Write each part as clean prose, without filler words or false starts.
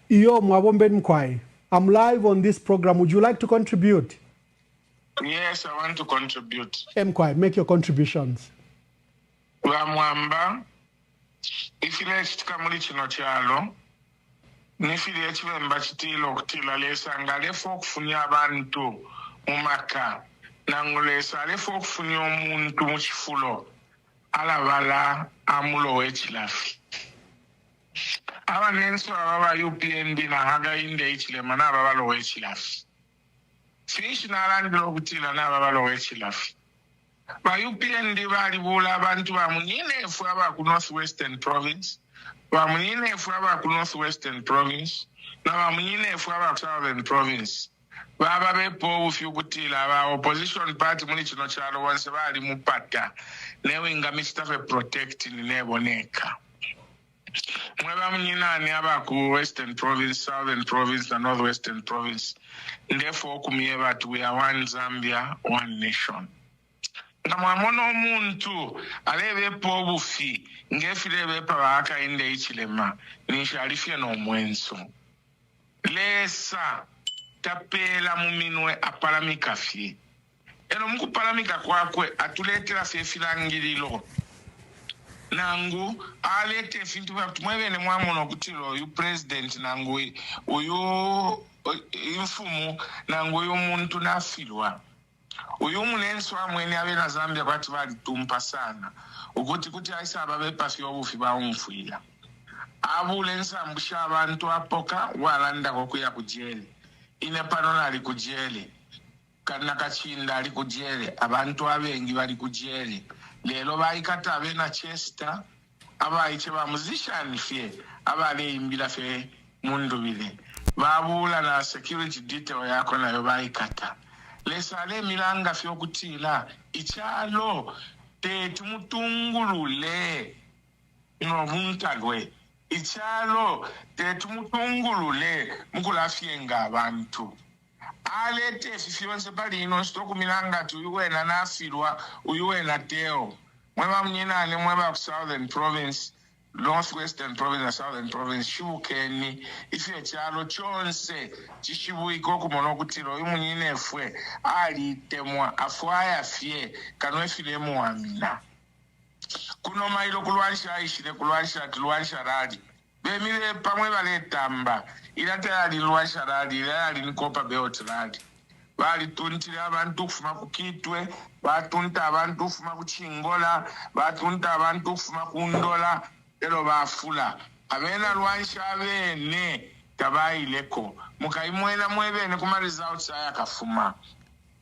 Yo, Mwabombe Mkwai. I'm live on this program. Would you like to contribute? Yes, I want to contribute. Mkwai, make your contributions. Mwamba, ifile chikamuli chino chalo, nifile chivemba chitilo kutila lesa nga lefo kufunya abantu mumaka, nangulesa lefo kufunya omuntu muchifulo, alabala amulo wechilafi. Aba nenso ababa UPND na haga inde ichilema na ababa lo wechilafi. Fish na landilo kutila na ababa lo wechilafi. Ba UPND bali bula abantu bamunine efu aba ku Northwestern Province, bamunine efu aba ku Northwestern Province, na bamunine efu aba ku Southern Province. Baba bepo ufyu kutila aba opposition party muli chino chalo wanse bali mupata newe inga mistafe protect ni neboneka. Mweba mnyinani aba ku Western Province, Southern Province na Northwestern Province. Therefore kumieba tu we are one Zambia, one nation. Ngamwamono muntu alebe po bufi ngefilebe pabaka inde ichilema nishalifia no mwenso. Lesa tapela muminwe apalamika fi. Eno mku palamika kwakwe atuletela fefilangililo. Nangu alete fintu mwebene mwamono kutilo yu president nangu uyu infumu nangu yu muntu nafilwa. Uyu munenso amwene abe na Zambia kwati bali tumpa sana. Kuti aisa ababe pasi obufi ba umfuila. Abulensa mbusha abantu apoka walanda kokuya kujele. Ine panola ali kujele. Kana kachinda ali kujele. Abantu abengi bali kujele. Lelo baikata abe na Chester. Aba iche ba musician fie. Aba ale imbila fe mundu bile. Babula na security detail yako na yobaikata. Lesale milanga fyo kutila ichalo te tumutungulule no muntagwe ichalo te tumutungulule mukulafyenga abantu alete fifyonse pali ino stoku milanga tu yuwena nafirwa uyuwena teo mweba mnyinane mweba ku Southern Province, Northwestern Province na Southern Province shukeni ife chalo chonse chishibuiko kumono kutilo imunyine efwe ali temwa afwaya fie kanwe filemu amina kuno mailo kulwanisha aishile kulwanisha radi bemile pamwe bale tamba ilate ali lwanisha radi ali nikopa beot radi bali tuntile abantu kufuma kukitwe batunta abantu kufuma kuchingola batunta abantu kufuma kundola ero bafula abena lwanisha abene tabaileko mukaimwena mwebene kuma results aya kafuma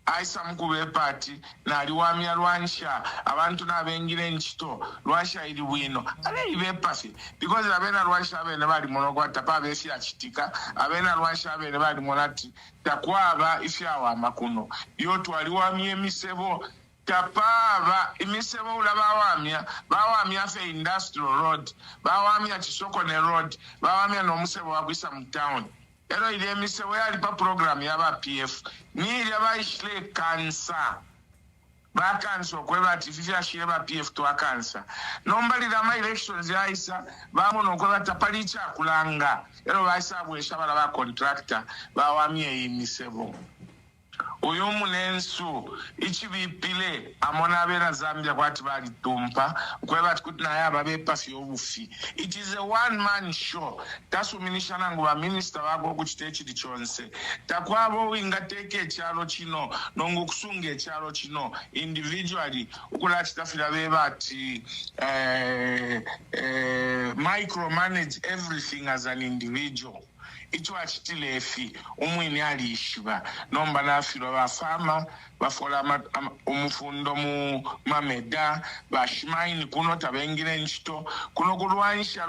aisa mkube party na aliwamia lwanisha abantu nabengile nchito lwanisha ili wino ale ibe pasi because abena lwanisha abene bali monokwata pa besi achitika abena lwanisha abene bali monati takwaba ifyawa makuno yotu aliwamia emisebo tapaba imisebo ula bawamia fe industrial road bawamia Chisokone road bawamia no musebo wakwisa mtown ero ile emisebo yali pa program yaba PF ni ile baishile kansa bakanso kweba artificial shile ba PF to akansa nombali da my elections yaisa bamono kweba tapalicha kulanga ero baisa bwesha bala ba contractor bawamia imisebo uyu munensu ichibipile amona abena Zambia kwati bali tumpa kweba kuti naye ababe pasi yobufi. It is a one man show. Tasuminisha nangu wa minister wako kuchitechi di chonse takwabo ingateke chalo chino nongu kusunge chalo chino individually ukula chitafila bebati micromanage everything as an individual. Icho achitilefi umwini alishiba nomba nafilo bafama bafola umufundo mu mameda bashimaini kuno tabengile nchito kuno kulwanisha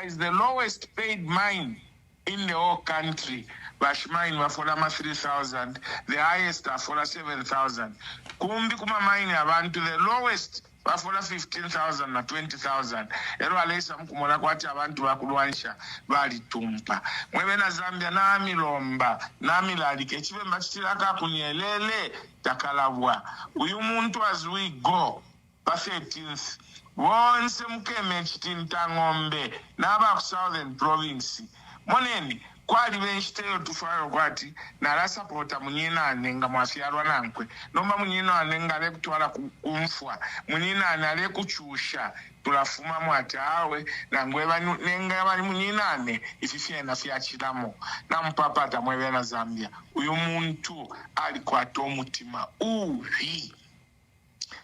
is the lowest paid mine in the whole country. Bashimaini bafola 3,000, the highest afola 7,000. Kumbi kuma mine abantu the lowest bafola 15,000 na 20,000. Ero alesa mkumona kwati abantu bakulwanisha bali tumpa. Mwebena Zambia nami lomba nami lalike chive mbachitilaka kunyelele takalabwa. Uyu muntu as we go pa 13th bonse mukeme chitinta ng'ombe n'aba ku Southern Province moneni kwali benshiteyo tufayo kwati nalasapota munyinane nga mwafyalwa nankwe nomba munyinane nga lekutwala kumfwa munyinane alekuchusha tulafuma mwati awe nangwe nenga bali munyinane ififyena fyachilamo nampapata mwebe na Zambia uyu muntu alikwata omutima uvi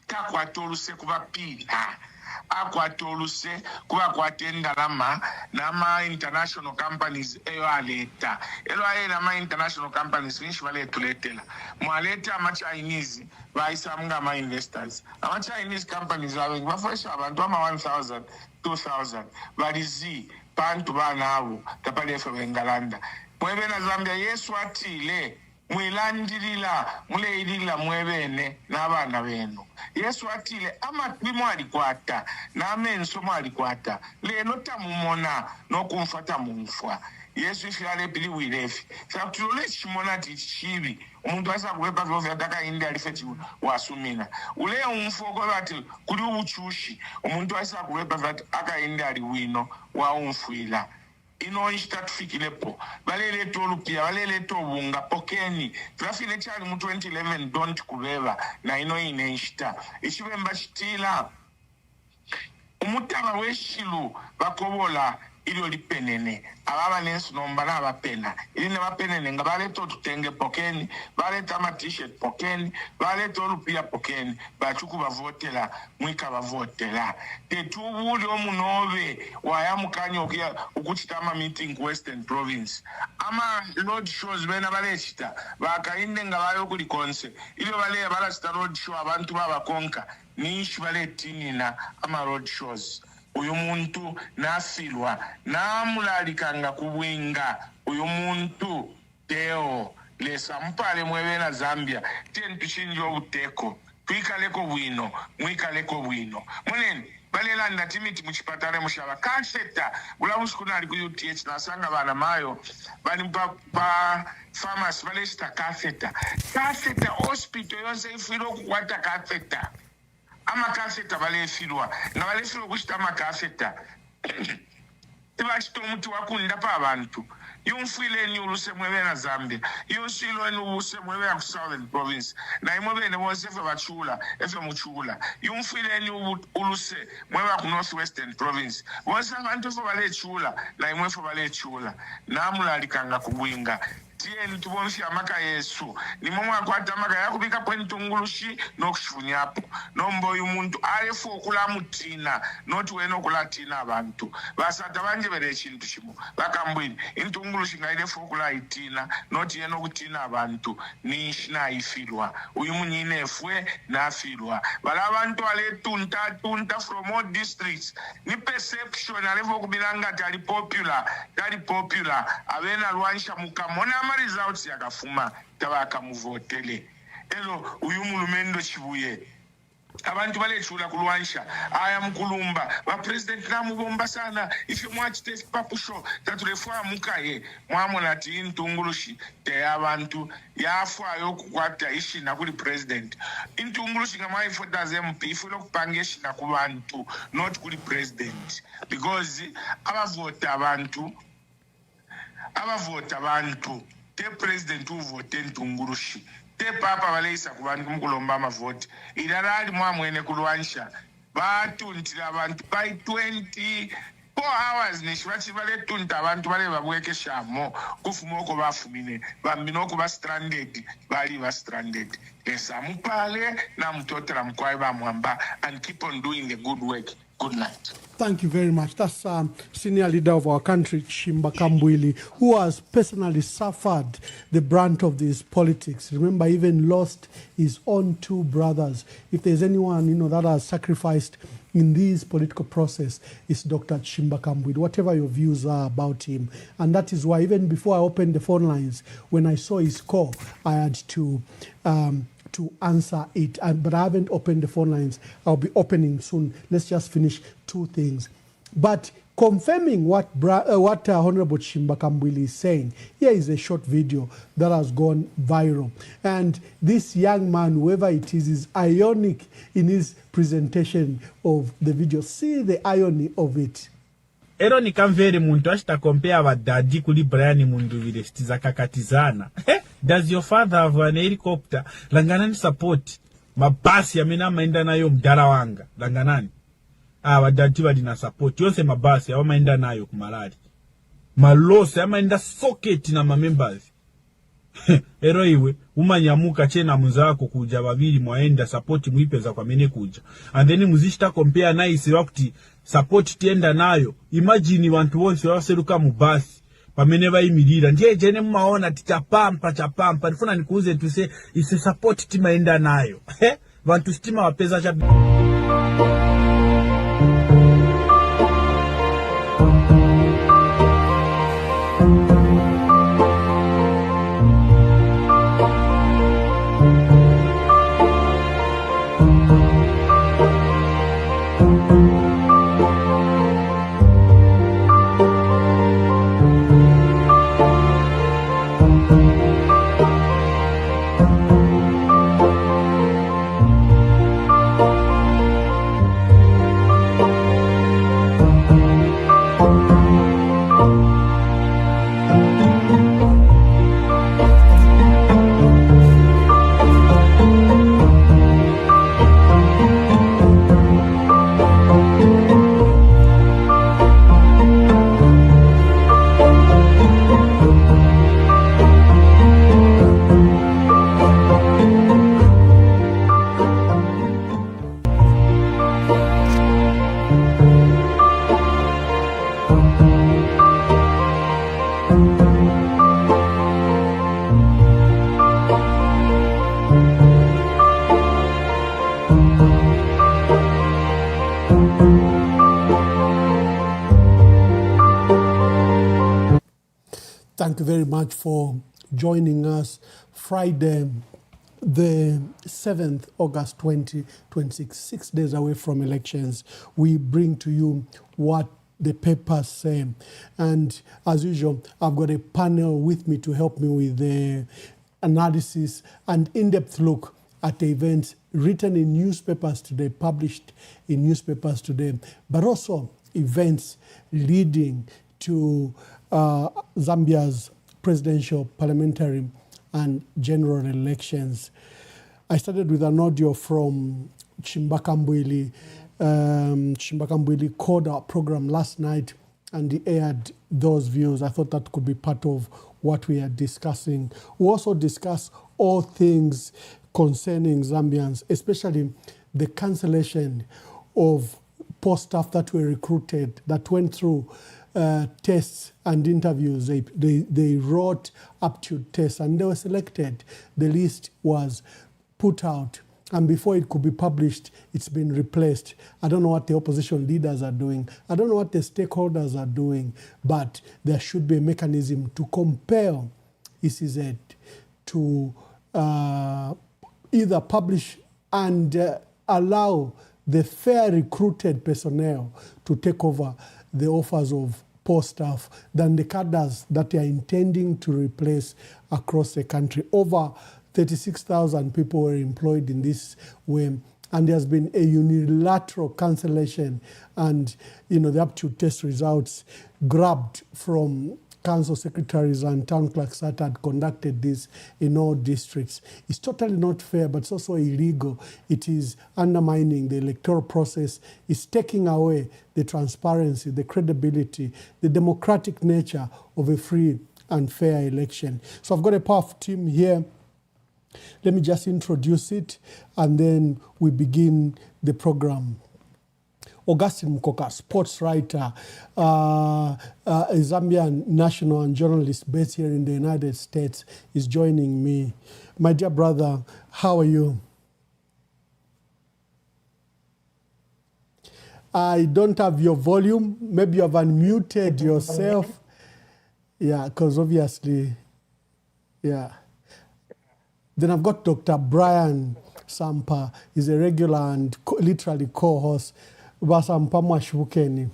takwata oluse kubapira akwata oluse kuba kwata endalama n'ama international companies eyo aleta elo nama international companies binshi baletuletela mwaleta ama-Chinese bayisamu ngama-investors ama-Chinese companies abengi bafresha abantu ama-1000 2000 balizi bantu banabo tapalefe bengalanda mwebe na Zambia yesu atile mwilandirila muleyirila mwebene n'abaana benu yesu atile amatwi mwalikwata n'amenso mwalikwata leno tamumona n'okumfata mumfwa yesu ifyala biliwirefi fyakutulole ekimona ti kibi omuntu asa kubepa vyovya takayindi alife wasumina ule umfu okoba ati kuli ubuchushi omuntu asa kubepa vyati akayindi ali wino wa umfuila ino ishitatufikilepo baleleta olupya baleleta obunga pokeni twafile kyali mu 2011 don't kubeba na ino ine ishita ekibemba kitila omutaba w'eshilu bakobola ilyo lipenene ababa nensinomba n'abapena ili ne bapenene nga baleta otutenge pokeni baleta ama-t-shirt pokeni baleta olupya pokeni bachuku bavotela mwika bavotela tetubuli omunobe wayamukanya okuchita ama-meeting ku Western Province ama-road shows bena balechita bakayinde nga bayo kulikonse ilyo baleya balachita road show abantu babakonka nishi baletinina ama-road shows uyu muntu nafilwa namulalikanga kubwinga uyu muntu teo lesa mpale mwebe na Zambia tentu chinji obuteko twikaleko bwino mwikaleko bwino munene balelanda timiti muchipatale mushaba kanseta ulabusikuna ali ku UTH nasanga bana mayo bani pa pharmacy balesta kanseta hospital yonse ifiro kukwata kanseta amakaseta balefirwa nga balefirwa okushita amakaseta tebakita omuti wakunda pa abantu yumfwileni uluse mwebe na Zambia yunsilweni ubuse mwebe ku Southern Province na imwebene bonse efe bachula efe muchula yumfwileni uluse mwebe ku North Western Province bonse abantu efe balechula na imwe efe balechula namulalikanga kubwinga tieni tubonsi amaka yesu nimwe mwakwata amaka yakubika pwentungulushi nokushifunyapo nombo uyu muntu alefu okulamutina noti wena okulatina abantu basata banje bere ekintu kimu bakambwini intungulushi nga ilefu okulayitina noti yena okutina abantu nishi nayifilwa uyu munyine efwe nafilwa bala abantu aletunta from all districts ni perception alefu okubiranga tali popular abena lwansha mukamona results yakafuma tabaka muvotele elo uyu mulumendo chibuye abantu balechula kulwansha aya mkulumba ba president namubomba sana ife mwachite papusho tatulefwa mukaye mwamona ati intungulushi te abantu yafwayo kukwata ishina kuli president intungulushi ngamaifota MP ifulo kupange ishina kubantu not kuli president because abavota abantu te president uvote ntungulushi te papa baleyisa ku bantu mukulomba amavoti irarali mwamwene kulwansha batuntira abantu by 24 hours nishi baletunta abantu bale babwekeshamo kufuma oko bafumine bambina oko stranded bali stranded esamupale namutotera mukwaye bamwamba and keep on doing the good work. Good night. Thank you very much. That's senior leader of our country, Chimba Kambwili, who has personally suffered the brunt of these politics. Remember, even lost his own two brothers. If there's anyone, that has sacrificed in this political process, it's Dr. Chimba Kambwili, whatever your views are about him. And that is why, even before I opened the phone lines, when I saw his call, I had to answer it, but I haven't opened the phone lines. I'll be opening soon. Let's just finish two things. But confirming what Honorable Chimbakambwili is saying. Here is a short video that has gone viral. And this young man, whoever it is ironic in his presentation of the video. See the irony of it. Ero nikamvere muntu ashita compare badadi kuli Brian Munduvire stiza kakatizana. Does your father have an helicopter? Langanani support. Mabasi yamena maenda nayo mdara wanga. Langanani. Badadi badina support. Yonse mabasi ya maenda nayo kumalari. Malose ya maenda socket na members. Ero iwe umanyamuka chena muzako kuja babiri mwaenda support muipeza kwa mene kuja. And then muzishita compare na isi wakati support tienda nayo. Imagine wantu wonsi waseruka mubasi pamene bayimirira ndiye jene mmaona chapampa nifuna nikuuze tuse isi support timaenda nayo. Wantu stima wapeza cha Thank you very much for joining us. Friday, the 7th August 2026, 6 days away from elections, we bring to you what the papers say. And as usual, I've got a panel with me to help me with the analysis and in-depth look at the events written in newspapers today, published in newspapers today, but also events leading to Zambia's presidential, parliamentary, and general elections. I started with an audio from Chimbakambwili. Chimbakambwili called our program last night and he aired those views. I thought that could be part of what we are discussing. We also discuss all things concerning Zambians, especially the cancellation of post staff that were recruited, that went through tests and interviews. They wrote aptitude tests and they were selected. The list was put out, and before it could be published, it's been replaced. I don't know what the opposition leaders are doing. I don't know what the stakeholders are doing, but there should be a mechanism to compel ECZ to either publish and allow the fair recruited personnel to take over the offers of post staff than the cadres that they are intending to replace across the country. Over 36,000 people were employed in this way, and there's been a unilateral cancellation, and the aptitude test results grabbed from council secretaries and town clerks that had conducted this in all districts. It's totally not fair, but it's also illegal. It is undermining the electoral process. It's taking away the transparency, the credibility, the democratic nature of a free and fair election. So I've got a powerful team here. Let me just introduce it, and then we begin the program. Augustine Mkoka, sports writer, a Zambian national and journalist based here in the United States, is joining me. My dear brother, how are you? I don't have your volume. Maybe you have unmuted yourself. Yeah, because obviously, yeah. Then I've got Dr. Brian Sampa. He's a regular and literally co-host. Basampa mwashukeni.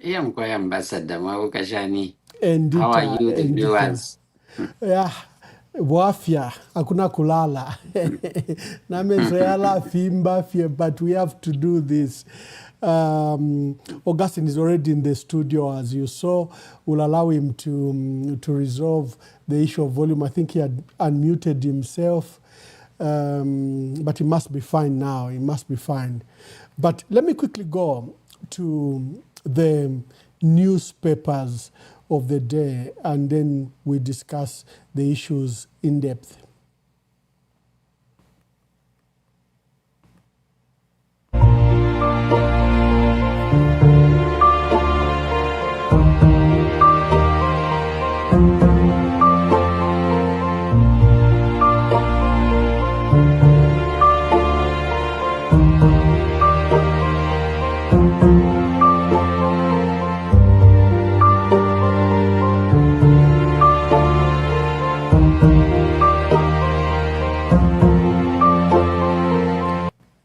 Mkoya ambassador Mwawukashani. Endita, How are you, the viewers? Yeah, wafya hakuna kulala namezoeala fimba fye, but we have to do this. Augustine is already in the studio, as you saw. We'll allow him to resolve the issue of volume. I think he had unmuted himself, but he must be fine now. He must be fine. But let me quickly go to the newspapers of the day, and then we discuss the issues in depth.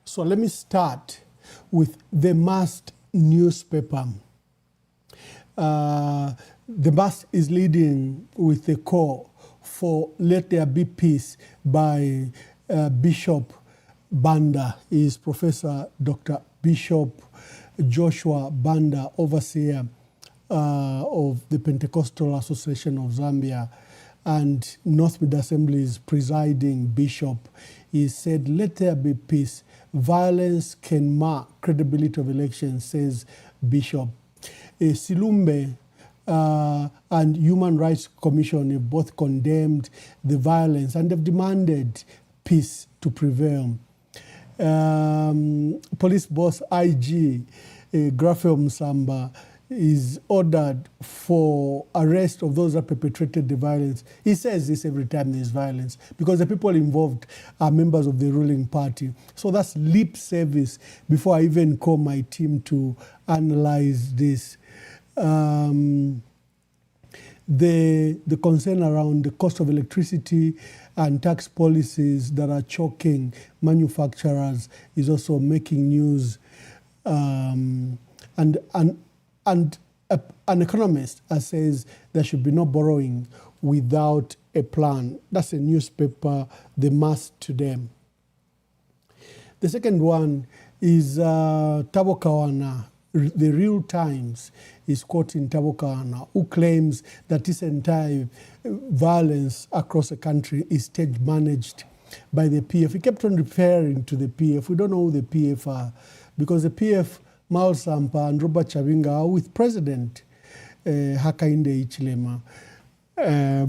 So let me start with the Must newspaper. The Must is leading with a call for Let There Be Peace by Bishop Banda. He is Professor Dr. Bishop Joshua Banda, overseer of the Pentecostal Association of Zambia and North Mid Assembly's presiding bishop. He said, let there be peace. Violence can mark credibility of elections, says Bishop. Silumbe and Human Rights Commission have both condemned the violence and have demanded peace to prevail. Police boss IG Graphiel Msamba is ordered for arrest of those that perpetrated the violence. He says this every time there's violence because the people involved are members of the ruling party. So that's lip service before I even call my team to analyze this. The concern around the cost of electricity and tax policies that are choking manufacturers is also making news. And an economist says there should be no borrowing without a plan. That's a newspaper, The Must today. The second one is Tabo Kawana. The Real Times is quoting Tabo Kawana, who claims that this entire violence across the country is stage managed by the PF. He kept on referring to the PF. We don't know who the PF are because the PF, Mal Sampa and Robert Chavinga, are with President Hakainde Hichilema.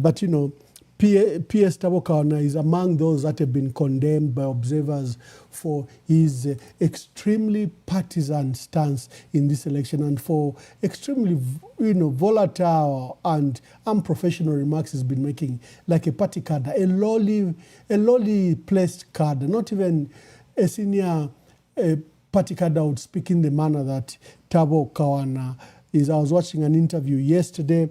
But you know, PS Tabo Kawana is among those that have been condemned by observers for his extremely partisan stance in this election and for extremely, volatile and unprofessional remarks he's been making, like a party cadre, a lowly placed cadre, not even a senior party cadre would speak in the manner that Tabo Kawana is. I was watching an interview yesterday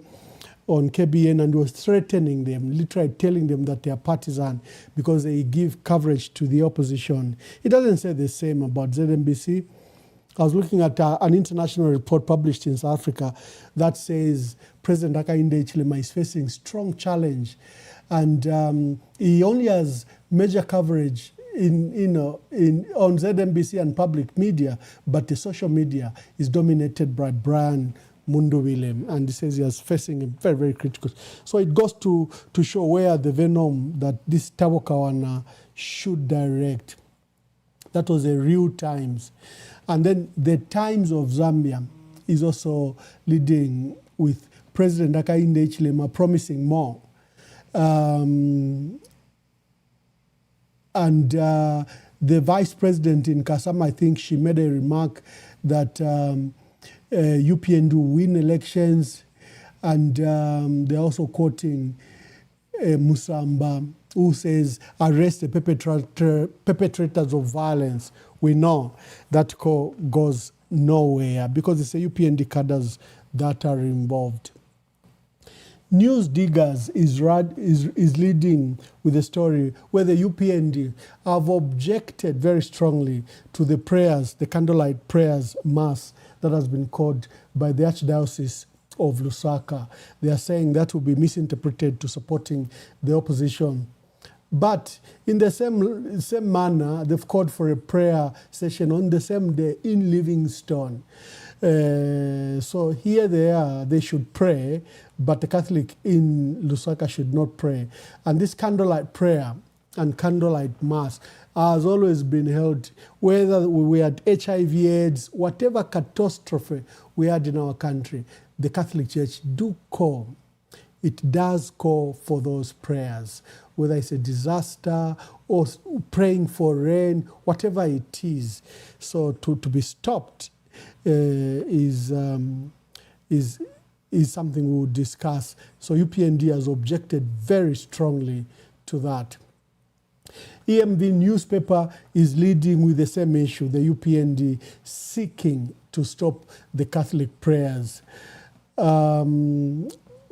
on KBN and was threatening them, literally telling them that they are partisan because they give coverage to the opposition. He doesn't say the same about ZNBC. I was looking at an international report published in South Africa that says President Hakainde Hichilema is facing strong challenge, and he only has major coverage on ZNBC and public media, but the social media is dominated by Brian Mundu Willem, and he says he is facing a very, very critical. So it goes to show where the venom that this Tabo Kawana should direct. That was a Real Times. And then the Times of Zambia is also leading with President Hakainde Hichilema promising more. And the vice president in Kasama, I think she made a remark that UPND will win elections, and they're also quoting Musamba, who says, arrest the perpetrators of violence. We know that call goes nowhere because it's the UPND cadres that are involved. News Diggers is leading with a story where the UPND have objected very strongly to the prayers, the candlelight prayers mass that has been called by the Archdiocese of Lusaka. They are saying that will be misinterpreted to supporting the opposition. But in the same manner, they've called for a prayer session on the same day in Livingstone. So here they are, they should pray, but the Catholic in Lusaka should not pray. And this candlelight prayer and candlelight mass has always been held, whether we had HIV/AIDS, whatever catastrophe we had in our country, the Catholic Church it does call for those prayers, whether it's a disaster or praying for rain, whatever it is. So to be stopped is something we will discuss. So UPND has objected very strongly to that. EMV newspaper is leading with the same issue, the UPND seeking to stop the Catholic prayers.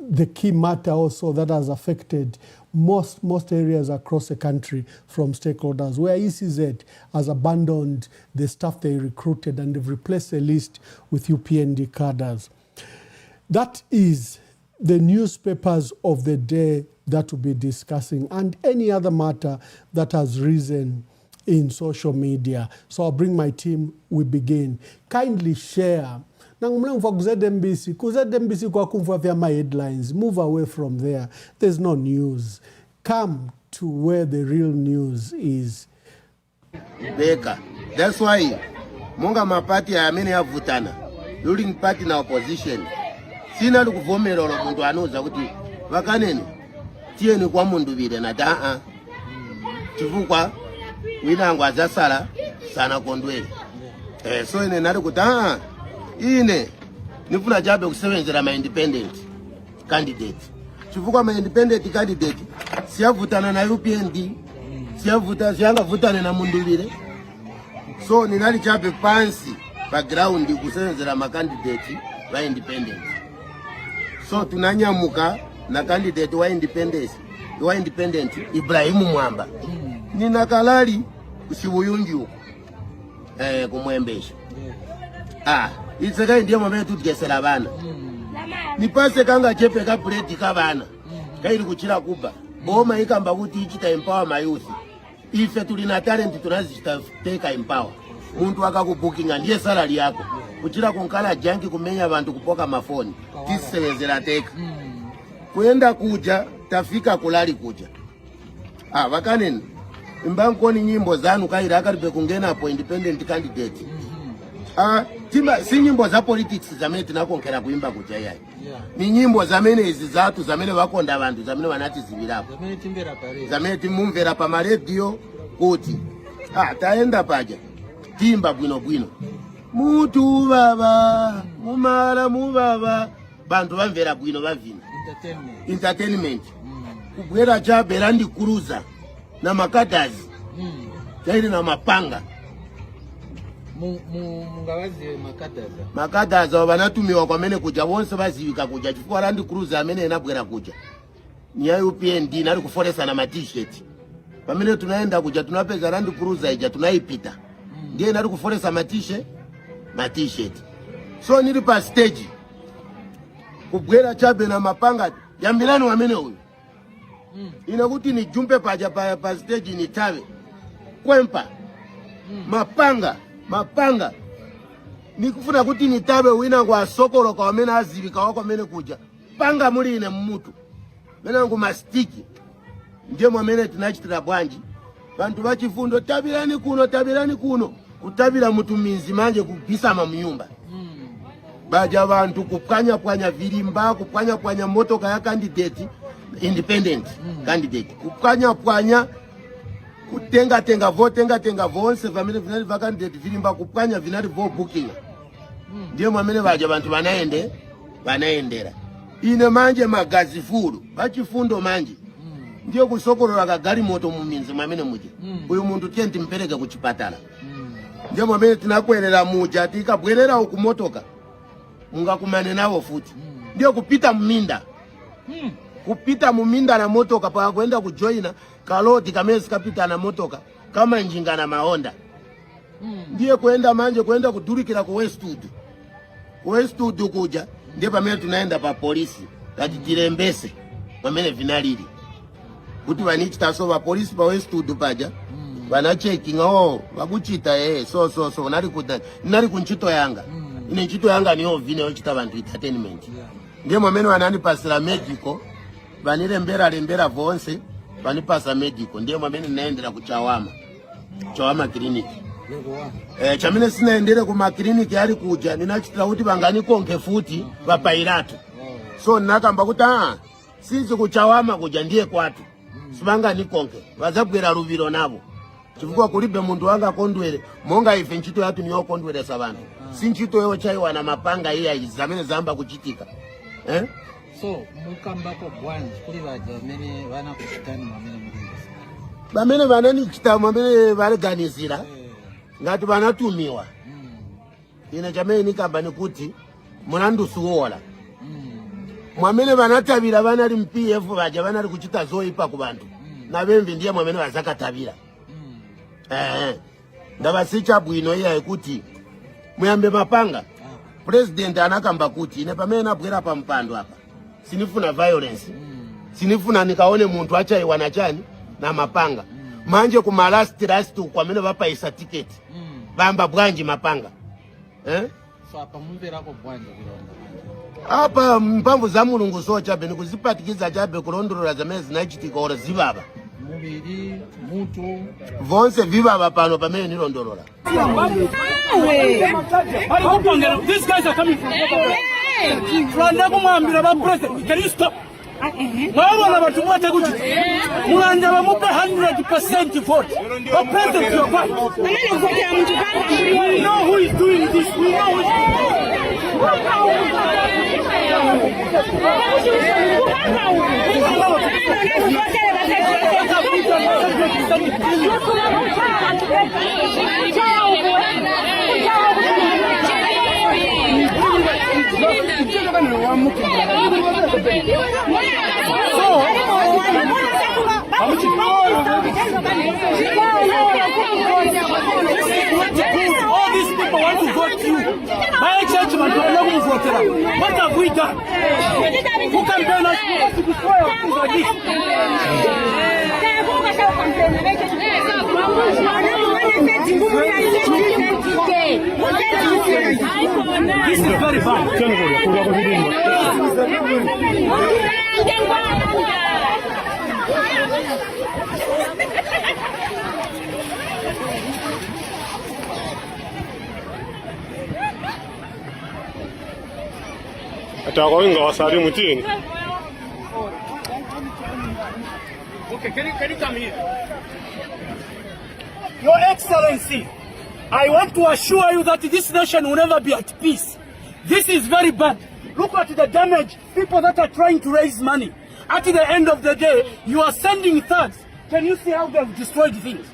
The key matter also that has affected most areas across the country from stakeholders, where ECZ has abandoned the staff they recruited and they've replaced the list with UPND cadres. That is the newspapers of the day that we'll be discussing, and any other matter that has risen in social media. So I'll bring my team, we begin. Kindly share. ZMBC kwa kumva vya my headlines. Move away from there. There's no news. Come to where the real news is. Beka. That's why munga mapati ya amene yavutana. Ruling party na opposition. Sina kuvomera olo mundu anuza kuti vakanene tieni kwa mundu vile na daa. Chifukwa winangu azasala sana kondwele. So ine nali kuti ine nifuna jabe kusebenzera ma independent candidate. Chifukwa ma independent candidate siyavutana na UPND, siyangavutana na Mundulire. So ninali jabe pansi background kusebenzera ma candidate wa independent. So tunanyamuka na candidate wa independent Ibrahimu Mwamba. Nina kalali kusibuyungi uko kumwembesha. Isaka ndiye mwamene tutikesera bana. Nipase kanga chepe ka plate ka bana. Kairi kuchira kuba. Boma ikamba kuti ichita empower my youth. Ife tulina talent tunazita take empower. Muntu akakubukinga ndiye salary yako. Kuchira konkala janki kumenya abantu kupoka mafoni. Tisebenzera teka. Kuenda kuja tafika kulali kuja. Vakaneni. Mbankoni nyimbo zanu kaira akaribe kungena hapo independent candidate. Si nyimbo za politics zamene tinakonkera kuimba kuja yayi. Ni nyimbo zamene izi zatu zamene wakonda abantu zamene wanati zibirapo. Zamene timumvera pa radio kuti taenda paja timba bwino. Mutu baba mumala mubaba bantu bamvera bwino bavina. Entertainment. Kubwera chabe Land Cruiser na makadazi. Yaini na mapanga. Mungawazi makadaza wanatumiwa kwa mene kuja wonse bazivika kuja chifukwa Land Cruiser amene inabwera kuja ni ya UPND nali kuforesa na ma-t-shirt. Pamene tunaenda kuja tunapeza Land Cruiser ija tunaipita ndiye nali kuforesa ma-t-shirt. So nili pa stage kubwera chabe na mapanga yambirani wamene huyu inakuti ni jumpe paja pa stage ni tawe kwempa mapanga nikufuna kuti nitabe wina kwa sokolo kwa wamene azivika wako wamene kuja panga muli ine mmutu mena ngu mastiki ndiye mwamene tinachitira bwanji bantu bachifundo tabirani kuno kutabira mutu minzi manje kubisama mnyumba baja bantu kupanya vilimba kupanya motoka ya candidate independent candidate kupanya kutenga vonse vamene vinali vakandidate vilimba kupanya vinali vo booking. Ndiye mwamene baja bantu banaendera. Ine manje magazi fulu bachifundo manje ndiye kusokolola kagali moto muminzi mwamene muje uyu muntu tiye timpereke kuchipatala. Ndiye mwamene tinakwerera muja tikabwerera ukumotoka mungakumane nawo futi ndiye kupita mminda kupita muminda na motoka paka kwenda kujoina kaloti kamesi kapita na motoka kama njinga na maonda. Ndiye kwenda manje kwenda kudurikira ku Westwood kuja ndiye pamene tunaenda pa polisi kati tirembese pamene vinalili kuti vanichita so va polisi pa Westwood paja vana checking vakuchita so nali kunchito yanga ine nchito yanga niyo vine yochita vantu entertainment ndiye mwamene vananipasira medical vanilembera vonse vanipasa medical ndiye mwamene naendera ku Chawama clinic. Chamine sinaendere kuma clinic yali kuja ninachitira kuti vanganikonke futi vapairato. So nakamba kuti sinzi ku Chawama kuja ndiye kwatu sivanganikonke vazabwera Luviro navo chifukwa kulibe muntu wanga kondwere monga ife nchito yatu niyo kondweresa vantu si nchito yo chaiwa na mapanga iya zamene zamba kuchitika. So mukambako bwanji kuli vaja vamene vana kuchitani mwamene mulingisa vamene vananichita mwamene valiganizira ngati vanatumiwa ine chamene nikamba nikuti munandusuwola mwamene vanatavira vanali MPF vaja vanali kuchita zoipa ku vantu na vemvi ndiye mwamene vazakatavira. Ndavasicha bwino iya ekuti muyambe mapanga. President anakamba kuti ine pamene nabwera pa mpando apa sinifuna violence, sinifuna nikaone muntu achaiwa na chani na mapanga. Manje kuma last kwamene vapaisa ticket vamba bwanji mapanga. So apa mumverako bwanji kulonda apa mpamvu za Mulungu so chabe nikuzipatikiza chabe kulondolola zamene zinachitika ora zivava mubiri mutu vonse vivava pano pamene nilondolola. These guys are coming from Rwanda kumwambira ba president, can you stop? Mwana watu wote kuti mulanja bamupe 100% vote. But president you are right. We know who is doing this. We know who is all these people want to vote you. My judgment, what have we done? Who can ban us to destroy our things like this? This is very bad. Okay, can you come here? Your Excellency, I want to assure you that this nation will never be at peace. This is very bad. Look at the damage, people that are trying to raise money. At the end of the day, you are sending thugs. Can you see how they've destroyed things?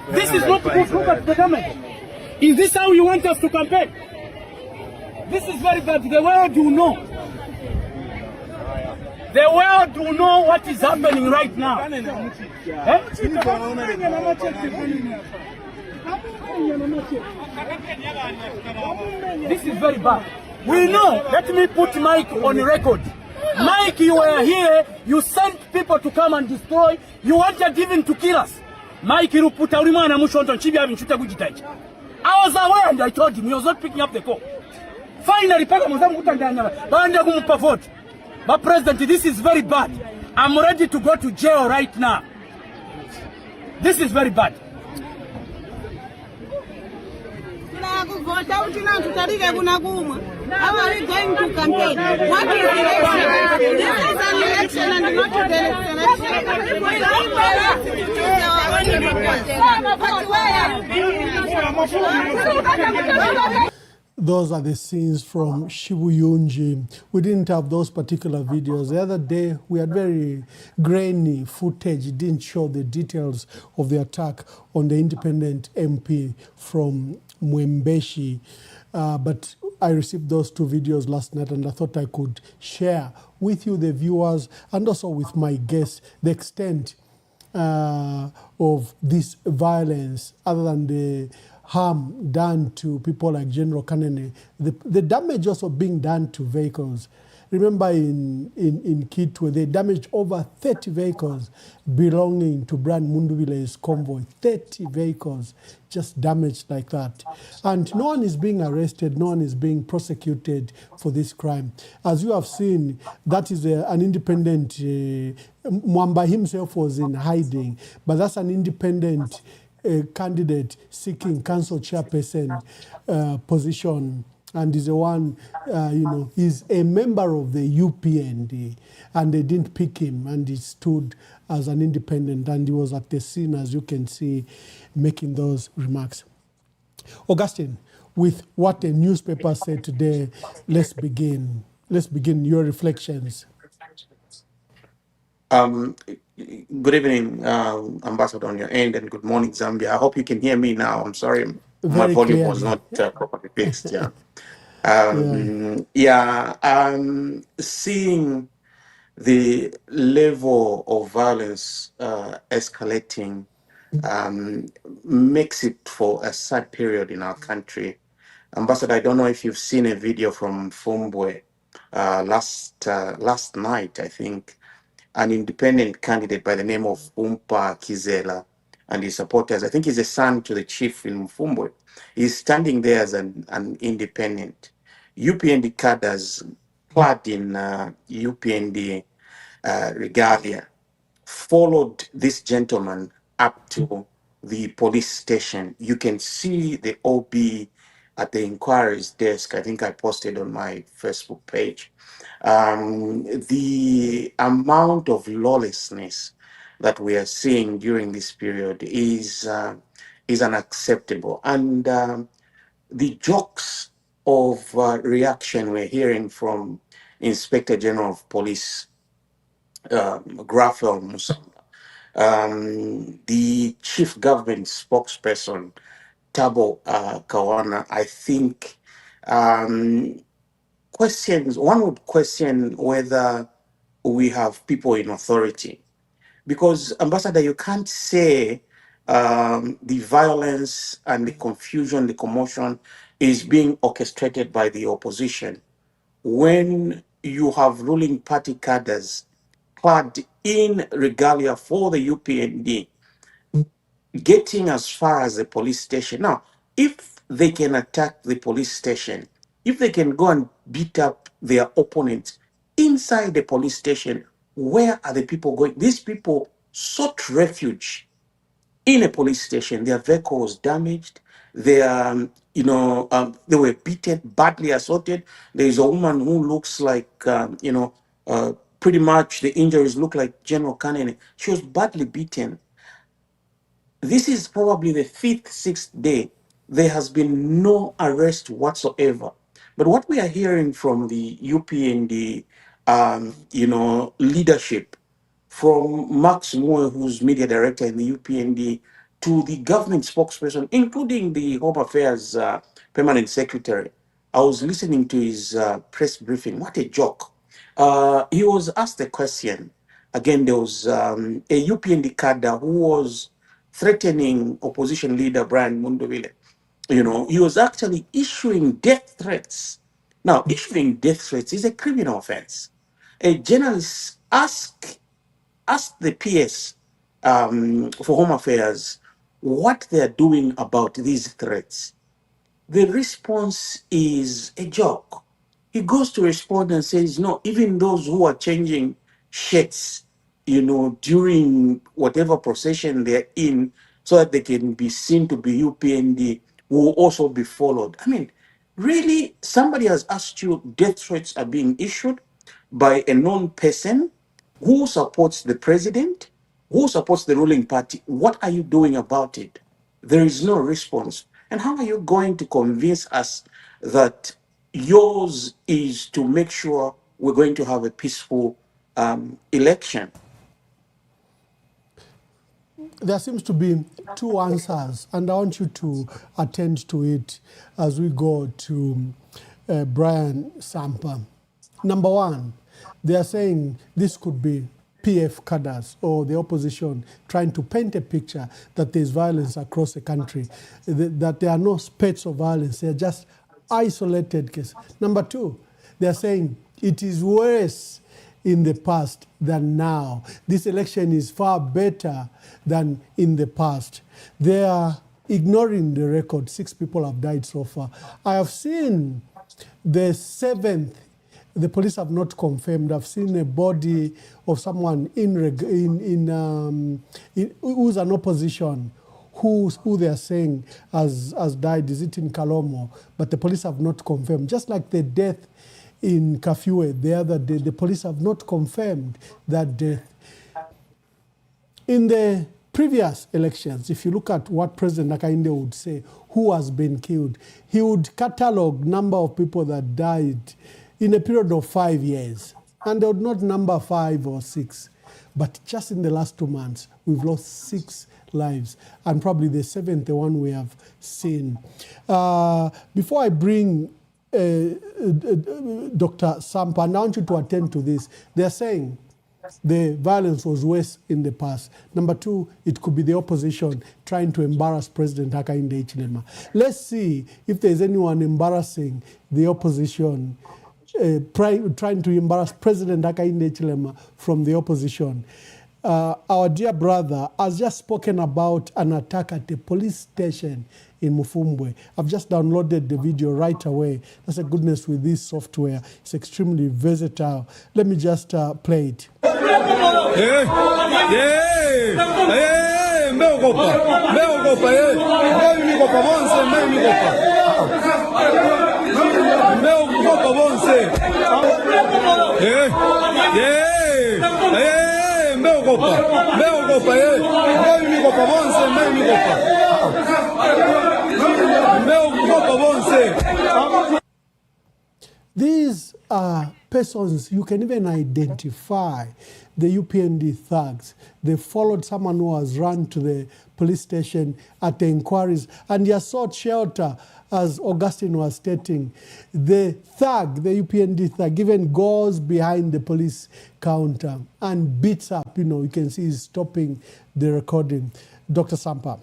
This is not good. Look at the damage. Is this how you want us to campaign? This is very bad. The world will know. The world will know what is happening right now. This is very bad. We know. Let me put Mike on record. Mike, you were here. You sent people to come and destroy. You wanted even to kill us. Mike, you put I was aware and I told him he was not picking up the call. Finally, but President, this is very bad. I'm ready to go to jail right now. This is very bad. How are we going to campaign? What is election? This is an election and not an election. Those are the scenes from Shibuyunji. We didn't have those particular videos. The other day, we had very grainy footage. It didn't show the details of the attack on the independent MP from Mwembeshi. But I received those 2 videos last night, and I thought I could share with you, the viewers, and also with my guests, the extent of this violence, other than the harm done to people like General Kanene, the damage also being done to vehicles. Remember in Kitwe, they damaged over 30 vehicles belonging to Brian Mundubile's convoy. 30 vehicles just damaged like that. And no one is being arrested, no one is being prosecuted for this crime. As you have seen, that is an independent, Mwamba himself was in hiding, but that's an independent candidate seeking council chairperson position, and is the one, he's a member of the UPND, and they didn't pick him, and he stood as an independent, and he was at the scene, as you can see, making those remarks. Augustine, with what the newspaper said today, let's begin. Let's begin your reflections. Good evening, Ambassador, on your end, and good morning, Zambia. I hope you can hear me now. I'm sorry, my Very volume clearly. was not properly fixed. Yeah. Seeing the level of violence escalating makes it for a sad period in our country. Ambassador, I don't know if you've seen a video from Fumbwe last night, I think. An independent candidate by the name of Umpa Kizela and his supporters. I think he's a son to the chief in Mfumbwe. He's standing there as an independent. UPND cadres clad in UPND regalia followed this gentleman up to the police station. You can see the OB at the inquiry's desk. I think I posted on my Facebook page. The amount of lawlessness that we are seeing during this period is unacceptable. And the jokes of reaction we're hearing from Inspector General of Police, Graffel Musamba, the chief government spokesperson, Tabo Kawana, I think one would question whether we have people in authority. Because, Ambassador, you can't say the violence and the confusion, the commotion is being orchestrated by the opposition when you have ruling party cadres clad in regalia for the UPND getting as far as the police station. Now, if they can attack the police station, if they can go and beat up their opponents inside the police station, where are the people going? These people sought refuge in a police station. Their vehicle was damaged. They were beaten, badly assaulted. There is a woman who looks like, pretty much the injuries look like General Kanene. She was badly beaten. This is probably the 5th, 6th day. There has been no arrest whatsoever. But what we are hearing from the UPND, leadership, from Max Moore, who's media director in the UPND, to the government spokesperson, including the Home Affairs permanent secretary. I was listening to his press briefing. What a joke. He was asked a question. Again, there was a UPND cadre who was threatening opposition leader Brian Mundubile. He was actually issuing death threats. Now, issuing death threats is a criminal offense. A journalist asked the PS for Home Affairs what they're doing about these threats. The response is a joke. He goes to respond and says, no, even those who are changing shirts, during whatever procession they're in, so that they can be seen to be UPND, will also be followed. I mean, really, somebody has asked you, death threats are being issued by a known person who supports the president, who supports the ruling party. What are you doing about it? There is no response. And how are you going to convince us that yours is to make sure we're going to have a peaceful election? There seems to be 2 answers, and I want you to attend to it as we go to Brian Sampa. Number one, they are saying this could be PF cadres or the opposition trying to paint a picture that there's violence across the country, that there are no spats of violence, they're just isolated cases. Number two, they're saying it is worse in the past than now. This election is far better than in the past. They are ignoring the record. 6 people have died so far. I have seen the 7th, the police have not confirmed. I've seen a body of someone who's an opposition, who they are saying has died. Is it in Kalomo? But the police have not confirmed. Just like the death in Kafue the other day, the police have not confirmed that death. In the previous elections, if you look at what President Hakainde would say, who has been killed, he would catalog number of people that died in a period of 5 years. And they would not number 5 or 6. But just in the last 2 months, we've lost 6 lives. And probably the 7th, the one we have seen. Before I bring Dr. Sampa, and I want you to attend to this. They're saying the violence was worse in the past. Number two, it could be the opposition trying to embarrass President Hakainde Hichilema. Let's see if there's anyone embarrassing the opposition, trying to embarrass President Hakainde Hichilema from the opposition. Our dear brother has just spoken about an attack at a police station in Mufumbwe. I've just downloaded the video right away. That's a goodness with this software. It's extremely versatile. Let me just play it. These are persons, you can even identify the UPND thugs. They followed someone who has run to the police station at the inquiries, and they sought shelter, as Augustine was stating. The thug, the UPND thug, even goes behind the police counter and beats up. You can see he's stopping the recording. Dr. Sampa.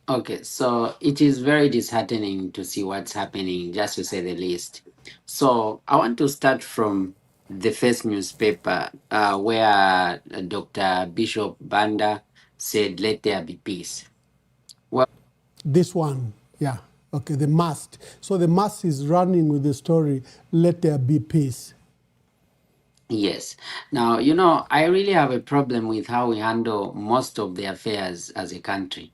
Okay, so it is very disheartening to see what's happening, just to say the least. So I want to start from the first newspaper where Dr. Bishop Banda said, "Let there be peace." Well, this one, yeah. Okay, the must. So the must is running with the story, "Let there be peace." Yes. Now, I really have a problem with how we handle most of the affairs as a country.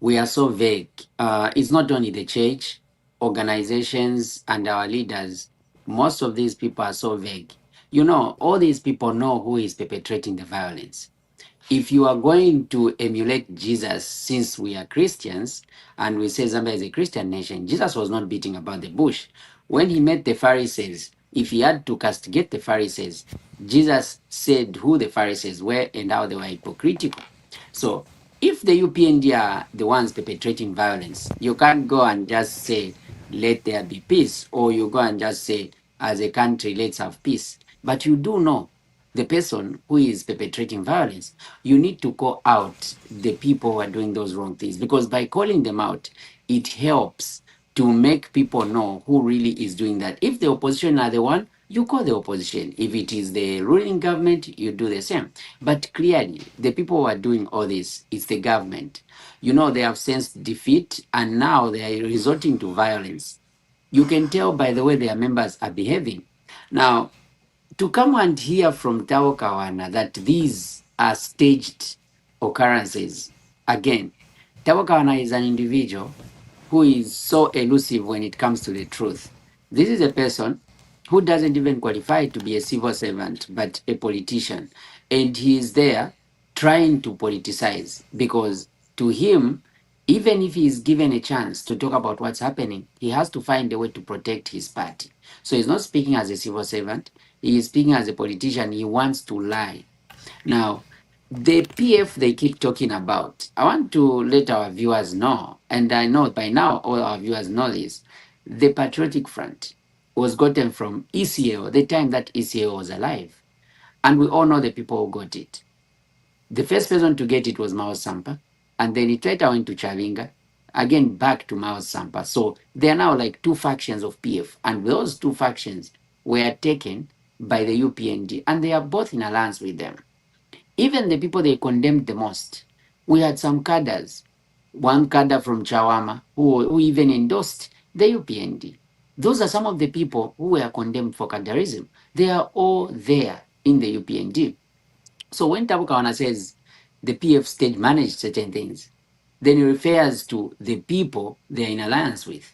We are so vague. It's not only the church, organizations, and our leaders. Most of these people are so vague. All these people know who is perpetrating the violence. If you are going to emulate Jesus, since we are Christians, and we say Zambia is a Christian nation, Jesus was not beating about the bush. When he met the Pharisees, if he had to castigate the Pharisees, Jesus said who the Pharisees were and how they were hypocritical. So if the UPND are the ones perpetrating violence, you can't go and just say, "Let there be peace," or you go and just say, "As a country, let's have peace." But you do know the person who is perpetrating violence. You need to call out the people who are doing those wrong things, because by calling them out, it helps to make people know who really is doing that. If the opposition are the one, you call the opposition. If it is the ruling government, you do the same. But clearly, the people who are doing all this, it's the government. They have sensed defeat, and now they are resorting to violence. You can tell by the way their members are behaving. Now, to come and hear from Tao Kawana that these are staged occurrences, again, Tao Kawana is an individual who is so elusive when it comes to the truth. This is a person who doesn't even qualify to be a civil servant, but a politician. And he is there trying to politicize, because to him, even if he is given a chance to talk about what's happening, he has to find a way to protect his party. So he's not speaking as a civil servant, he is speaking as a politician. He wants to lie. Now, the PF they keep talking about, I want to let our viewers know, and I know by now all our viewers know this. The Patriotic Front was gotten from ECAO, the time that ECAO was alive. And we all know the people who got it. The first person to get it was Mao Sampa, and then it later went to Chavinga, again back to Mao Sampa. So there are now like two factions of PF, and those two factions were taken by the UPND, and they are both in alliance with them. Even the people they condemned the most, we had some cadres, one cadre from Chawama who even endorsed the UPND. Those are some of the people who were condemned for cadreism. They are all there in the UPND. So when Tabukawana says the PF stage managed certain things, then it refers to the people they're in alliance with.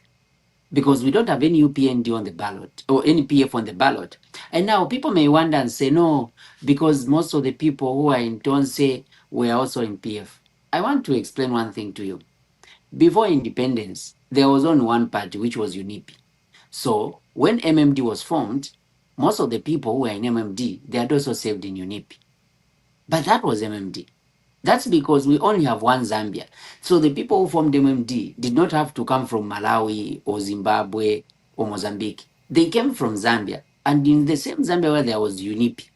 Because we don't have any UPND on the ballot or any PF on the ballot. And now people may wonder and say, no, because most of the people who are in Tonse were also in PF. I want to explain one thing to you. Before independence, there was only one party, which was UNIP. So when MMD was formed, most of the people who were in MMD, they had also served in UNIP. But that was MMD. That's because we only have one Zambia. So the people who formed MMD did not have to come from Malawi or Zimbabwe or Mozambique. They came from Zambia. And in the same Zambia where there was UNIP.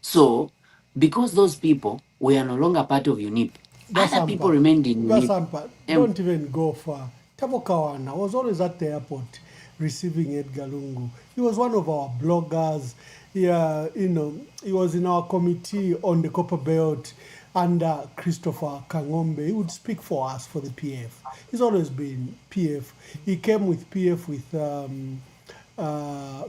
So because those people were no longer part of UNIP, other people remained in UNIP. Don't even go far. Tabokawana was always at the airport receiving Edgar Lungu. He was one of our bloggers. Yeah, you know, he was in our committee on the Copper Belt under Christopher Kangombe. He would speak for us for the PF. He's always been PF. He came with PF with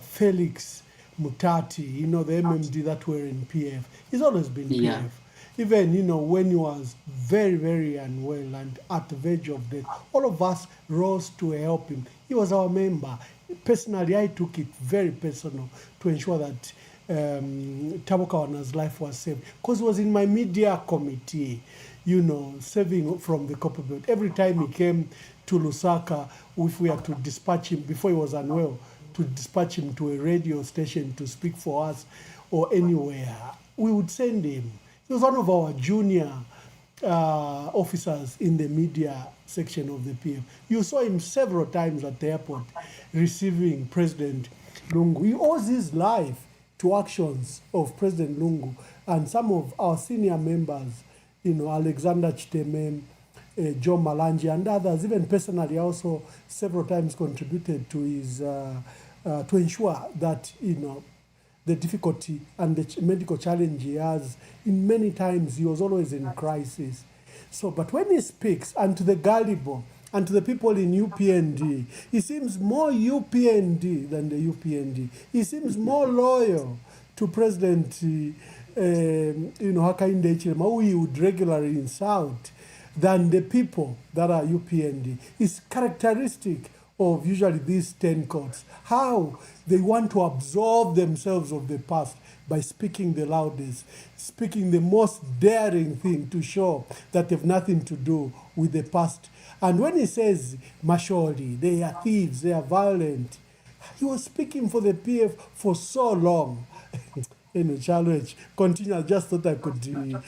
Felix Mutati, you know, the MMD that were in PF. He's always been PF. Even, you know, when he was very, very unwell and at the verge of death, all of us rose to help him. He was our member. Personally, I took it very personal to ensure that Tabokawana's life was saved. Because he was in my media committee, you know, saving from the Copper Belt. Every time he came to Lusaka, if we had to dispatch him, before he was unwell, to dispatch him to a radio station to speak for us or anywhere, we would send him. He was one of our junior officers in the media section of the PF. You saw him several times at the airport receiving President Lungu. He owes his life to actions of President Lungu and some of our senior members, you know, Alexander Chiteme, John Malanji and others, even personally also several times contributed to his, to ensure that, you know, the difficulty and the medical challenge he has, in many times he was always in crisis. So, but when he speaks, and to the gullible, and to the people in UPND, he seems more UPND than the UPND. He seems more loyal to President, you know, Hakainde Hichilema, who he would regularly insult, than the people that are UPND. It's characteristic of usually these 10 courts, how they want to absolve themselves of the past by speaking the loudest, speaking the most daring thing to show that they have nothing to do with the past. And when he says, Mashori, they are thieves, they are violent, he was speaking for the PF for so long. Charles, continue. I just thought I could do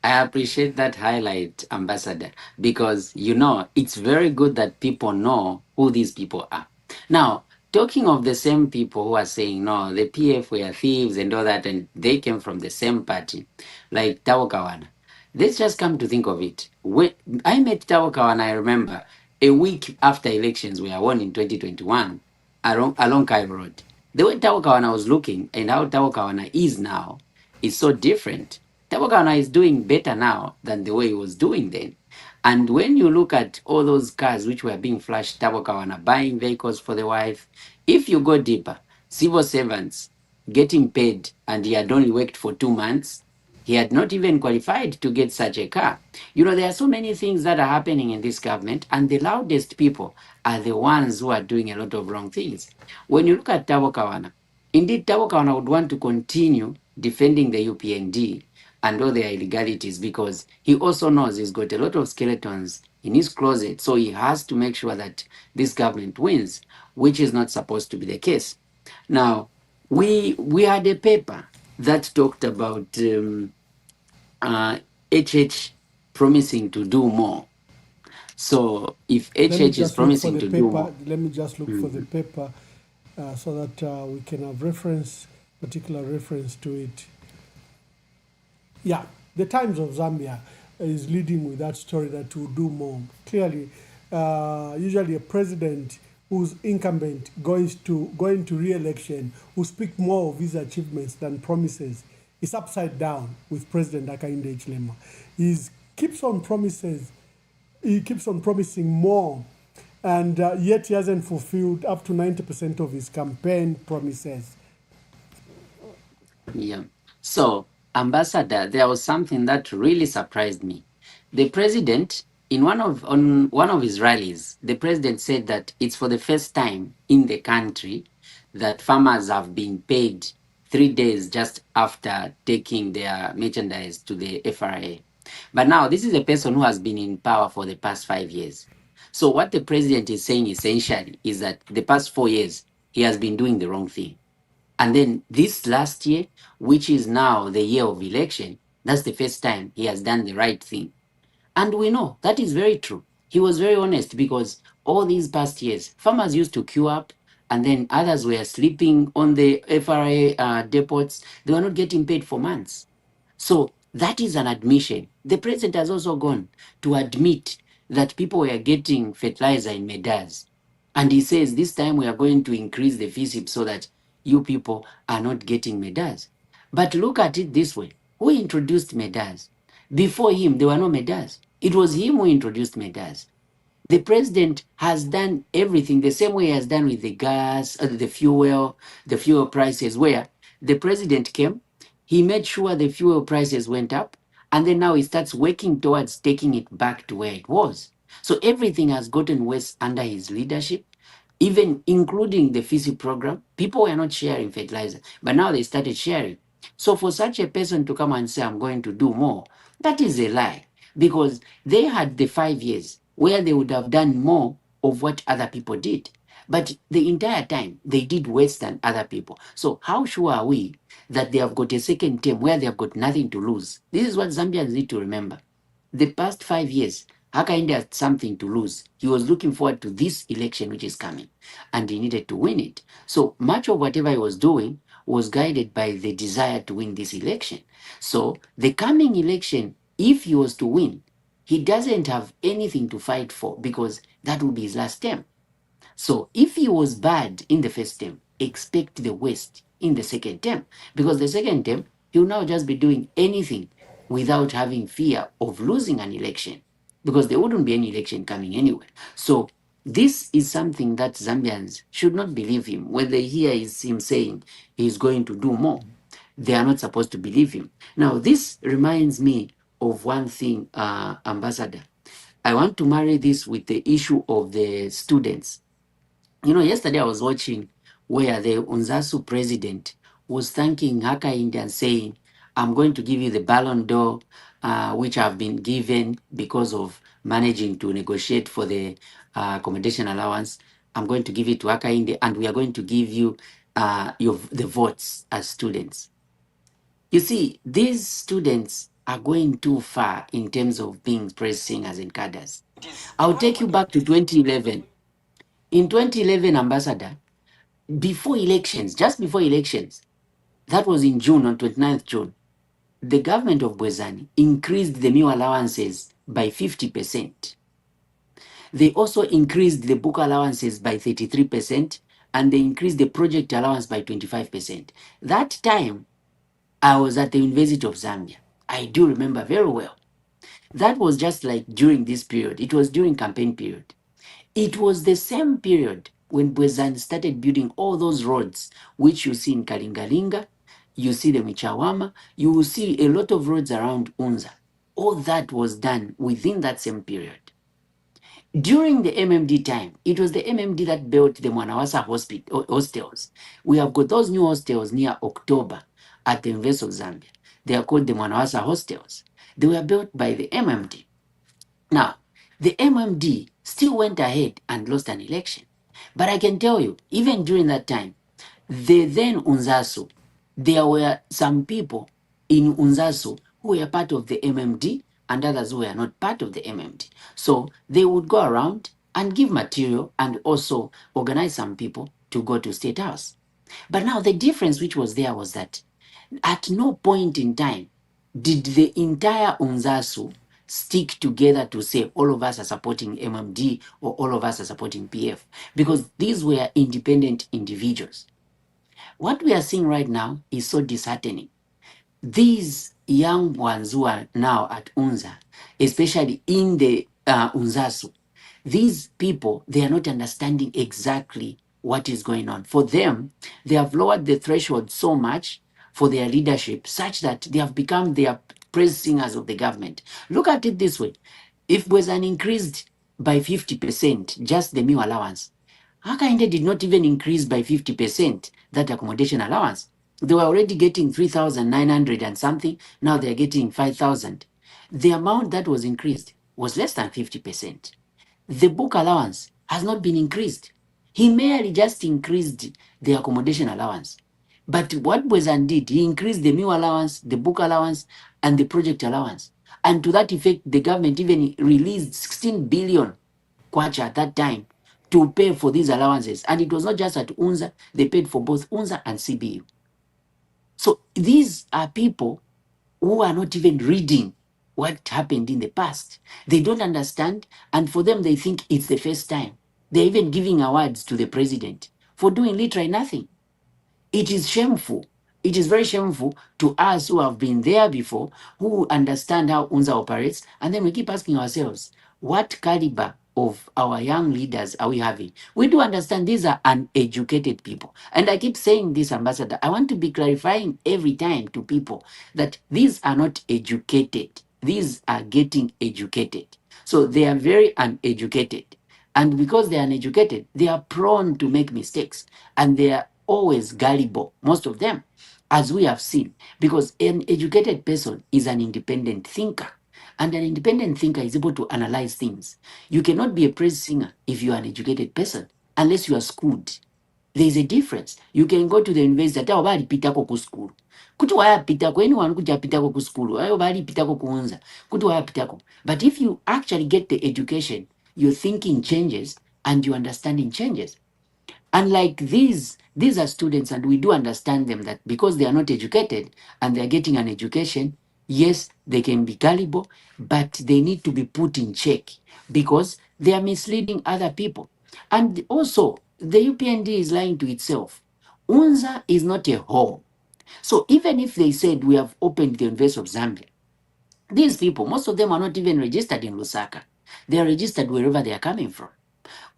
I appreciate that highlight, Ambassador, because, you know, it's very good that people know who these people are. Now, talking of the same people who are saying, no, the PF were thieves and all that, and they came from the same party, like Tabokawana. Let's just come to think of it. When I met Tabokawana, I remember, a week after elections were won in 2021, along Cairo Road. The way Tabokawana was looking and how Tabokawana is now is so different. Tabokawana is doing better now than the way he was doing then. And when you look at all those cars which were being flashed, Tabokawana buying vehicles for the wife, if you go deeper, civil servants getting paid, and he had only worked for 2 months, he had not even qualified to get such a car. You know, there are so many things that are happening in this government, and the loudest people are the ones who are doing a lot of wrong things. When you look at Tabokawana, indeed, Tabokawana would want to continue defending the UPND and all their illegalities, because he also knows he's got a lot of skeletons in his closet. So he has to make sure that this government wins, which is not supposed to be the case. Now, we had a paper that talked about HH promising to do more. So if Let me HH is just look for promising the to do paper. more, Let me just look for the paper so that we can have particular reference to it. Yeah, the Times of Zambia is leading with that story that will do more. Clearly, usually a president who's incumbent going to re-election will speak more of his achievements than promises. It's upside down with President Hakainde Hichilema. He keeps on promising more, and yet he hasn't fulfilled up to 90% of his campaign promises. yeah. So, Ambassador, there was something that really surprised me. The president, on one of his rallies, the president said that it's for the first time in the country that farmers have been paid 3 days just after taking their merchandise to the FRA. But now this is a person who has been in power for the past 5 years. So what the president is saying essentially is that the past 4 years he has been doing the wrong thing. And then this last year, which is now the year of election, that's the first time he has done the right thing. And we know that is very true. He was very honest because all these past years, farmers used to queue up and then others were sleeping on the FRA depots. They were not getting paid for months. So that is an admission. The president has also gone to admit that people were getting fertilizer in Medaz. And he says this time we are going to increase the FISIP so that you people are not getting Medaz. But look at it this way. Who introduced Medaz? Before him, there were no Medaz. It was him who introduced Medaz. The president has done everything the same way he has done with the gas, the fuel prices, where the president came, he made sure the fuel prices went up, and then now he starts working towards taking it back to where it was. So everything has gotten worse under his leadership, even including the FISI program. People were not sharing fertilizer, but now they started sharing. So for such a person to come and say, I'm going to do more, that is a lie, because they had the 5 years where they would have done more of what other people did. But the entire time, they did worse than other people. So how sure are we that they have got a second term where they have got nothing to lose? This is what Zambians need to remember. The past 5 years, Hakainde had something to lose. He was looking forward to this election which is coming, and he needed to win it. So much of whatever he was doing was guided by the desire to win this election. So the coming election, if he was to win, he doesn't have anything to fight for because that will be his last term. So if he was bad in the first term, expect the worst in the second term, because the second term, he'll now just be doing anything without having fear of losing an election, because there wouldn't be any election coming anyway. So this is something that Zambians should not believe him. When they hear him saying he's going to do more, they are not supposed to believe him. Now, this reminds me of one thing, Ambassador. I want to marry this with the issue of the students. You know, yesterday I was watching where the Unzasu president was thanking Hakainde and saying, I'm going to give you the Ballon d'Or, which I've been given because of managing to negotiate for the accommodation allowance. I'm going to give it to Hakainde, and we are going to give you the votes as students. You see, these students are going too far in terms of being praise singers and cadres. I'll take you back to 2011. In 2011, Ambassador, before elections, just before elections, that was in June, on 29th June, the government of Bwezani increased the meal allowances by 50%. They also increased the book allowances by 33%, and they increased the project allowance by 25%. That time, I was at the University of Zambia. I do remember very well. That was just like during this period. It was during campaign period. It was the same period when Bwezani started building all those roads, which you see in Kalingalinga, you see the Michawama, you will see a lot of roads around Unza. All that was done within that same period. During the MMD time, it was the MMD that built the Mwanawasa hostels. We have got those new hostels near October at the University of Zambia. They are called the Mwanawasa hostels. They were built by the MMD. Now, the MMD still went ahead and lost an election. But I can tell you, even during that time, the then Unzasu, there were some people in Unzasu who were part of the MMD and others who were not part of the MMD. So they would go around and give material and also organize some people to go to State House. But now the difference which was there was that at no point in time did the entire UNZASU stick together to say all of us are supporting MMD or all of us are supporting PF, because these were independent individuals. What we are seeing right now is so disheartening. These young ones who are now at UNZA, especially in the UNZASU, these people, they are not understanding exactly what is going on. For them, they have lowered the threshold so much for their leadership, such that they have become their praise singers of the government. Look at it this way. If Bwezan increased by 50%, just the meal allowance, Hakainde did not even increase by 50% that accommodation allowance. They were already getting 3,900 and something. Now they're getting 5,000. The amount that was increased was less than 50%. The book allowance has not been increased. He merely just increased the accommodation allowance. But what Bwezan did, he increased the meal allowance, the book allowance, and the project allowance. And to that effect, the government even released 16 billion kwacha at that time to pay for these allowances. And it was not just at UNZA, they paid for both UNZA and CBU. So these are people who are not even reading what happened in the past. They don't understand, and for them, they think it's the first time. They're even giving awards to the president for doing literally nothing. It is shameful. It is very shameful to us who have been there before, who understand how UNZA operates, and then we keep asking ourselves, what caliber of our young leaders are we having? We do understand these are uneducated people. And I keep saying this, Ambassador, I want to be clarifying every time to people that these are not educated. These are getting educated. So they are very uneducated. And because they are uneducated, they are prone to make mistakes. And they are always gullible, most of them, as we have seen. Because an educated person is an independent thinker. And an independent thinker is able to analyze things. You cannot be a praise singer if you are an educated person, unless you are schooled. There is a difference. You can go to the university, ata obali pitako ku school. Kuti waya pitako, anyone kuja pitako ku school, waya obali pitako kuunza, kuti waya pitako. But if you actually get the education, your thinking changes and your understanding changes. Unlike these are students, and we do understand them that because they are not educated and they are getting an education, yes, they can be gullible, but they need to be put in check because they are misleading other people. And also, the UPND is lying to itself. UNZA is not a home. So even if they said we have opened the University of Zambia, these people, most of them are not even registered in Lusaka. They are registered wherever they are coming from.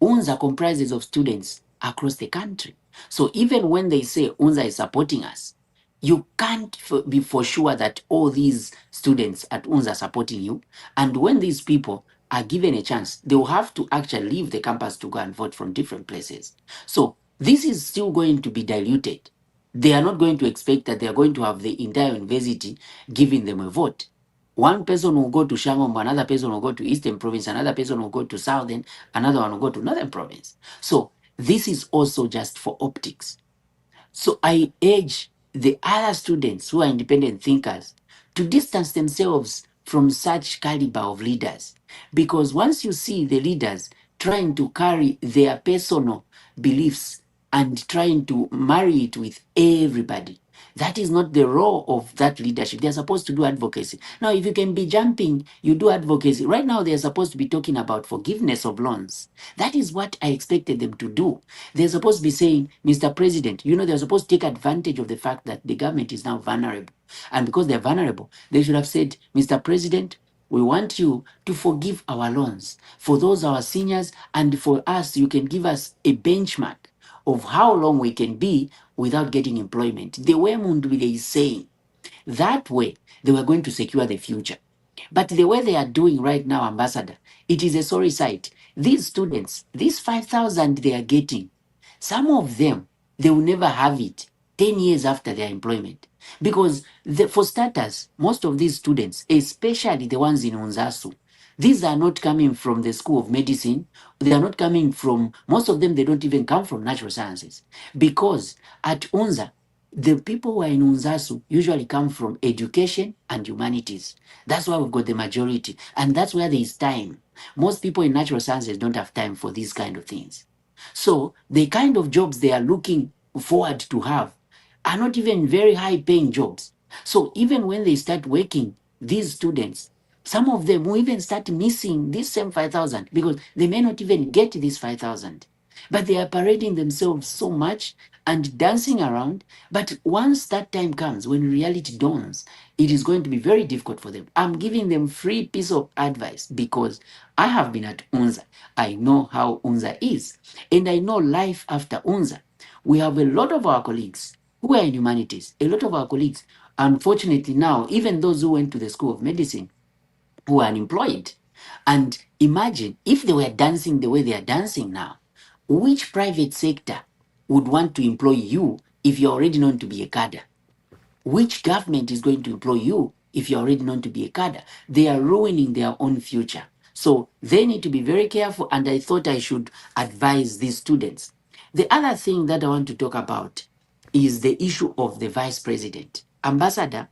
UNZA comprises of students across the country. So even when they say UNZA is supporting us, you can't be for sure that all these students at UNZA are supporting you. And when these people are given a chance, they will have to actually leave the campus to go and vote from different places. So this is still going to be diluted. They are not going to expect that they are going to have the entire university giving them a vote. One person will go to Shangombo, another person will go to Eastern Province, another person will go to Southern, another one will go to Northern Province. So this is also just for optics. So I urge the other students who are independent thinkers to distance themselves from such caliber of leaders. Because once you see the leaders trying to carry their personal beliefs and trying to marry it with everybody, that is not the role of that leadership. They're supposed to do advocacy. Now, if you can be jumping, you do advocacy. Right now, they're supposed to be talking about forgiveness of loans. That is what I expected them to do. They're supposed to be saying, Mr. President, they're supposed to take advantage of the fact that the government is now vulnerable. And because they're vulnerable, they should have said, Mr. President, we want you to forgive our loans. For those our seniors, and for us, you can give us a benchmark of how long we can be without getting employment. The way Mundwile is saying, that way they were going to secure the future. But the way they are doing right now, Ambassador, it is a sorry sight. These students, these 5,000 they are getting, some of them, they will never have it 10 years after their employment. Because for starters, most of these students, especially the ones in UNZASU, these are not coming from the School of Medicine. They are not coming from, most of them, they don't even come from natural sciences. Because at UNZA, The people who are in Unzasu usually come from education and humanities. That's why we've got the majority. And that's where there is time. Most people in natural sciences don't have time for these kind of things. So the kind of jobs they are looking forward to have are not even very high paying jobs. So even when they start working, these students, some of them will even start missing this same 5,000 because they may not even get this 5,000. But they are parading themselves so much and dancing around. But once that time comes, when reality dawns, it is going to be very difficult for them. I'm giving them free piece of advice because I have been at UNZA. I know how UNZA is. And I know life after UNZA. We have a lot of our colleagues who are in humanities, a lot of our colleagues, unfortunately now, even those who went to the School of Medicine, who are unemployed. And imagine if they were dancing the way they are dancing now, which private sector would want to employ you if you're already known to be a cadre? Which government is going to employ you if you're already known to be a cadre? They are ruining their own future. So they need to be very careful, and I thought I should advise these students. The other thing that I want to talk about is the issue of the vice president. Ambassador,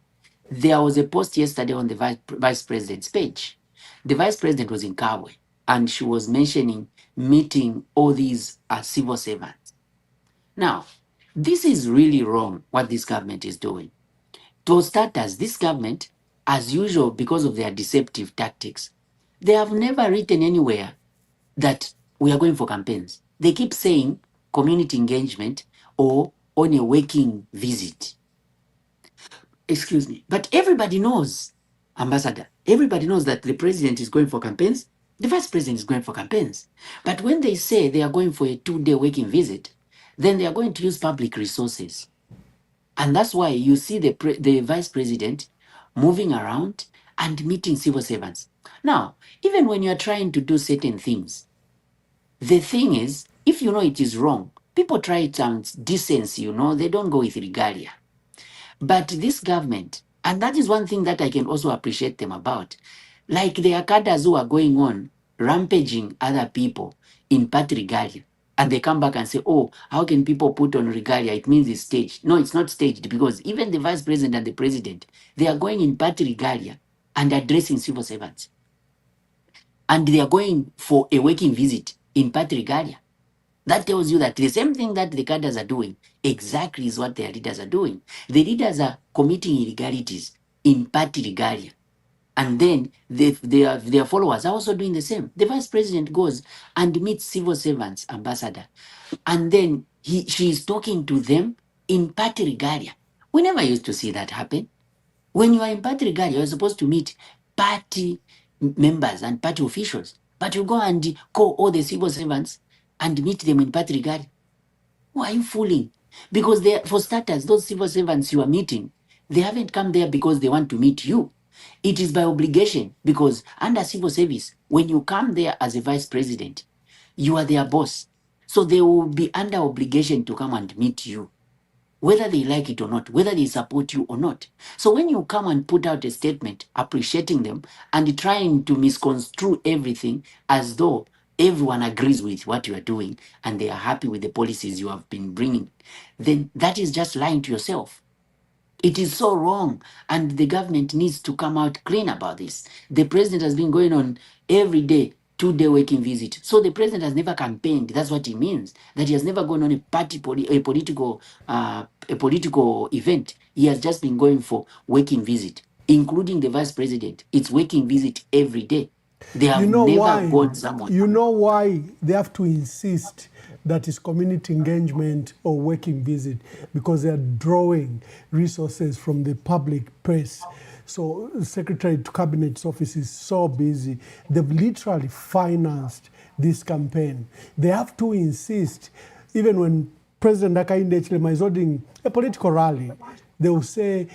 there was a post yesterday on the vice president's page. The vice president was in Kabwe, and she was mentioning meeting all these civil servants. Now, this is really wrong what this government is doing. To start as this government, as usual, because of their deceptive tactics, they have never written anywhere that we are going for campaigns. They keep saying community engagement or on a working visit. Excuse me. But everybody knows, Ambassador, everybody knows that the president is going for campaigns, the vice president is going for campaigns. But when they say they are going for a 2-day working visit, then they are going to use public resources. And that's why you see the vice president moving around and meeting civil servants. Now, even when you're trying to do certain things, the thing is, if you know it is wrong, people try it on decency, they don't go with regalia. But this government, and that is one thing that I can also appreciate them about, like the cadres who are going on rampaging other people in party regalia, and they come back and say, oh, how can people put on regalia? It means it's staged. No, it's not staged, because even the vice president and the president, they are going in party regalia and addressing civil servants. And they are going for a working visit in party regalia. That tells you that the same thing that the cadres are doing exactly is what their leaders are doing. The leaders are committing illegalities in party regalia. And then their followers are also doing the same. The vice president goes and meets civil servants, ambassador, and then she is talking to them in party regalia. We never used to see that happen. When you are in party regalia, you're supposed to meet party members and party officials, but you go and call all the civil servants and meet them in party regalia. Who are you fooling? Because for starters, those civil servants you are meeting, they haven't come there because they want to meet you. It is by obligation, because under civil service, when you come there as a vice president, you are their boss. So they will be under obligation to come and meet you, whether they like it or not, whether they support you or not. So when you come and put out a statement appreciating them and trying to misconstrue everything as though everyone agrees with what you are doing and they are happy with the policies you have been bringing, then that is just lying to yourself. It is so wrong, and the government needs to come out clean about this. The president has been going on every day, 2-day working visit. So the president has never campaigned. That's what it means. That he has never gone on a political event. He has just been going for working visit, including the vice president. It's working visit every day. They have never got someone. You know why they have to insist that is community engagement or working visit? Because they are drawing resources from the public purse. So Secretary to Cabinet's office is so busy. They've literally financed this campaign. They have to insist, even when President Hakainde Hichilema is holding a political rally, they will say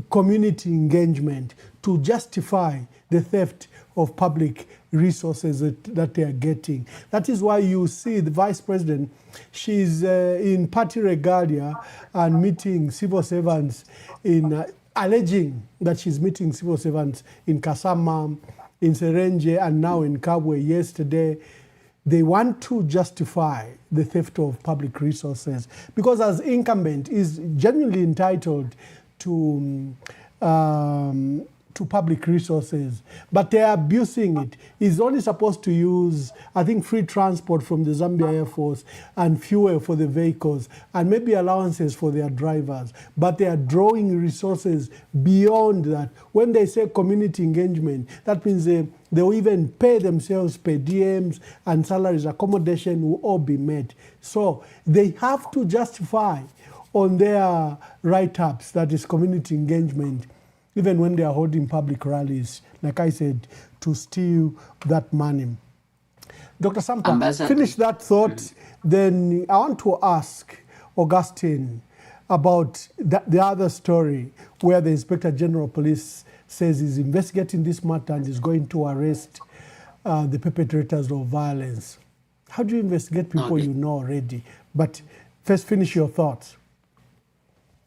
community engagement to justify the theft of public resources that they are getting. That is why you see the vice president, she's in party regalia and meeting civil servants alleging that she's meeting civil servants in Kasama, in Serenje, and now in Kabwe yesterday. they want to justify the theft of public resources because as incumbent is genuinely entitled to public resources, but they are abusing it. He's only supposed to use, I think, free transport from the Zambia Air Force and fuel for the vehicles and maybe allowances for their drivers. But they are drawing resources beyond that. When they say community engagement, that means they'll even pay themselves per diems and salaries, accommodation will all be met. So they have to justify on their write-ups that is community engagement, even when they are holding public rallies, like I said, to steal that money. Dr. Sampa, Ambassador. finish that thought. Then I want to ask Augustine about the other story where the Inspector General of Police says he's investigating this matter and is going to arrest the perpetrators of violence. How do you investigate people you know already? But first, finish your thoughts.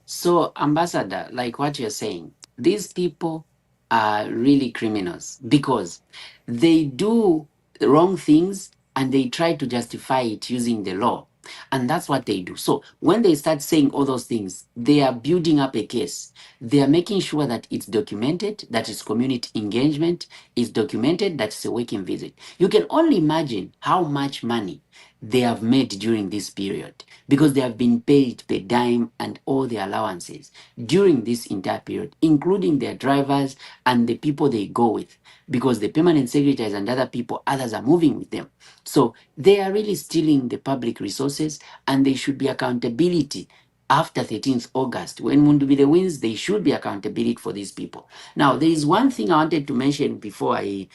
So, Ambassador, like what you're saying, these people are really criminals because they do wrong things and they try to justify it using the law. And that's what they do. So when they start saying all those things, they are building up a case. They are making sure that it's documented, that it's community engagement, it's documented, that it's a working visit. You can only imagine how much money they have made during this period because they have been paid per dime and all the allowances during this entire period, including their drivers and the people they go with, because the permanent secretaries and other people, others are moving with them. So they are really stealing the public resources and there should be accountability after 13th August. When Mundubile wins, there should be accountability for these people. Now, there is one thing I wanted to mention before I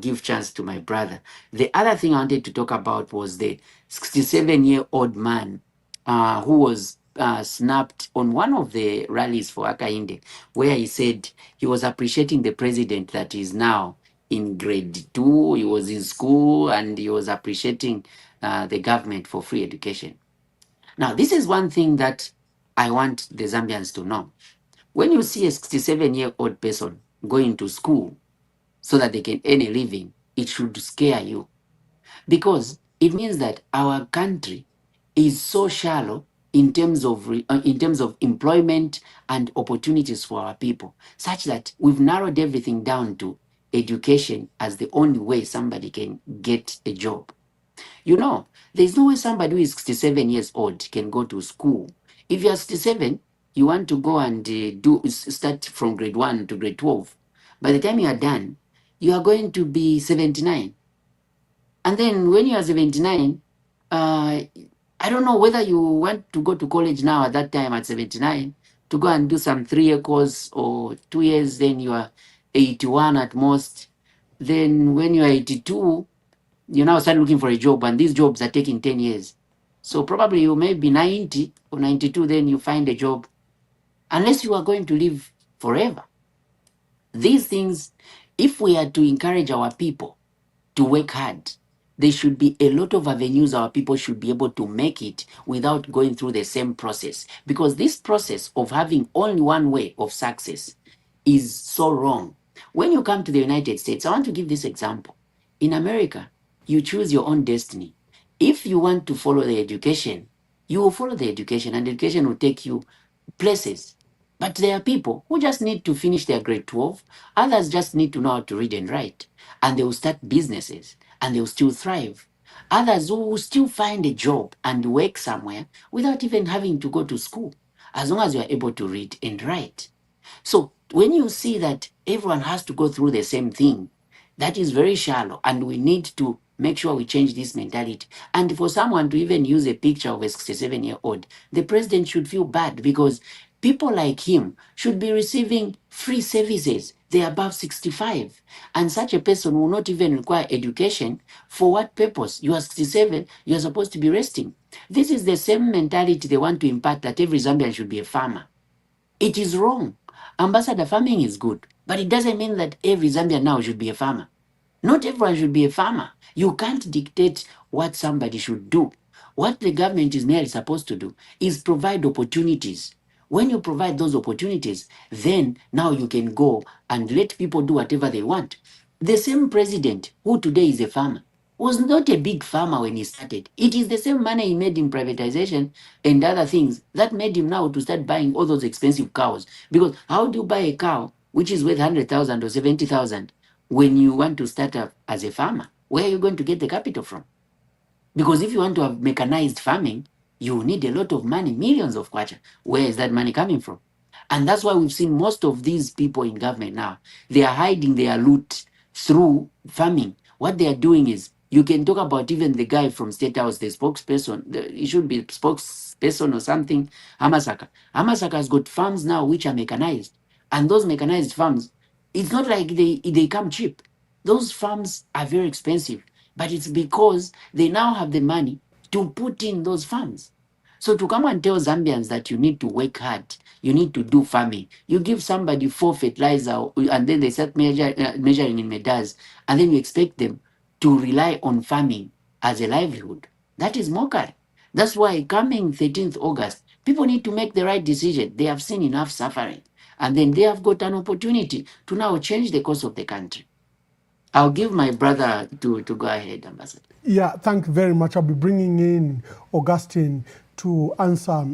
give chance to my brother. The other thing I wanted to talk about was the 67-year-old man who was snapped on one of the rallies for Akainde, where he said he was appreciating the president that is now in grade 2, he was in school, and he was appreciating the government for free education. Now, this is one thing that I want the Zambians to know. When you see a 67-year-old person going to school so that they can earn a living, it should scare you because it means that our country is so shallow in terms of employment and opportunities for our people, such that we've narrowed everything down to education as the only way somebody can get a job. You know, there's no way somebody who is 67 years old can go to school. If you're 67, you want to go and start from grade 1 to grade 12. By the time you are done, you are going to be 79. And then when you are 79, I don't know whether you want to go to college now at that time at 79 to go and do some 3-year course or 2 years, then you are 81 at most. Then when you are 82, you now start looking for a job, and these jobs are taking 10 years. So probably you may be 90 or 92, then you find a job, unless you are going to live forever. These things, if we are to encourage our people to work hard, there should be a lot of avenues our people should be able to make it without going through the same process. Because this process of having only one way of success is so wrong. When you come to the United States, I want to give this example. In America, you choose your own destiny. If you want to follow the education, you will follow the education, and education will take you places. But there are people who just need to finish their grade 12. Others just need to know how to read and write. And they will start businesses and they will still thrive. Others who will still find a job and work somewhere without even having to go to school, as long as you are able to read and write. So when you see that everyone has to go through the same thing, that is very shallow, and we need to make sure we change this mentality. And for someone to even use a picture of a 67-year-old, the president should feel bad because people like him should be receiving free services. They are above 65. And such a person will not even require education. For what purpose? You are 67, you are supposed to be resting. This is the same mentality they want to impart, that every Zambian should be a farmer. It is wrong. Ambassador, farming is good, but it doesn't mean that every Zambian now should be a farmer. Not everyone should be a farmer. You can't dictate what somebody should do. What the government is merely supposed to do is provide opportunities. When you provide those opportunities, then now you can go and let people do whatever they want. The same president who today is a farmer, was not a big farmer when he started. It is the same money he made in privatization and other things that made him now to start buying all those expensive cows. Because how do you buy a cow which is worth 100,000 or 70,000 when you want to start up as a farmer? Where are you going to get the capital from? Because if you want to have mechanized farming, you need a lot of money, millions of kwacha. Where is that money coming from? And that's why we've seen most of these people in government now, they are hiding their loot through farming. What they are doing is, you can talk about even the guy from State House, the spokesperson, he should be spokesperson or something, Hamasaka. Hamasaka has got farms now which are mechanized. And those mechanized farms, it's not like they come cheap. Those farms are very expensive, but it's because they now have the money to put in those farms. So to come and tell Zambians that you need to work hard, you need to do farming, you give somebody 4 fertilizer and then they start measuring in medals, and then you expect them to rely on farming as a livelihood. That is mockery. That's why coming 13th August, people need to make the right decision. They have seen enough suffering. And then they have got an opportunity to now change the course of the country. I'll give my brother to go ahead, Ambassador. Yeah, thank you very much. I'll be bringing in Augustine to answer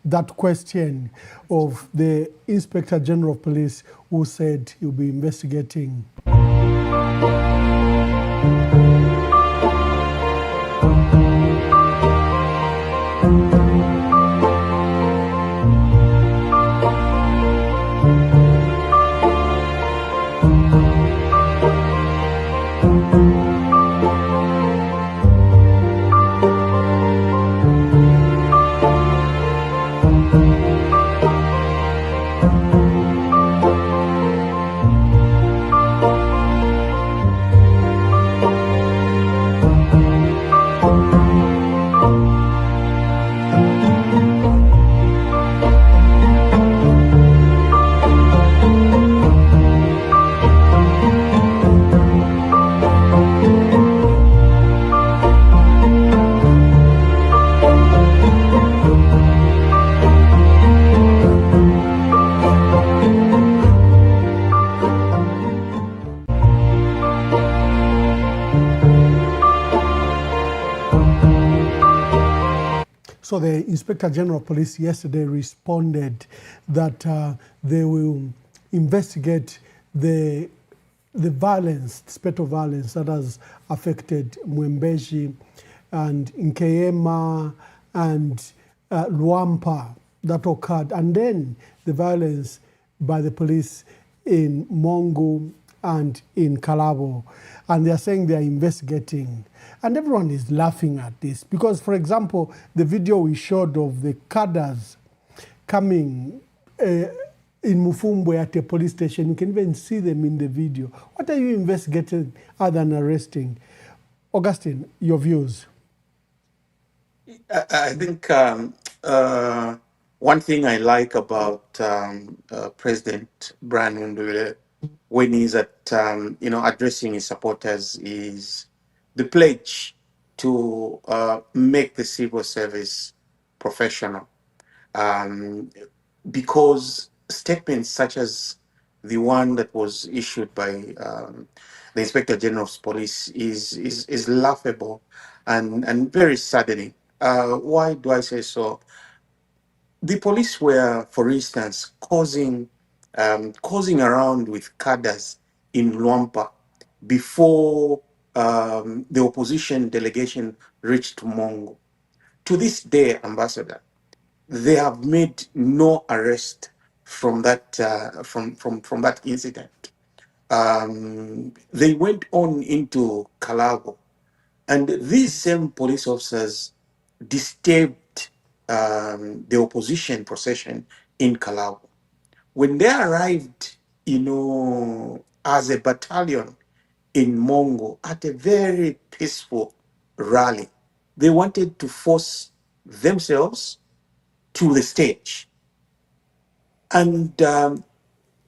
that question of the Inspector General of Police who said he'll be investigating. So the Inspector General of Police yesterday responded that they will investigate the violence, spate of violence that has affected Mwembeji and Nkeyema and Luampa that occurred, and then the violence by the police in Mongo and in Kalabo. And they are saying they are investigating. And everyone is laughing at this because, for example, the video we showed of the cadres coming in Mufumbwe at a police station, you can even see them in the video. What are you investigating other than arresting? Augustine, your views? I think one thing I like about President Brian Mundubile when he's at addressing his supporters is the pledge to make the civil service professional, because statements such as the one that was issued by the Inspector General of Police is laughable and very saddening. Why do I say so? The police were, for instance, causing around with cadres in Luampa before the opposition delegation reached Mongo. To this day, Ambassador, they have made no arrest from that from that incident. They went on into Kalabo, and these same police officers disturbed the opposition procession in Kalabo. When they arrived, as a battalion in Mongo at a very peaceful rally, they wanted to force themselves to the stage. And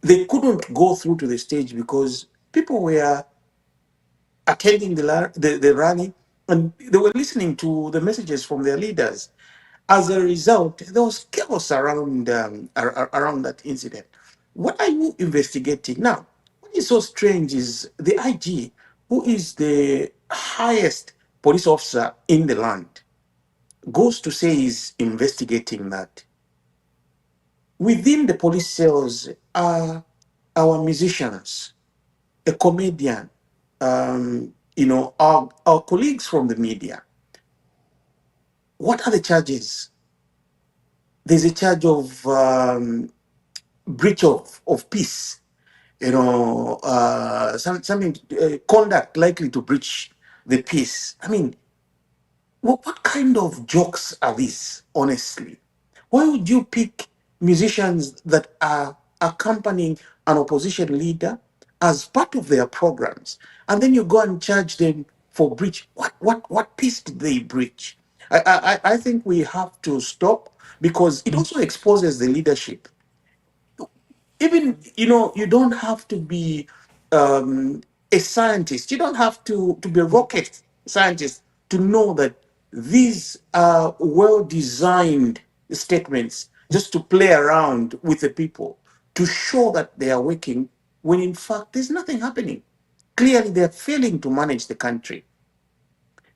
they couldn't go through to the stage because people were attending the rally and they were listening to the messages from their leaders. As a result, there was chaos around around that incident. What are you investigating now? What is so strange is the IG, who is the highest police officer in the land goes to say he's investigating that, within the police cells are our musicians, a comedian, our colleagues from the media. What are the charges? There's a charge of breach of peace, something conduct likely to breach the peace. I mean, what kind of jokes are these, honestly? Why would you pick musicians that are accompanying an opposition leader as part of their programs, and then you go and charge them for breach? What peace did they breach? I think we have to stop, because it also exposes the leadership. Even, you don't have to be a scientist, you don't have to be a rocket scientist to know that these are well designed statements just to play around with the people, to show that they are working, when in fact there's nothing happening. Clearly they're failing to manage the country.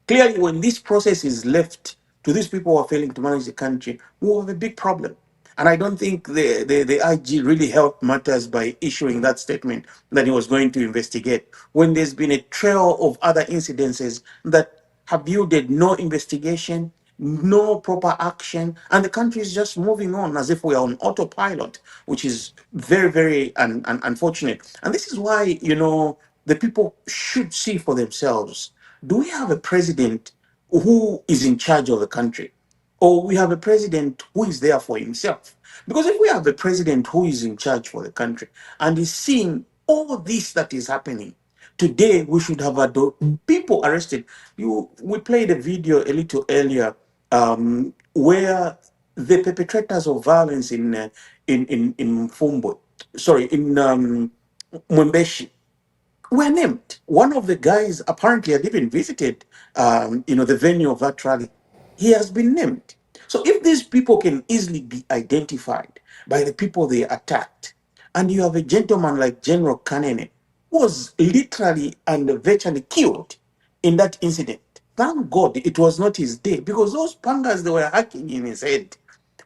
Clearly, when this process is left to these people who are failing to manage the country, we have a big problem. And I don't think the IG really helped matters by issuing that statement that he was going to investigate, when there's been a trail of other incidences that have yielded no investigation, no proper action, and the country is just moving on as if we are on autopilot, which is very, very unfortunate. And this is why, the people should see for themselves. Do we have a president who is in charge of the country? Or we have a president who is there for himself? Because if we have a president who is in charge for the country and is seeing all this that is happening, today we should have people arrested. We played a video a little earlier where the perpetrators of violence in Mfumbo, in Mwembeshi, were named. One of the guys apparently had even visited, the venue of that rally. He has been named. So if these people can easily be identified by the people they attacked, and you have a gentleman like General Kanene, who was literally and virtually killed in that incident, thank God it was not his day, because those pangas they were hacking in his head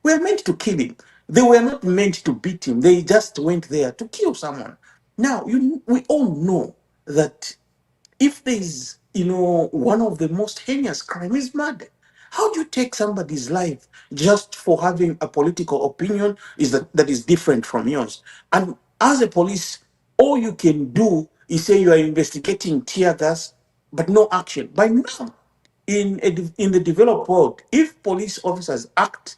were meant to kill him. They were not meant to beat him. They just went there to kill someone. Now, we all know that if there is, one of the most heinous crime is murder. How do you take somebody's life just for having a political opinion that is different from yours? And as a police, all you can do is say you are investigating tear gas, but no action. By now, in the developed world, if police officers act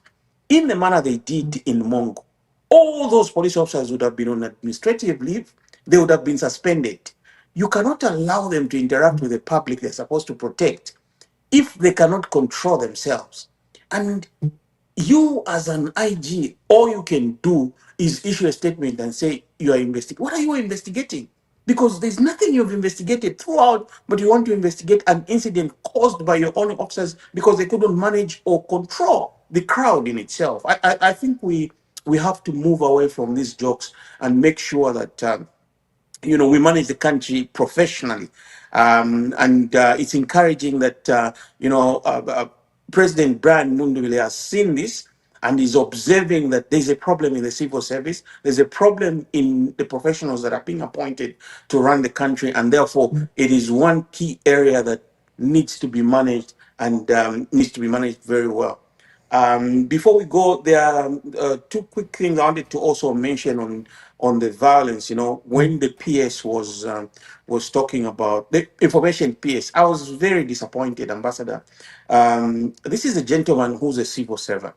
in the manner they did in Mongo, all those police officers would have been on administrative leave, they would have been suspended. You cannot allow them to interact with the public they're supposed to protect if they cannot control themselves. And you, as an IG, all you can do is issue a statement and say you are investigating. What are you investigating? Because there's nothing you've investigated throughout, but you want to investigate an incident caused by your own officers because they couldn't manage or control the crowd in itself. I think we have to move away from these jokes and make sure that we manage the country professionally. And it's encouraging that, President Brian Mundubile has seen this and is observing that there's a problem in the civil service, there's a problem in the professionals that are being appointed to run the country, and therefore it is one key area that needs to be managed and needs to be managed very well. Before we go, there are two quick things I wanted to also mention on the violence. When the PS was talking about the information PS, I was very disappointed, Ambassador. This is a gentleman who's a civil servant.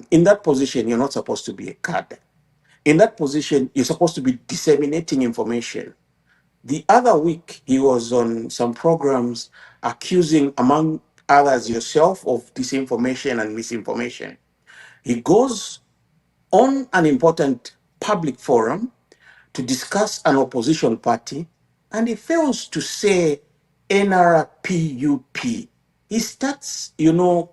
In that position, you're not supposed to be a cadre. In that position, you're supposed to be disseminating information. The other week, he was on some programs accusing, among others, yourself of disinformation and misinformation. He goes on an important public forum to discuss an opposition party, and he fails to say NRPUP. He starts,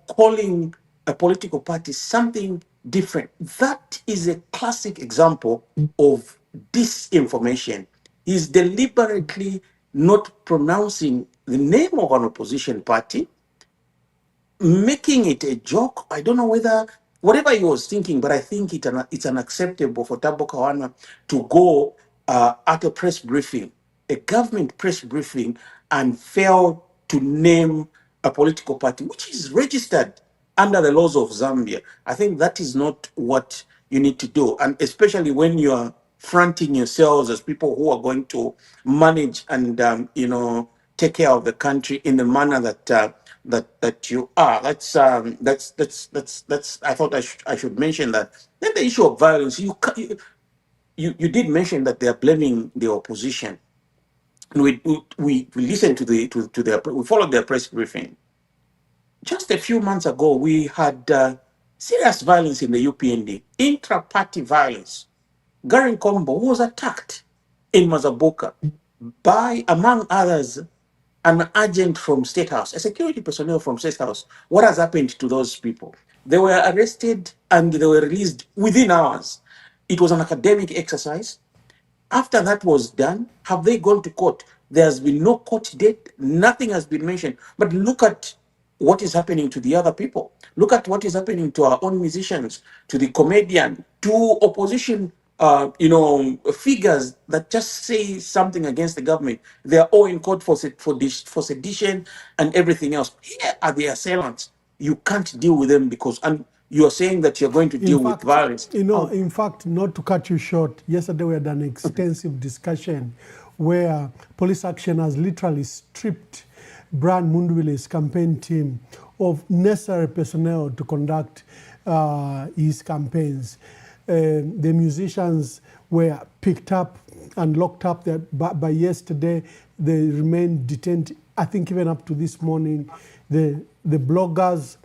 calling a political party something different. That is a classic example of disinformation. He's deliberately not pronouncing the name of an opposition party, making it a joke. I don't know whether, whatever he was thinking, but I think it's unacceptable for Tabo Kawana to go at a press briefing, a government press briefing, and fail to name a political party, which is registered under the laws of Zambia. I think that is not what you need to do. And especially when you are fronting yourselves as people who are going to manage and, take care of the country in the manner that that you are. That's I thought I should mention that. Then the issue of violence, you did mention that they are blaming the opposition. We listened to their, we followed their press briefing. Just a few months ago, we had serious violence in the UPND, intra-party violence. Garin Kombo was attacked in Mazaboka by, among others, an agent from State House, a security personnel from State House. What has happened to those people? They were arrested and they were released within hours. It was an academic exercise. After that was done, have they gone to court? There has been no court date. Nothing has been mentioned. But look at what is happening to the other people. Look at what is happening to our own musicians, to the comedian, to opposition, figures that just say something against the government. They are all in court for sedition and everything else. Here are the assailants. You can't deal with them because, and you are saying that you're going to deal with violence. In fact, not to cut you short, yesterday we had an extensive discussion where police action has literally stripped Brian Mundwile's campaign team of necessary personnel to conduct his campaigns. The musicians were picked up and locked up there by yesterday. They remain detained, I think even up to this morning. The bloggers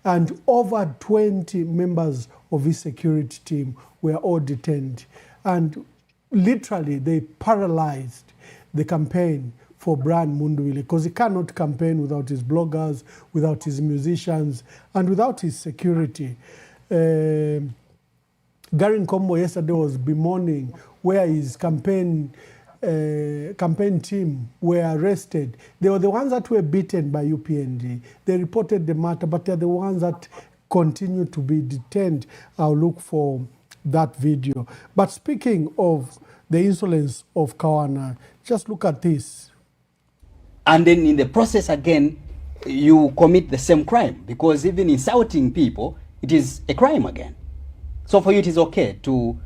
and over 20 members of his security team were all detained. And literally they paralyzed the campaign for Brian Mundwile because he cannot campaign without his bloggers, without his musicians, and without his security. Garin Kombo yesterday was bemoaning where his campaign team were arrested. They were the ones that were beaten by UPND. They reported the matter, but they're the ones that continue to be detained. I'll look for that video. But speaking of the insolence of Kawana, just look at this. And then in the process again, you commit the same crime, because even insulting people, it is a crime again. So for you, it is okay to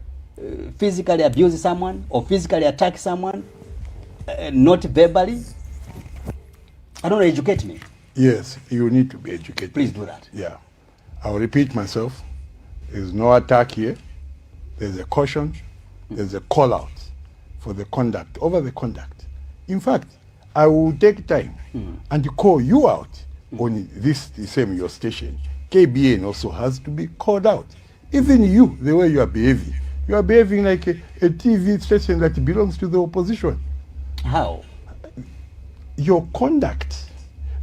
physically abuse someone or physically attack someone, not verbally. I don't know, educate me. Yes, you need to be educated. Please do that. Yeah. I'll repeat myself. There's no attack here. There's a caution. There's a call out for the conduct, over the conduct. In fact, I will take time and call you out on this, the same your station. KBN also has to be called out. Even you, the way you are behaving like a TV station that belongs to the opposition. How? Your conduct,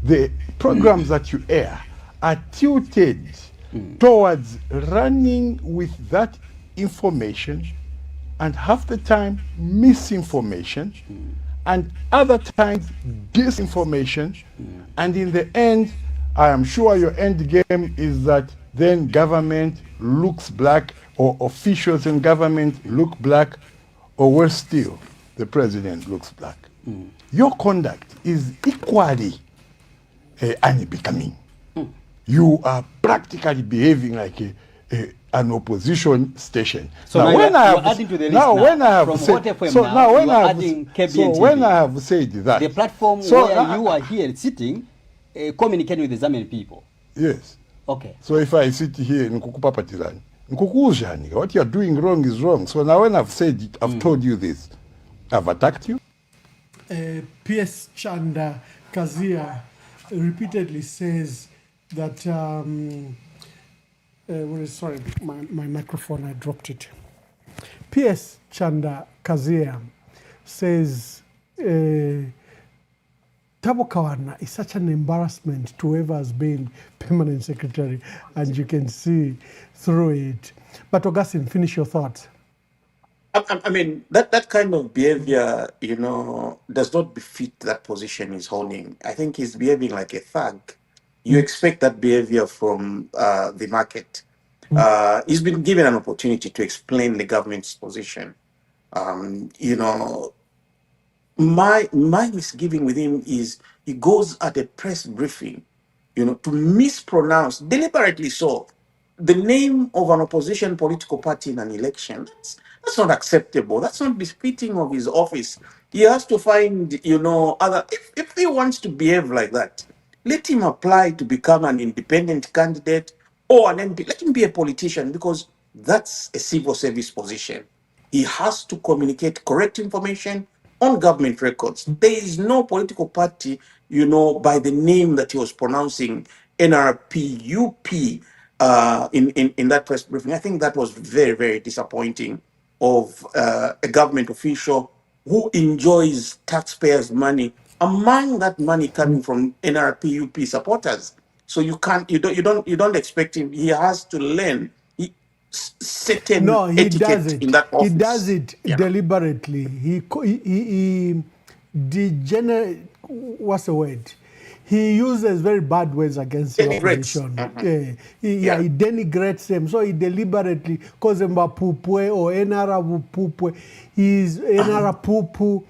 the programs that you air are tilted towards running with that information, and half the time misinformation, and other times disinformation, and in the end, I am sure your end game is that then government looks black, or officials in government look black, or worse still, the president looks black. Your conduct is equally unbecoming. You are practically behaving like an opposition station. So now when I have adding to the list now, when I have said, so now when I have said that, the platform where you are here sitting, communicating with the Zambian people. Yes. Okay. So if I sit here in Kukupapatizani, what you are doing wrong is wrong. So now when I've said it, I've told you this, I've attacked you. PS Chanda Kazia repeatedly says that, sorry, my microphone, I dropped it. PS Chanda Kazia says, Tabo Kawana is such an embarrassment to whoever has been permanent secretary, and you can see through it. But Augustine, finish your thoughts. I mean, that kind of behavior, you know, does not befit that position he's holding. I think he's behaving like a thug. You expect that behavior from the market. He's been given an opportunity to explain the government's position. You know, my misgiving with him is he goes at a press briefing, you know, to mispronounce deliberately so the name of an opposition political party in an election. That's not acceptable. That's not befitting of his office. He has to find, you know, other. If he wants to behave like that, let him apply to become an independent candidate or an MP. Let him be a politician because that's a civil service position. He has to communicate correct information on government records. There is no political party, you know, by the name that he was pronouncing, NRPUP, in that press briefing. I think that was very, very disappointing of a government official who enjoys taxpayers' money, among that money coming from NRPUP supporters. So you don't expect him. He has to learn certain No, he etiquette does it. in that office. He does it Yeah. deliberately. He degenerate. What's the word? He uses very bad words against the Denigrates. opposition. He denigrates them. So he deliberately calls them Pupwe or Enara Pupwe. He's Enara Pupu.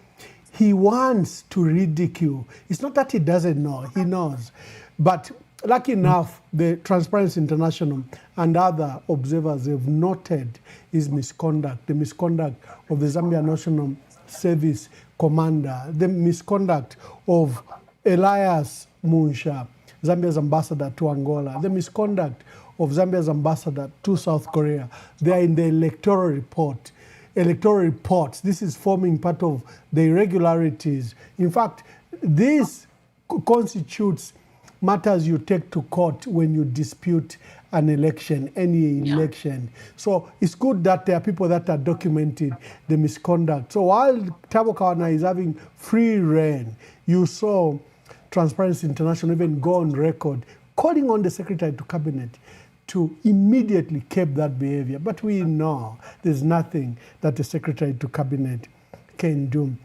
He wants to ridicule. It's not that he doesn't know. He knows. But lucky enough, the Transparency International and other observers have noted his misconduct, the misconduct of the Zambia National Service Commander, the misconduct of Elias Munsha, Zambia's ambassador to Angola, the misconduct of Zambia's ambassador to South Korea. They are in the electoral report. Electoral reports. This is forming part of the irregularities. In fact, this constitutes matters you take to court when you dispute an election, any election. So it's good that there are people that are documenting the misconduct. So while Thabo Kawana is having free reign, you saw Transparency International even go on record calling on the Secretary to Cabinet to immediately curb that behavior. But we know there's nothing that the Secretary to Cabinet can do.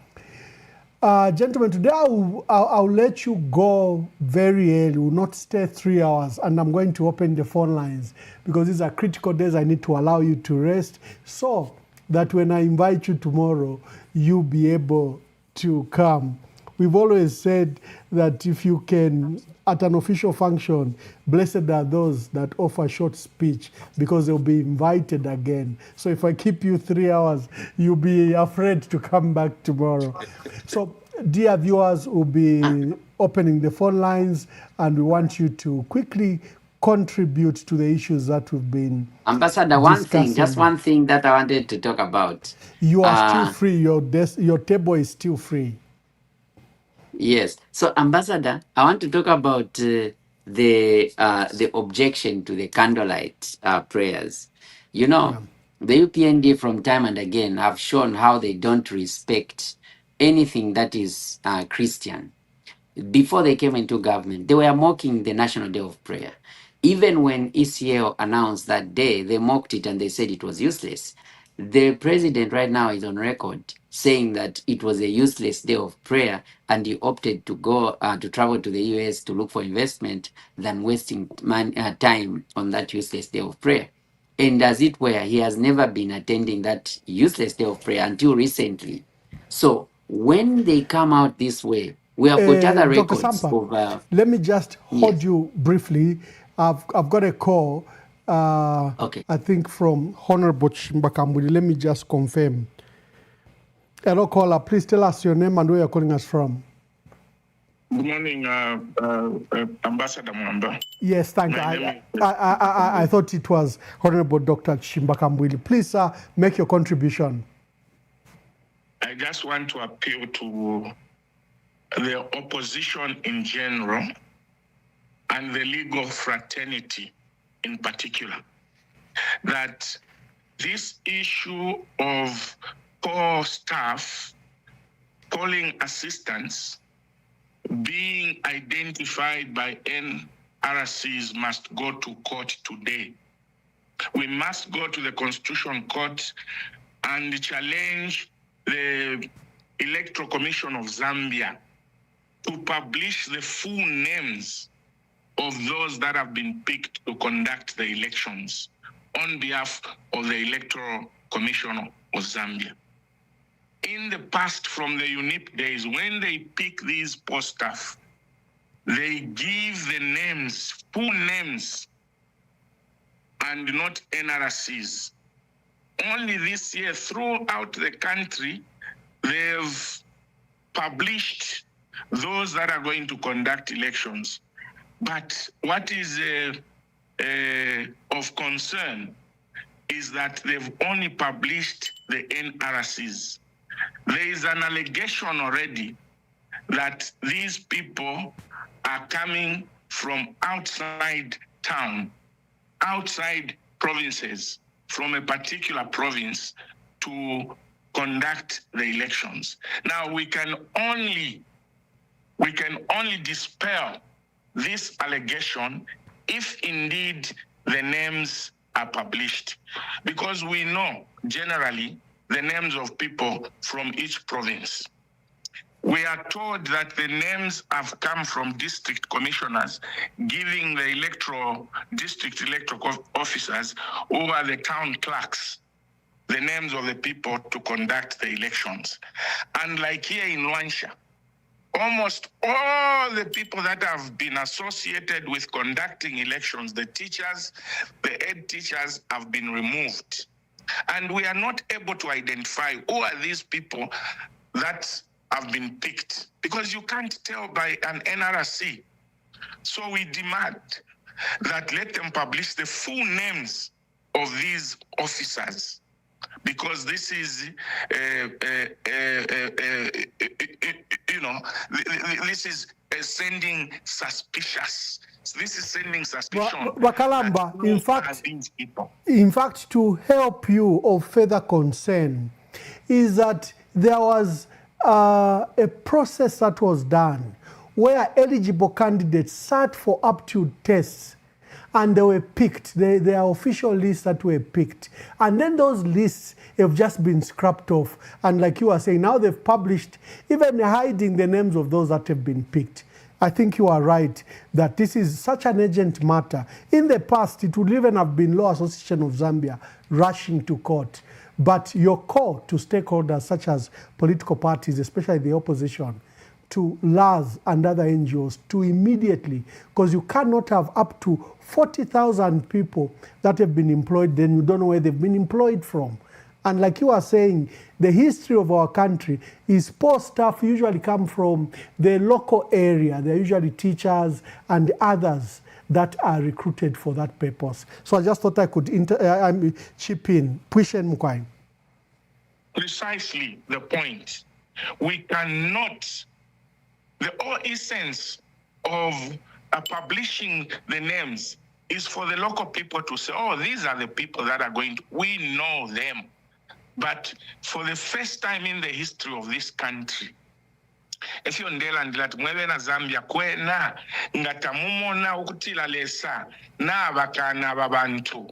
Gentlemen, today I'll let you go very early. We'll not stay 3 hours, and I'm going to open the phone lines because these are critical days. I need to allow you to rest so that when I invite you tomorrow, you'll be able to come. We've always said that if you can, at an official function, blessed are those that offer short speech because they'll be invited again. So if I keep you 3 hours, you'll be afraid to come back tomorrow. So, dear viewers, we'll be opening the phone lines and we want you to quickly contribute to the issues that we've been Ambassador, just one thing that I wanted to talk about. You are still free. Your table is still free. Yes. So, Ambassador, I want to talk about the objection to the candlelight prayers. You know, the UPND from time and again have shown how they don't respect anything that is Christian. Before they came into government, they were mocking the National Day of Prayer. Even when ECL announced that day, they mocked it and they said it was useless. The president right now is on record saying that it was a useless day of prayer and he opted to go to travel to the US to look for investment than wasting time on that useless day of prayer. And as it were, he has never been attending that useless day of prayer until recently. So when they come out this way, we have got other records Sampa, let me just hold you briefly. I've got a call, okay. I think from Honorable Chimbakambuli. Let me just confirm. Hello, caller. Please tell us your name and where you're calling us from. Good morning, Ambassador Mwamba. Yes, thank you. I thought it was Honorable Dr. Chimbakambuli. Please make your contribution. I just want to appeal to the opposition in general and the legal fraternity in particular, that this issue of poor staff calling assistance being identified by NRCs must go to court today. We must go to the Constitution Court and challenge the Electoral Commission of Zambia to publish the full names of those that have been picked to conduct the elections on behalf of the Electoral Commission of Zambia. In the past, from the UNIP days, when they pick these post staff, they give the names, full names, and not NRCs. Only this year, throughout the country, they've published those that are going to conduct elections. But what is of concern is that they've only published the NRCs. There is an allegation already that these people are coming from outside town, outside provinces, from a particular province to conduct the elections. Now we can only dispel this allegation if indeed the names are published, because we know generally the names of people from each province. We are told that the names have come from district commissioners giving the district electoral officers over the town clerks the names of the people to conduct the elections. And like here in Luanshya, almost all the people that have been associated with conducting elections, the teachers, the head teachers, have been removed. And we are not able to identify who are these people that have been picked, because you can't tell by an NRC. So we demand that let them publish the full names of these officers, because this is, this is sending suspicious. This is sending suspicion. Bakalamba, in fact, to help you of further concern, is that there was a process that was done where eligible candidates sat for aptitude tests and they were picked. There are official lists that were picked. And then those lists have just been scrapped off. And like you were saying, now they've published, even hiding the names of those that have been picked. I think you are right that this is such an urgent matter. In the past, it would even have been Law Association of Zambia rushing to court. But your call to stakeholders such as political parties, especially the opposition, to LAS and other NGOs to immediately, because you cannot have up to 40,000 people that have been employed, then you don't know where they've been employed from. And like you are saying, the history of our country is post staff usually come from the local area. They're usually teachers and others that are recruited for that purpose. So I just thought I could chip in. Pwishen Mukwai. Precisely the point. We cannot, the whole essence of publishing the names is for the local people to say, oh, these are the people that are going to, we know them. But for the first time in the history of this country, if you ndela tumwebe na Zambia kwena ngatamumona ukutila lesa na bakana babantu.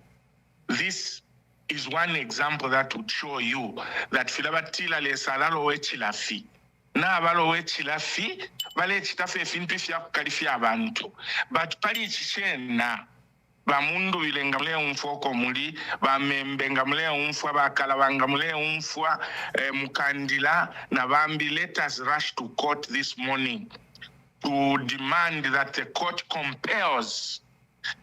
This is one example that would show you that filabatila lesa lalo wechilafi na balo wechilafi bale chitafe efintu fya kukalifya abantu. But pali chichena bamundu bilengamule umfoko muli bamembe ngamule umfwa bakala bangamule umfwa mukandila na bambi. Let us rush to court this morning to demand that the court compels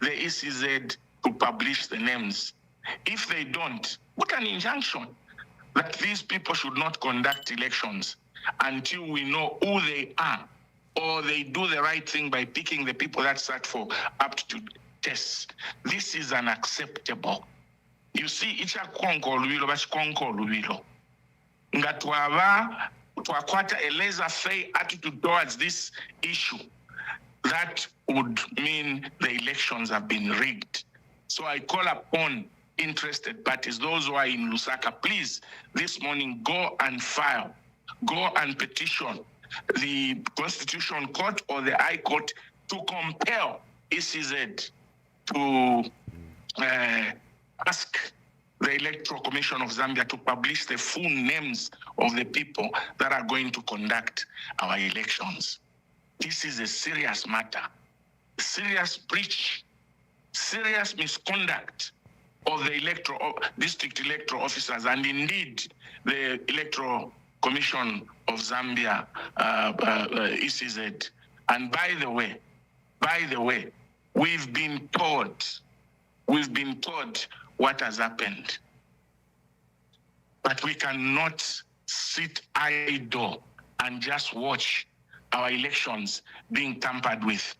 the ECZ to publish the names. If they don't, put an injunction that these people should not conduct elections until we know who they are, or they do the right thing by picking the people that sat for aptitude tests. This is unacceptable. You see, icha konko lubilo bashi konko lubilo. Ngatwaba twakwata a laissez-faire attitude towards this issue. That would mean the elections have been rigged. So I call upon interested parties, those who are in Lusaka, please, this morning, go and file, go and petition the Constitutional Court or the High Court to compel ECZ to ask the Electoral Commission of Zambia to publish the full names of the people that are going to conduct our elections. This is a serious matter, serious breach, serious misconduct of the district electoral officers and indeed the Electoral Commission of Zambia, ECZ. And by the way, we've been taught what has happened. But we cannot sit idle and just watch our elections being tampered with.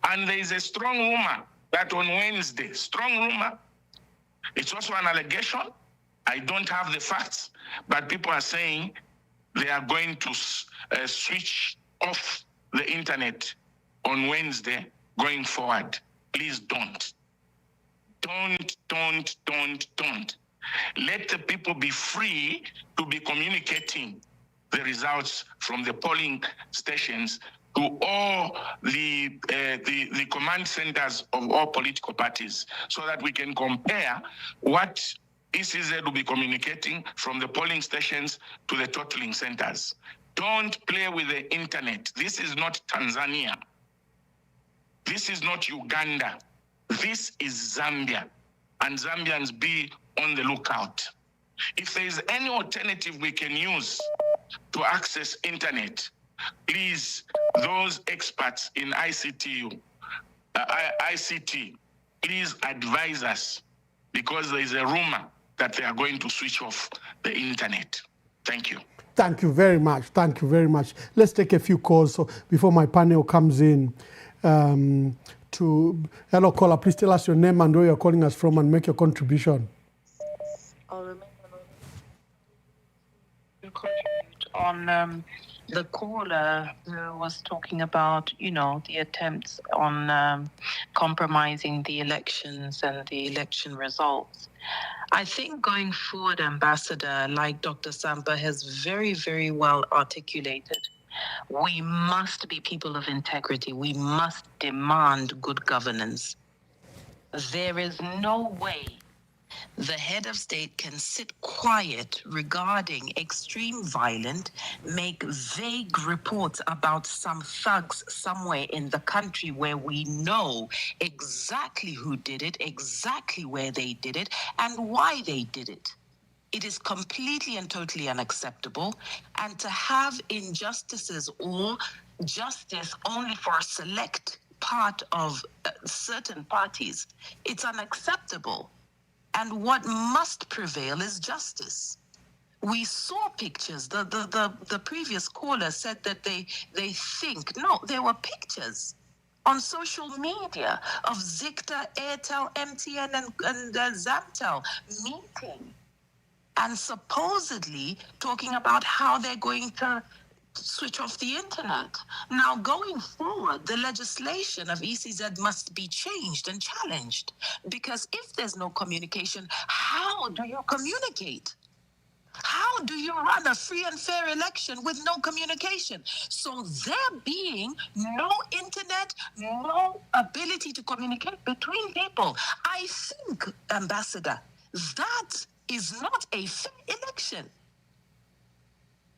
And there is a strong rumor that on Wednesday, it's also an allegation. I don't have the facts, but people are saying they are going to switch off the internet on Wednesday going forward. Please don't. Don't. Let the people be free to be communicating the results from the polling stations to all the command centers of all political parties so that we can compare what ECZ will be communicating from the polling stations to the totaling centers. Don't play with the internet. This is not Tanzania. This is not Uganda. This is Zambia. And Zambians, be on the lookout. If there is any alternative we can use to access internet, please, those experts in ICT, please advise us, because there is a rumor that they are going to switch off the internet. Thank you. Thank you very much. Thank you very much. Let's take a few calls before my panel comes in. Hello, caller, please tell us your name and where you're calling us from and make your contribution. On the caller who was talking about, the attempts on compromising the elections and the election results. I think going forward, Ambassador, like Dr. Samba has very, very well articulated, we must be people of integrity. We must demand good governance. There is no way the head of state can sit quiet regarding extreme violence, make vague reports about some thugs somewhere in the country where we know exactly who did it, exactly where they did it, and why they did it. It is completely and totally unacceptable. And to have injustices or justice only for a select part of certain parties, it's unacceptable. And what must prevail is justice. We saw pictures. The previous caller said that they think. No, there were pictures on social media of Zicta, Airtel, MTN, and Zamtel meeting and supposedly talking about how they're going to switch off the internet. Now, going forward, the legislation of ECZ must be changed and challenged, because if there's no communication, how do you communicate? How do you run a free and fair election with no communication? So there being no internet, no ability to communicate between people, I think, Ambassador, that is not a fair election.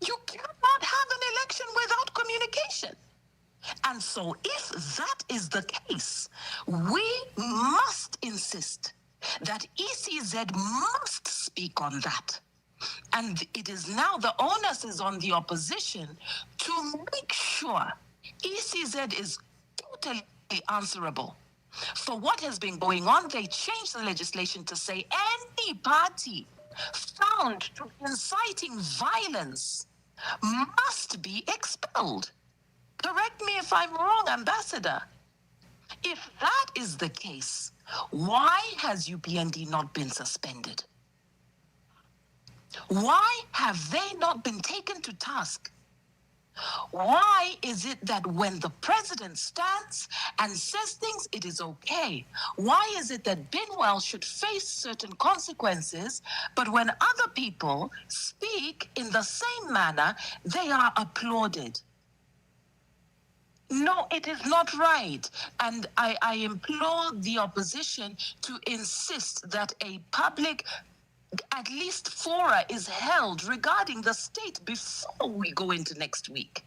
You cannot have an election without communication. And so if that is the case, we must insist that ECZ must speak on that. And it is now the onus is on the opposition to make sure ECZ is totally answerable. For what has been going on, they changed the legislation to say any party found to be inciting violence must be expelled. Correct me if I'm wrong, Ambassador. If that is the case, why has UPND not been suspended? Why have they not been taken to task? Why is it that when the president stands and says things, it is okay? Why is it that Binwell should face certain consequences, but when other people speak in the same manner, they are applauded? No, it is not right. And I implore the opposition to insist that a public at least fora is held regarding the state before we go into next week.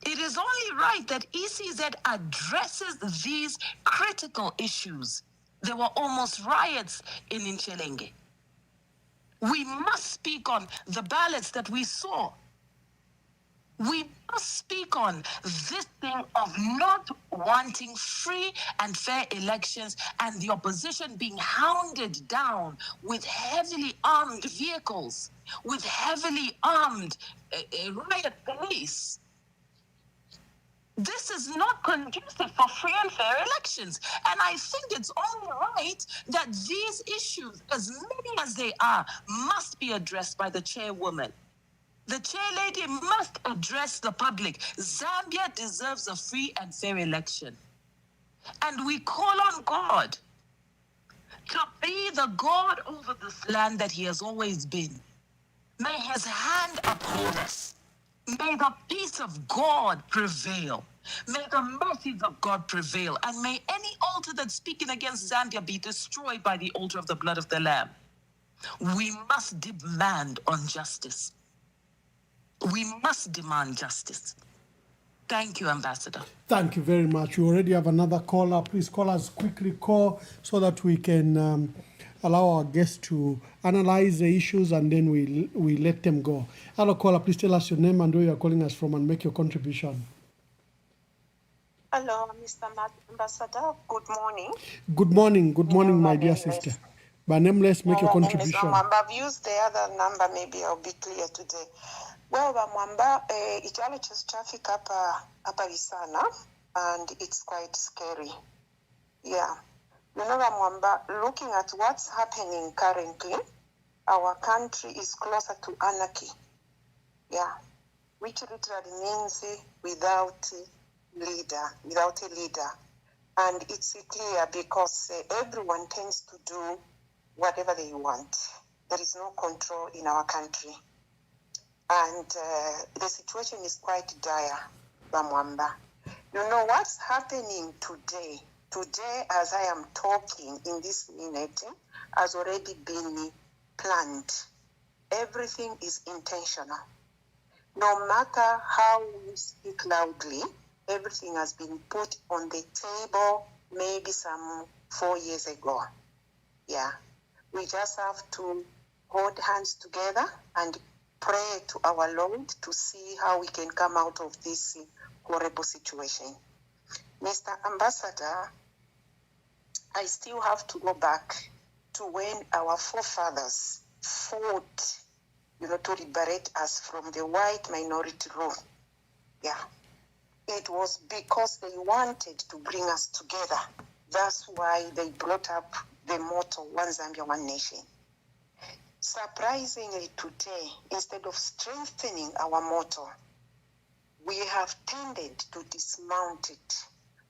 It is only right that ECZ addresses these critical issues. There were almost riots in Inchelenge. We must speak on the ballots that we saw. We must speak on this thing of not wanting free and fair elections and the opposition being hounded down with heavily armed vehicles, with heavily armed riot police. This is not conducive for free and fair elections. And I think it's only right that these issues, as many as they are, must be addressed by the chairwoman. The chair lady must address the public. Zambia deserves a free and fair election. And we call on God to be the God over this land that he has always been. May his hand uphold us. May the peace of God prevail. May the mercies of God prevail. And may any altar that's speaking against Zambia be destroyed by the altar of the blood of the Lamb. We must demand on justice. We must demand justice. Thank you, Ambassador. Thank you very much. We already have another caller. Please call us quickly, call so that we can allow our guests to analyze the issues and then we let them go. Hello, caller. Please tell us your name and where you are calling us from and make your contribution. Hello, Mr. Ambassador. Good morning. Good morning. Good morning, my dear sister. By nameless, make your contribution. I've used the other number. Maybe I'll be clear today. Well, Bamwamba, ikialo traffic hapa Visana, and it's quite scary. Yeah. You know, Bamwamba, looking at what's happening currently, our country is closer to anarchy. Yeah. Which literally means without a leader. And it's clear because everyone tends to do whatever they want. There is no control in our country. And the situation is quite dire, Bamwamba. You know what's happening today? Today, as I am talking in this minute, has already been planned. Everything is intentional. No matter how we speak loudly, everything has been put on the table maybe some 4 years ago. Yeah. We just have to hold hands together and pray to our Lord to see how we can come out of this horrible situation. Mr. Ambassador, I still have to go back to when our forefathers fought, to liberate us from the white minority rule. Yeah. It was because they wanted to bring us together. That's why they brought up the motto, One Zambia, One Nation. Surprisingly today, instead of strengthening our motto, we have tended to dismount it,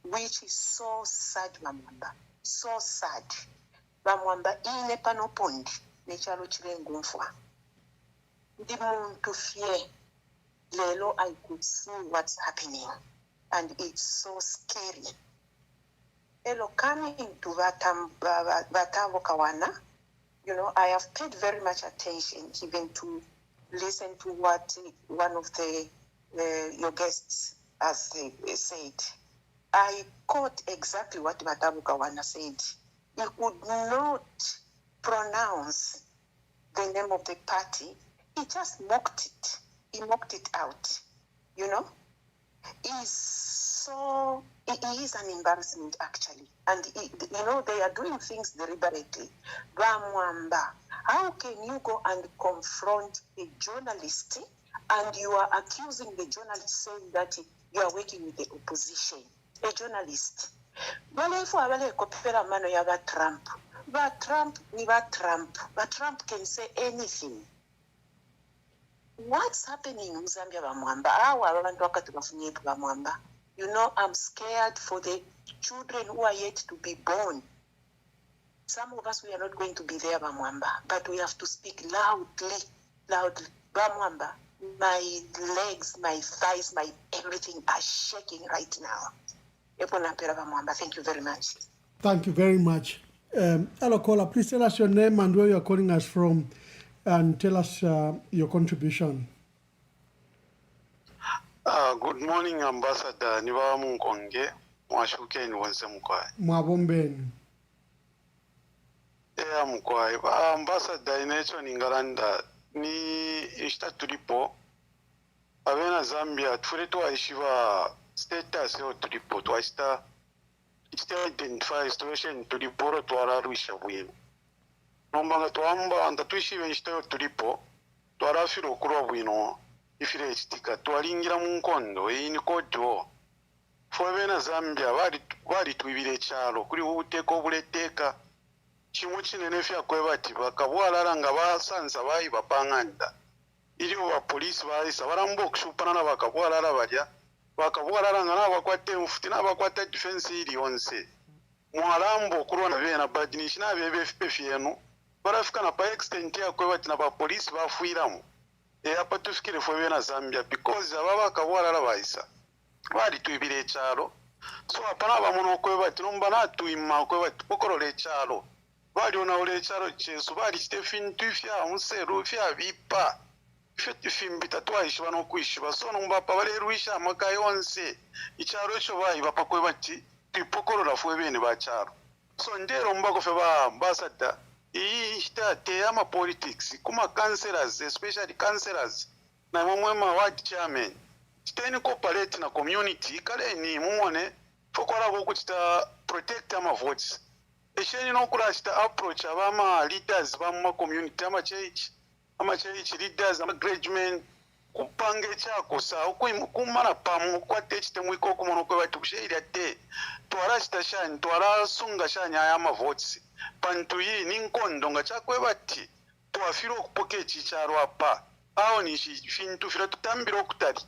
which is so sad, Bamwamba. So sad. Bamwamba, ine panopondi, nechalo chilengu mfwa. Ndi muntu fie, lelo I could see what's happening, and it's so scary. Elo coming to Vatavo Kawana, I have paid very much attention even to listen to what one of your guests has said. I caught exactly what Vatavo Kawana said. He could not pronounce the name of the party. He just mocked it. He mocked it out. It is an embarrassment, actually. And, they are doing things deliberately. Bamwamba, how can you go and confront a journalist and you are accusing the journalist saying that you are working with the opposition? A journalist. Trump can say anything. What's happening in Zambia, Bamwamba? I'm scared for the children who are yet to be born. Some of us, we are not going to be there, Bamwamba, but we have to speak loudly. Bamwamba, my legs, my thighs, my everything are shaking right now. Thank you very much. Thank you very much. Hello, caller. Please tell us your name and where you are calling us from, and tell us your contribution. Good morning, Ambassador. Niwa Munkonge, mwashuke ni wanse mkwai. Mwabombeni. Mkwai. Ambassador inecho ningalanda ni ishta tulipo. Avena Zambia, tufuretu waishiva status yo tulipo. Tuwaishta identify situation tuliporo tuwararuisha winu. Nombanga tuwamba anda tuishive ishta yo tulipo. Tuwarafiro kuruwa winu. Ifire chitika twalingira munkondo ini kodo fwebena Zambia bali tuibire chalo kuri ubuteko buleteka chimu chinene fya kwebati bakabwalala nga basanza bayi bapanganda ili wa polisi bayisa barambo okushupana na bakabwalala balya bakabwalala nga nabakwate mfuti nabakwata defense ili yonse mwalambo kurwana bena badinishi na bebe FPF yenu barafika na pa extent ya kwebati na ba polisi bafuiramu apa tufikire fwebena Zambia because ababa kabwalala bayisa bali tuibire chalo so apana bamuno okwebati nomba natuima okwebati pokorole chalo bali ona ole chalo chesu bali Stephen tufya unseru fya bipa fiti fimbita twaishiba no kwishiba so nomba pa bali ruisha amaka yonse ichalo echo bayi bapa kwebati tipokorola fwebene ba chalo so ndero mbako feba ambassador ishtate ama politics kuma councillors especially councillors na mwema ward chairman steni cooperate na community kale ni muone fokora bokuchita protect ama votes esheni no kulashita approach abama leaders bama community ama church leaders ama graduate kupange chako sa kumana pamu kwa techite mwiko kumono kwa batu kusheira te twarashita shani twarasunga shanya ama votes pantu yi ninkondo nga chakwe bati twafiro okupoke chicharo apa aho ni fintu fira tutambira okutali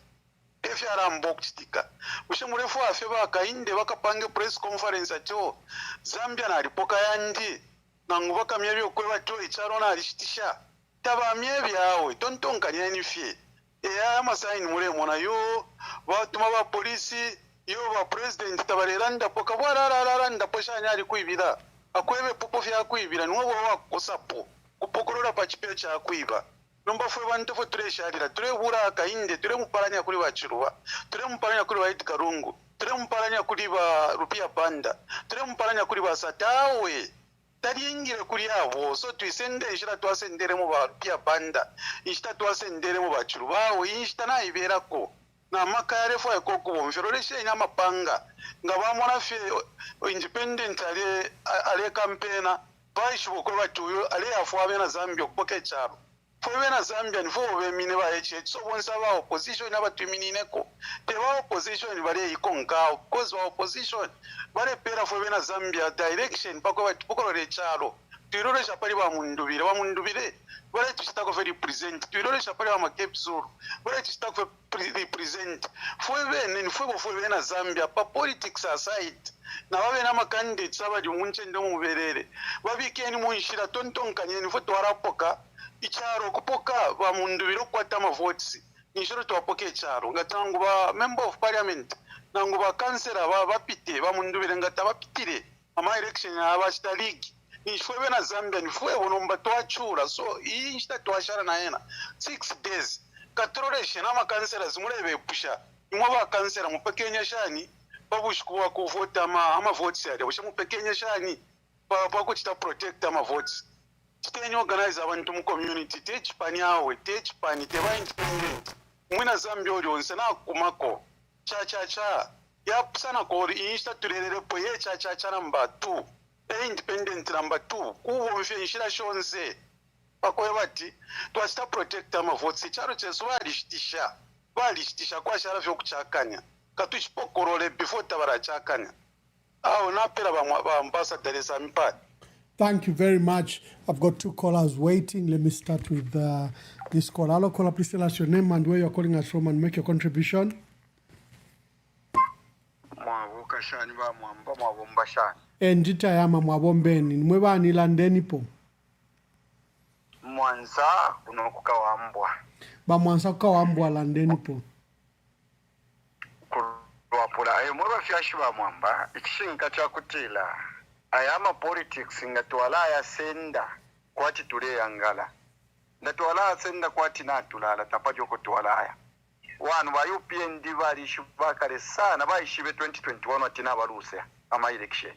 efyara mbok chitika ushemurefu afe bakainde bakapange press conference acho Zambia na ripoka yandi nangu bakamye okwe bato icharo na alishitisha tabamye byawe tontonkanya ni fie amasaini mure mona yo batuma ba polisi yo ba president tabareranda poka bwarararanda poshanya ari kuibira akwebe popo fya kuibira nuwo wakosapo kupokorola pa chipeo cha kuiba nomba fwe bantu fwe turesharira turebura akainde turemupalanya kuri bachiruwa turemupalanya kuri baiti karungu turemupalanya kuri ba rupia banda turemupalanya kuri basatawe taringire kuri abo so tuisende ishira twasendere mu ba rupia banda ishita twasendere mu bachiruwa ishita na iberako na makare fwa kokubo mfiroleshe ina mapanga nga bamona fe independent ale campaigner baishuko kwa batuyo ale afwa bena Zambia kupoke charo fo bena Zambia ni fo bemine ba eche so bonsa ba opposition abatumineko te ba opposition bale ikonka cause ba opposition bale pera fo bena Zambia direction pako batupokorole charo tuirole chapali ba mundubire bale tushitako fe represent tuirole chapali ba makepsuru bale tushitako fe represent fo bene ni fo bena Zambia pa politics aside na babe na makandidates abali munche ndo muberere babikeni munshira tontonkanye ni fo twarapoka icharo kupoka ba mundubiro kwata ma votes nishiro twapoke charo ngatangu ba member of parliament nangu ba councillor bapite ba mundubire ngata bapitire ama election abashita league nishwe na Zambia nifwe bonomba twachura so inshita twashara na yena 6 days katroleshe na ma councillors murebe pusha imwe ba councillor mupekenya shani babushikuwa ku vote ama votes ya busha mupekenya shani ba kuchita protect ama votes Stay organize abantu mu community techipani awe techipani teba independent mwina Zambia olionse na kumako cha ya sana ko insta turerere po ye cha number 2 independent number 2 kuwo mfye inshira shonse bakoye bati twasta protect ama votes charo cheso balishitisha kwa shara fyo kuchakanya katuchipokorole before tabara chakanya aho napera ba ambassador Sampati. Thank you very much. I've got 2 callers waiting. Let me start with this call. Hello, caller. Please tell us your name and where you're calling us from and make your contribution. Njita yama mwabombeni. Mwebani landeni po. Mwanza unokuka wambwa. Ba mwanza kuka wambwa landeni po. Kulwapula. Mweba fyashi ba mwamba. Ikishinga cha kutila. ayama politics nga twala yasenda kwati tuleyangala nga twala yasenda kwati natulala tapajoko twalaya wanu ba UPND balishu bakale sana baishibe 2021 watina baluse ama election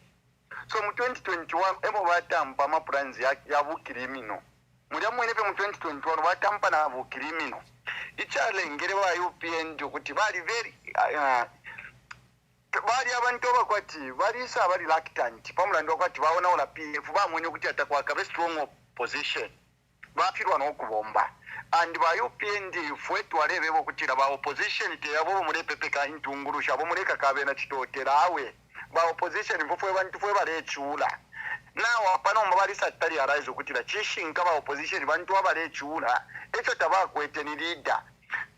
so mu 2021 emo batampa ama plans ya bukirimino muri amwe mu 2021 batampa na bukirimino icyalengere ba UPND kuti bali very bali abantu bakwati bali sa bali reluctant pamulando kwati baona ola PF bamwenye kuti atakwa kabe strong opposition bafirwa n'okubomba and ba UPND fwe twalebe kuti ba opposition te yabo muri pepeka intungurusha bo muri kakabe na kitoterawe ba opposition mfwe bantu fwe balechula nawo apano mbali satali arise kuti la chishinga ba opposition bantu abalechula echo tabakwete ni leader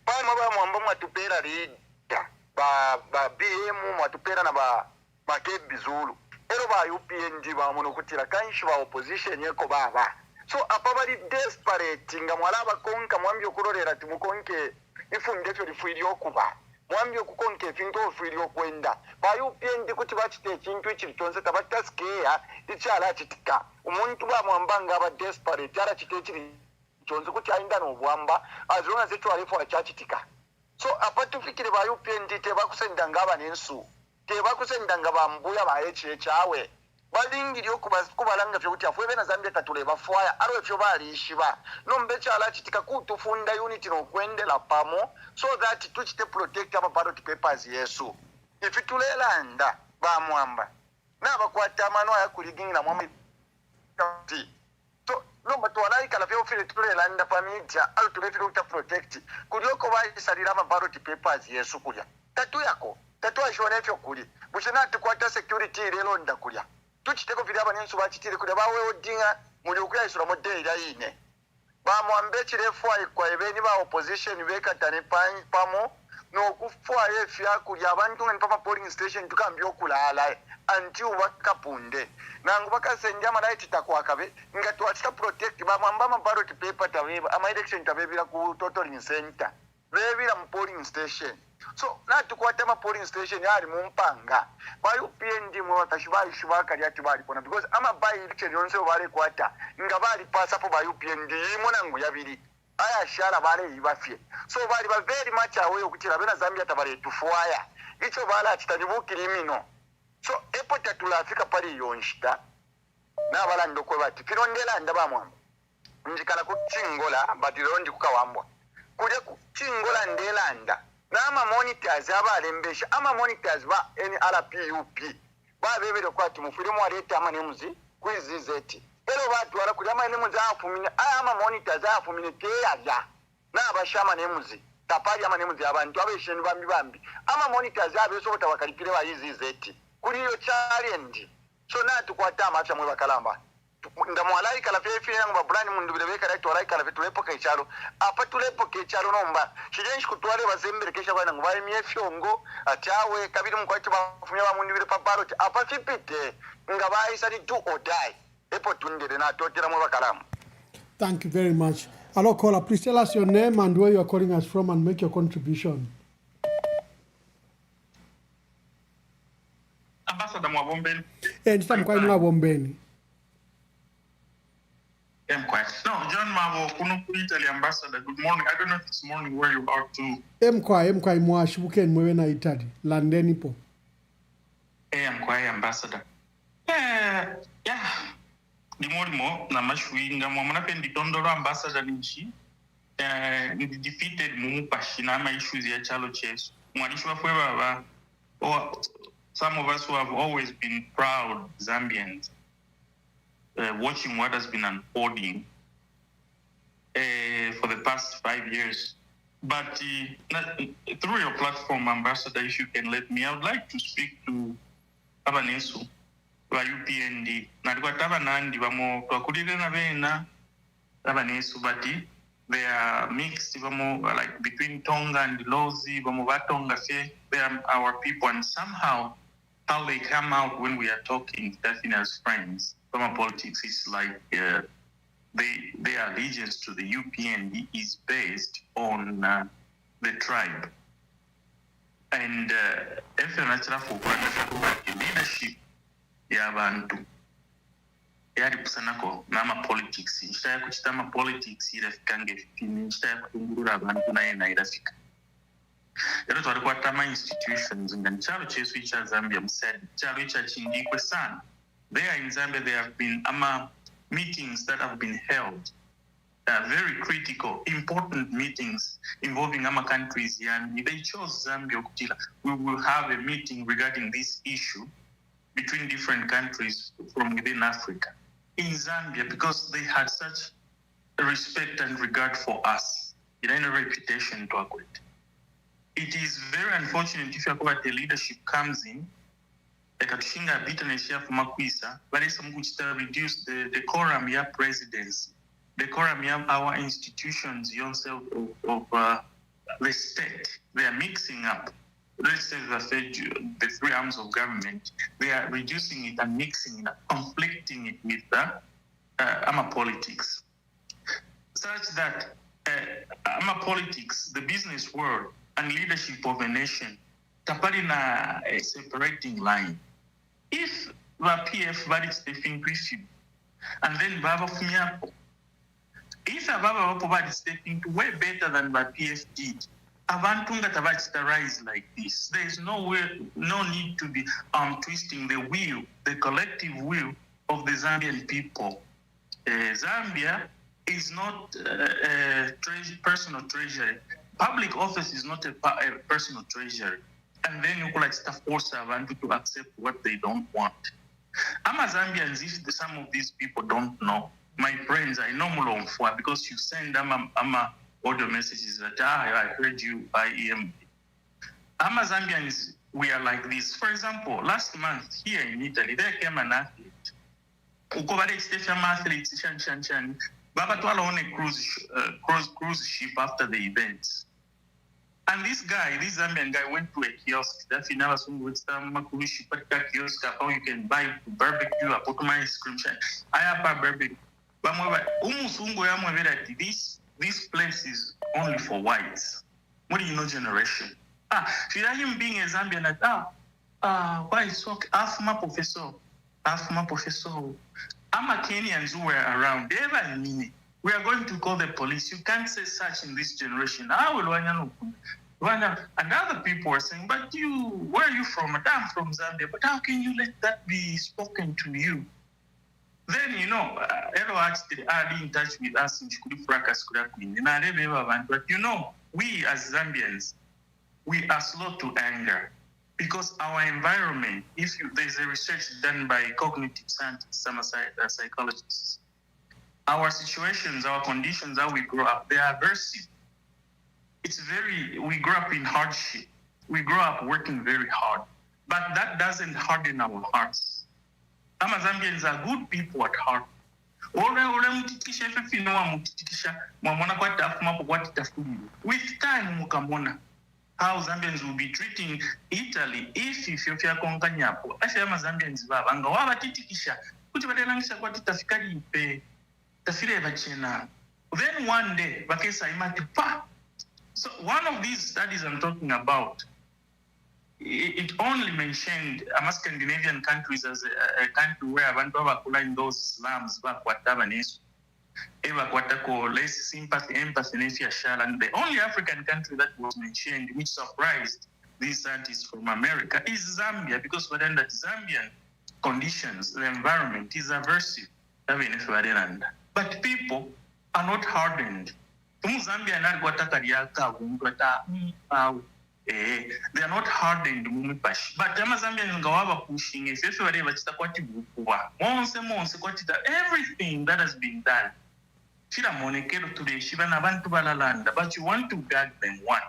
pama ba mwamba mwatupera leader ba BM mwatupera na ba Kebi Zulu ero ba UPND ba muno kutira kanshi ba opposition yeko baba so apa bali desperate nga mwalaba konka mwambye okurorera tumukonke ifunde fyo lifwiri okuba mwambye okukonke finto ofwiri okwenda ba UPND kuti bachite ekintu ekiri tonse tabataskeya icyala kitika umuntu ba mwambanga aba desperate ara kite ekiri tonse kuti ainda no bwamba azona zetu alifu achachitika so apa tufikire ba UPND te bakusenda ngaba nensu te bakusenda ngaba mbuya ba echawe balingiri okubalanga fyo kuti afwe bena Zambia tatuleba fwaya aro fyo bali ishiba nombe chala kitika kutufunda unity no kwendela pamo so that tuchite protect aba ballot papers yesu ifitulelanda ba mwamba nabakwata amano ayakuligingira mwami so nomba twalaika la fyo file tulelanda pamija alo tulefile uta protect kulioko bayisalira aba ballot papers yesu kulya tatu yako tatu ashone fyo kuli bushina tukwata security lelo ndakulya tuchiteko vile abanensu bachitire kule bawe odinga muri okuyisura mu day ine bamwambe chirefwa kwa ebeni ba opposition bekatane pamo no kufwa efya kuli abantu npapa polling station tukambyo kulala anti ubakapunde nangu bakasenja malaiti takwakabe ngatu achita protect bamwamba ma ballot paper tabeba ama election tabebira ku total center bebira mu polling station so natukwata ma polling station yali mumpanga ba UPND mu watashibayi shibaka lyati bali pona because ama by election yonse bali kwata nga bali pasa po ba UPND monangu yabiri aya shara bale ibafye so bali ba very much away okutira bena Zambia tabale tufuaya icho bala kitanibukirimino so epo tatula Afrika pali yonshita na bala ndokwe bati kirondela ndabamwa njikala kuchingola batirondi kukawambwa kuje kuchingola ndelanda nama monitors abalembesha ama monitors ba NRPUP babebere kwati mufirimu aleta amanemuzi kwizizeti ero batu wala kuli amanemuzi afumine ama monitors afumine teyaja na abashama nemuzi tapali amanemuzi abantu abesheni bambi ama monitors abesobota bakalipire ba izizeti kuli yo challenge so natu kwata amacha mwe bakalamba ndamwalaika la fefe yangu babrani mundu bilebeka right walaika la fetulepo kechalo apa tulepo kechalo nomba shijenshi kutwale bazembere kesha bana ngwaye myefyongo atawe kabiri mukwati bafumya ba mundu bile paparo apa fipite ngabayi sali do or die epo tundere na totera mu bakalamu. Thank you very much. Hello caller, please tell us your name and where you are calling us from and make your contribution. Ambassador Mwabombeni. Nditamukwa Mwabombeni. No, John Mavo, Kunuku Italy ambassador. Good morning. I don't know if it's morning where you are too. Mkwa mwashibuke mwewe na Italy. Landeni po. Mkwa ambassador. Yeah. Di morimo na mashuinga mwamana pendi tondoro ambassador nchi. Ni defeated mumupashi na ama issues ya chalo chesu. Mwalishu wa fwewa some of us who have always been proud Zambians. Watching what has been unfolding for the past 5 years. But through your platform, Ambassador, if you can let me, I would like to speak to Abanesu, wa UPND. Tabanandi, Abanesu, but they are mixed, like between Tonga and Lozi, Tonga, they are our people, and somehow how they come out when we are talking, definitely as friends. Politics is like their allegiance to the UPND is based on the tribe. And if you're not for leadership, yeah, Bantu, yari kusanako nama politics nshaya kuchitama politics irafikange fini nshaya kutungurura abantu naye nairafika ero twari kwatama institutions ngani chalo chesu icha Zambia musadi chalo icha chindikwe sana. There in Zambia there have been meetings that have been held, very critical, important meetings involving countries, and they chose Zambia. We will have a meeting regarding this issue between different countries from within Africa in Zambia, because they had such a respect and regard for us. It ain't a reputation to acquit. It is very unfortunate if the leadership comes in, ekatushinga bitterness ya fumakwisa, balesa mkuchita reduce the decorum ya presidency, decorum ya our institutions yourself of the state. They are mixing up. Let's say the three arms of government. They are reducing it and mixing it, conflicting it with politics, such that politics, the business world, and leadership of a nation, tapalina a separating line. If the PF bari stepping to and then Baba Fumiapo, if a Baba bari stepping to way better than the PF did, Avantunga Tabachita rise like this. There is no need to be twisting the will, the collective will of the Zambian people. Zambia is not a personal treasury. Public office is not a personal treasury. And then you like to force Abantu to accept what they don't want. I'm a Zambians, if some of these people don't know. My friends, I know Mulomfwa because you send them audio messages that I heard you by EM. I'm a Zambians, we are like this. For example, last month here in Italy, there came an athlete. Ukobade Stefan athlete, Shan. Baba Twala on a cruise ship after the event. And this Zambian guy went to a kiosk. That's in our kiosk, how you can buy barbecue, I put my ice cream. I have a barbecue. This place is only for whites. What do you know, generation? Should I him being a Zambian like, why is so half my professor? I'm a Kenyans who were around. They ever mean it. We are going to call the police. You can't say such in this generation. And other people are saying, but where are you from? I'm from Zambia. But how can you let that be spoken to you? Then, Ero actually are in touch with us in Fracas. But we as Zambians, we are slow to anger. Because our environment, there's a research done by cognitive scientists, some psychologists, our situations, our conditions, how we grow up, they are aversive. We grow up in hardship. We grow up working very hard. But that doesn't harden our hearts. Zambians are good people at heart. With time, mukamona. How Zambians will be treating Italy if Ethiopia konganyapo. Asema Zambians baba ngawa titikisha. Kuti badelangisha kwa titafikari ipe. Tafire bachena. Then one day bakesa imati pa. So one of these studies I'm talking about, it only mentioned Scandinavian countries as a country where abantu abakula in those slums bakwataba nesu. Less sympathy, empathy, and the only African country that was mentioned, which surprised these scientists from America, is Zambia, because for them that Zambian conditions, the environment is aversive. But people are not hardened. They are not hardened. But everything that has been done, but you want to gag them. One,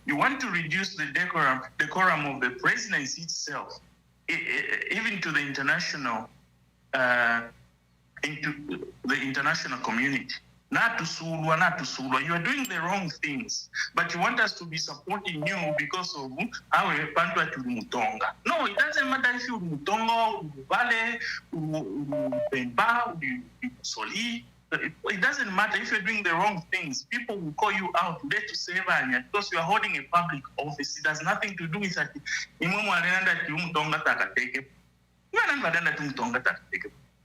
you want to reduce the decorum of the presidency itself, even to the international community. Not to Sulwa. You are doing the wrong things, but you want us to be supporting you because of our Pandwa to Mutonga. No, it doesn't matter if you Mutonga, Vale, Bemba, Soli. It doesn't matter if you're doing the wrong things. People will call you out today to save Anya because you are holding a public office. It has nothing to do with that.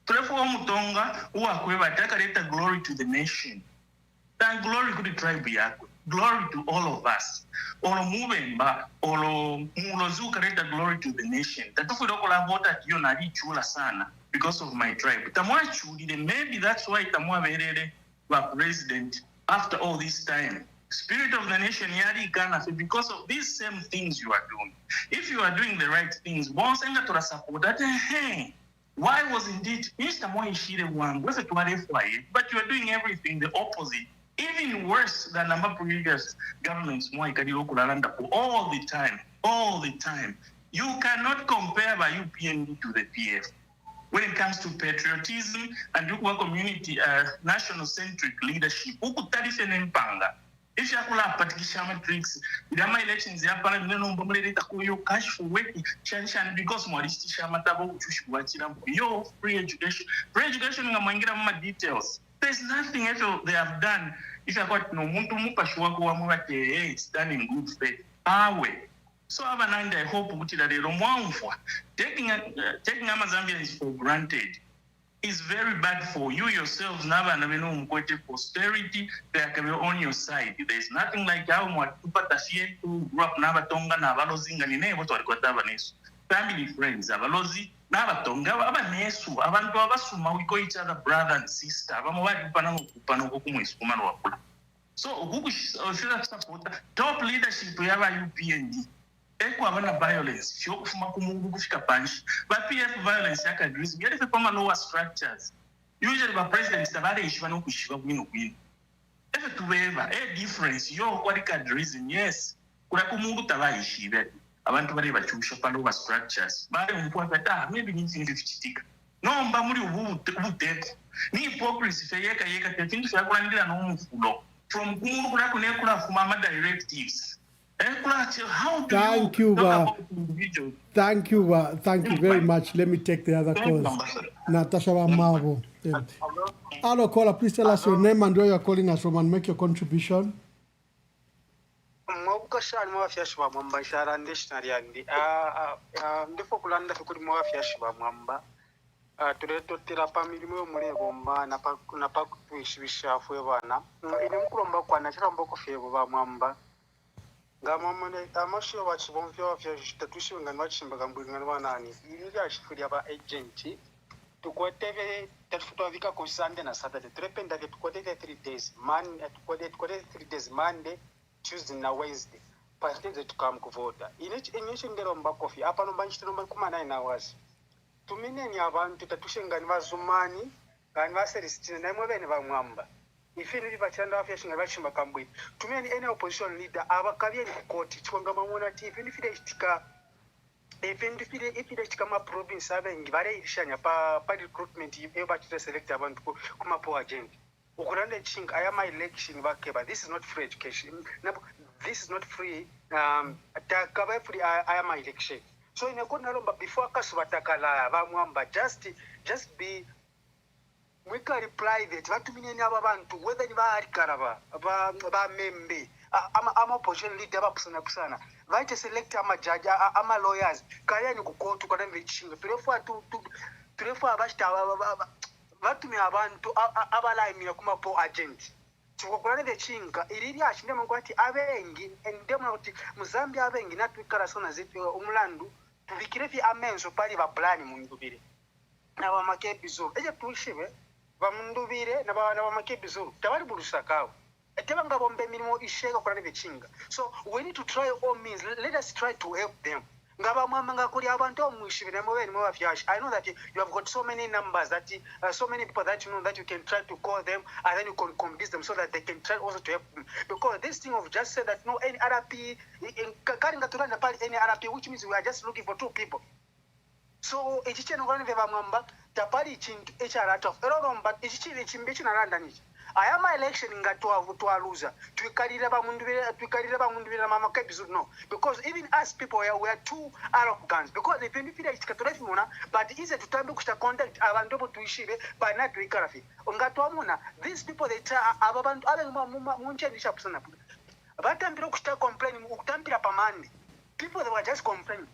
Therefore, Mutonga, who are quiver, take glory to the nation. Thank glory to the tribe yakwe. Glory to all of us. Olo Muvemba, Olo Mulozu kareta glory to the nation. Tatufudo kola vota kiyo na chula sana because of my tribe. Tamwa chuli, maybe that's why Tamwa verere wa president after all this time. Spirit of the nation yari kana because of these same things you are doing. If you are doing the right things, bonsenga to support that. Hey, why wasn't it? But you are doing everything the opposite. Even worse than number previous governments all the time. You cannot compare by UPND to the PF. When it comes to patriotism and community national-centric leadership, if you have patikisha matrix, idama elections ya pala neno mbomele takuyo cash for work chanchan because mwaristisha matabo uchushikuachira yo free education nga mwangira mama details. There's nothing else they have done. If you got no muntu mupashwa kwa mwate, hey, it's done in good faith. Awe. So Avananda, I hope taking Zambians for granted is very bad for you yourselves. Posterity, they are on your side. There's nothing like how Mwatupatashie to grew up Navatonga, Navalozinga, Ninevo, family friends, Avalozi, Navatonga, Avanesu, Avanto Avasuma, we call each other brother and sister. So, who should support top leadership we have UPND? Violence, but PF violence agrees. We have lower structures. Usually, the president is about win. If to waiver a difference, your qualified reason, yes. Kurakumungu Tavaishi, I want to believe at lower structures. But maybe anything 50. No, Bamuri who dead. Ni hypocrisy, Fayeka, the things are going to no from Kurakunekula Mama directives. Thank you very much. Let me take the other calls. Natasha Wamabo. Hello, caller, please tell us your name and where you're calling us from and make your contribution. tuletotera pamirimu yomulebomba napakutuishibishafu ebana ine mukulomba kwana chiramboko febo bamwamba ngamamone amasho bachibomvyo bafya tatushingana bachimbaga mbwingana banani ili yashifuri aba agent tukweteve tatufuta vika ko Sunday na Saturday turependa ke tukweteve 3 days tukweteve 3 days Monday Tuesday na Wednesday pasiteze tukamkuvota ine ngero mbakofi apa no banchitino kuma 9 hours tumine ni abantu tatushingana bazumani kandi baserisitine namwe bene bamwamba ifini bibachanda afya shinga bachimba kambwi tumeni any opposition leader abakabye ni court chwanga mamona TV ifide itika ma province abengi bare irishanya pa recruitment ebachite select abantu kuma po agent ukurande chinga ayama election bakeba. This is not free education, this is not free takaba free ayama election. So inekona lomba before kasubatakala bamwamba just be we can reply that batumine aba bantu whether ni ba karaba ba membe ama opposition leader abapusana right select ama judge ama lawyers kaya ni ku court kwa ndve chinga prefer abashita batumye abantu abalayimira kuma po agent chikokora ndve chinga iriri ashinde mangwati abengi ndemwe kuti muzambia abengi natwikara sona zitu umlandu tuvikire fi amenzo pali ba plan mundubire na ba makebizo eje tushibe bamundubire na ba makebizo tabali bulusakawo etebanga bombe milimo ishega kwa ndve chinga. So we need to try all means, let us try to help them. Ngaba mwamanga kuri abantu omwishibire mo bene mo bafyash. I know that you have got so many numbers that so many people that you know that you can try to call them and then you can convince them so that they can try also to help them. Because this thing of just say that no any RP karinga turana pali any RP, which means we are just looking for 2 people. So echicheno kwa ndve bamwamba tapali chintu echarata of eroromba echichiri chimbechi naranda nichi ayama election ngatwa loser twikalira bamundubira mama kebizu no, because even us people we are too arrogant because if you feel it katolefimona but easy to tambe kusta contact abantu bo tuishibe by not twikarafi ngatwa muna these people they try ababantu munchenisha kusana batambira kusta complain ukutambira pamandi people they were just complaining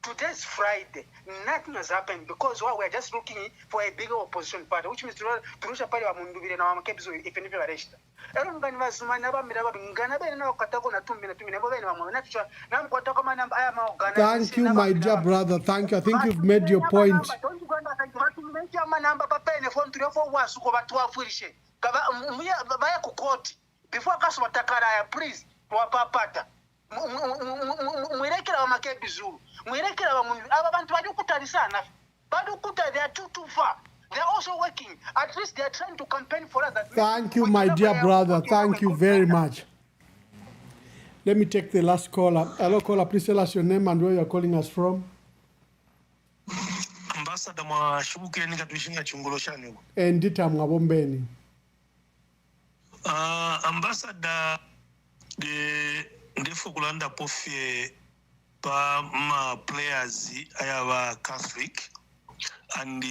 Today's Friday. Nothing has happened because we're just looking for a bigger opposition party, which means turusha pale wa mundubire na wamakebizo ifenipe bareshta. Ero mgani vazuma naba miraba ngana bene na wakatako na tumbi nabo bene wa na tucha na mkwata kama namba aya maogana. Thank you, my dear brother. Thank you. I think you've made your point. Don't you go and thank you manamba papene phone 3 wasu ko batu afurishe. Kaba baya ku court before kaso batakara please wapapata. Mwirekera wamakebizo. Mwirekera aba bantu bali kutalisana. Bali kuta they are too far. They are also working. At least they are trying to campaign for us. Thank you, my dear brother. Thank you very much. Let me take the last caller. Hello, caller. Please tell us your name and where you're calling us from. Ambassador mwashubukire nikatuishinga chungolo shani. Endita mwabombeni. Ambassador ndefo kulanda pofie pa ma players ayaba Catholic and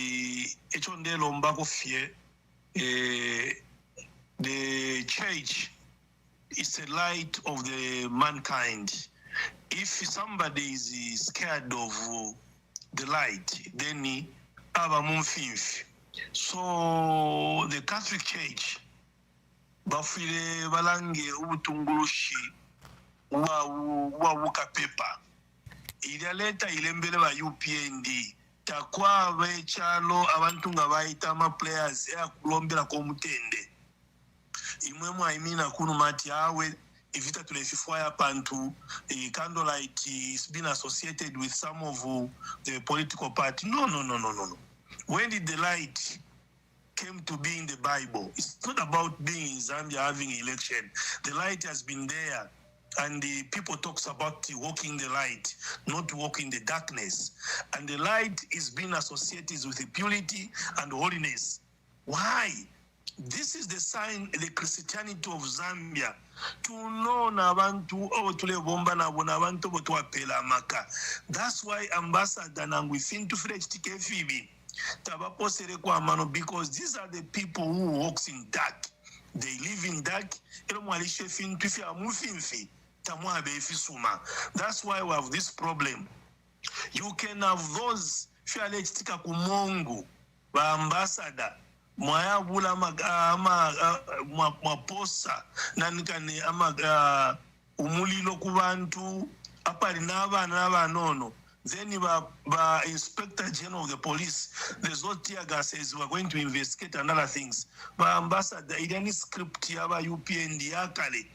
echo ndelo mbako fie the church is a light of the mankind. If somebody is scared of the light, then aba mumfinfi. So the Catholic Church bafile balange ubutungulushi wa wukapepa ileta ilembele ba UPND takwa bechalo abantu nga bayita ama players kulombera ko mutende imwe mwaimina kuno mati awe ivita tulefifwaya pantu candlelight is been associated with some of the political party. No. When did the light came to be in the Bible? It's not about being in Zambia having an election. The light has been there. And the people talks about walking the light, not walking the darkness. And the light is being associated with the purity and holiness. Why? This is the sign, the Christianity of Zambia. To know nabantu tule bomba na bonabantu botwa pela maka. That's why Ambassador Nangwifin to French TKFB tabaposere kwa mano, because these are the people who walks in dark. They live in dark. That's why we have this problem. You can have those fialetika kumongo ba ambassador mwayabula mwaposa nanikane ama umulilo kubantu apali n'abanono. Then ba Inspector General of the police, there's no tear gas says we're going to investigate and other things. Ba ambassador idani script yaba UPND yakale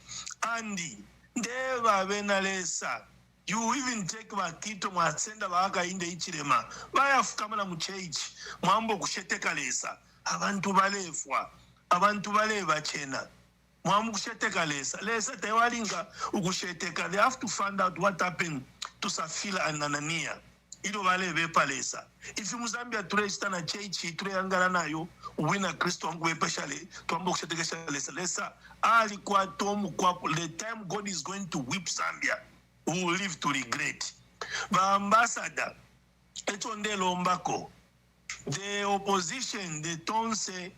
andi ndeba benalesa. You even take bakito mwasenda baka inde ichirema bayafukamana mu church mwambo kusheteka lesa abantu balefwa abantu baleba chena mwamu kusheteka lesa tewalinga ukusheteka. They have to find out what happened to Safila and Anania. Ido balebe palesa. If Muzambia turesta na church tureyangala nayo wina Kristo wangu especially tuambo kusheteka lesa alikuwa tomu kwa the time God is going to whip Zambia, who will live to regret. Ba ambassador etondelo mbako the opposition the tonse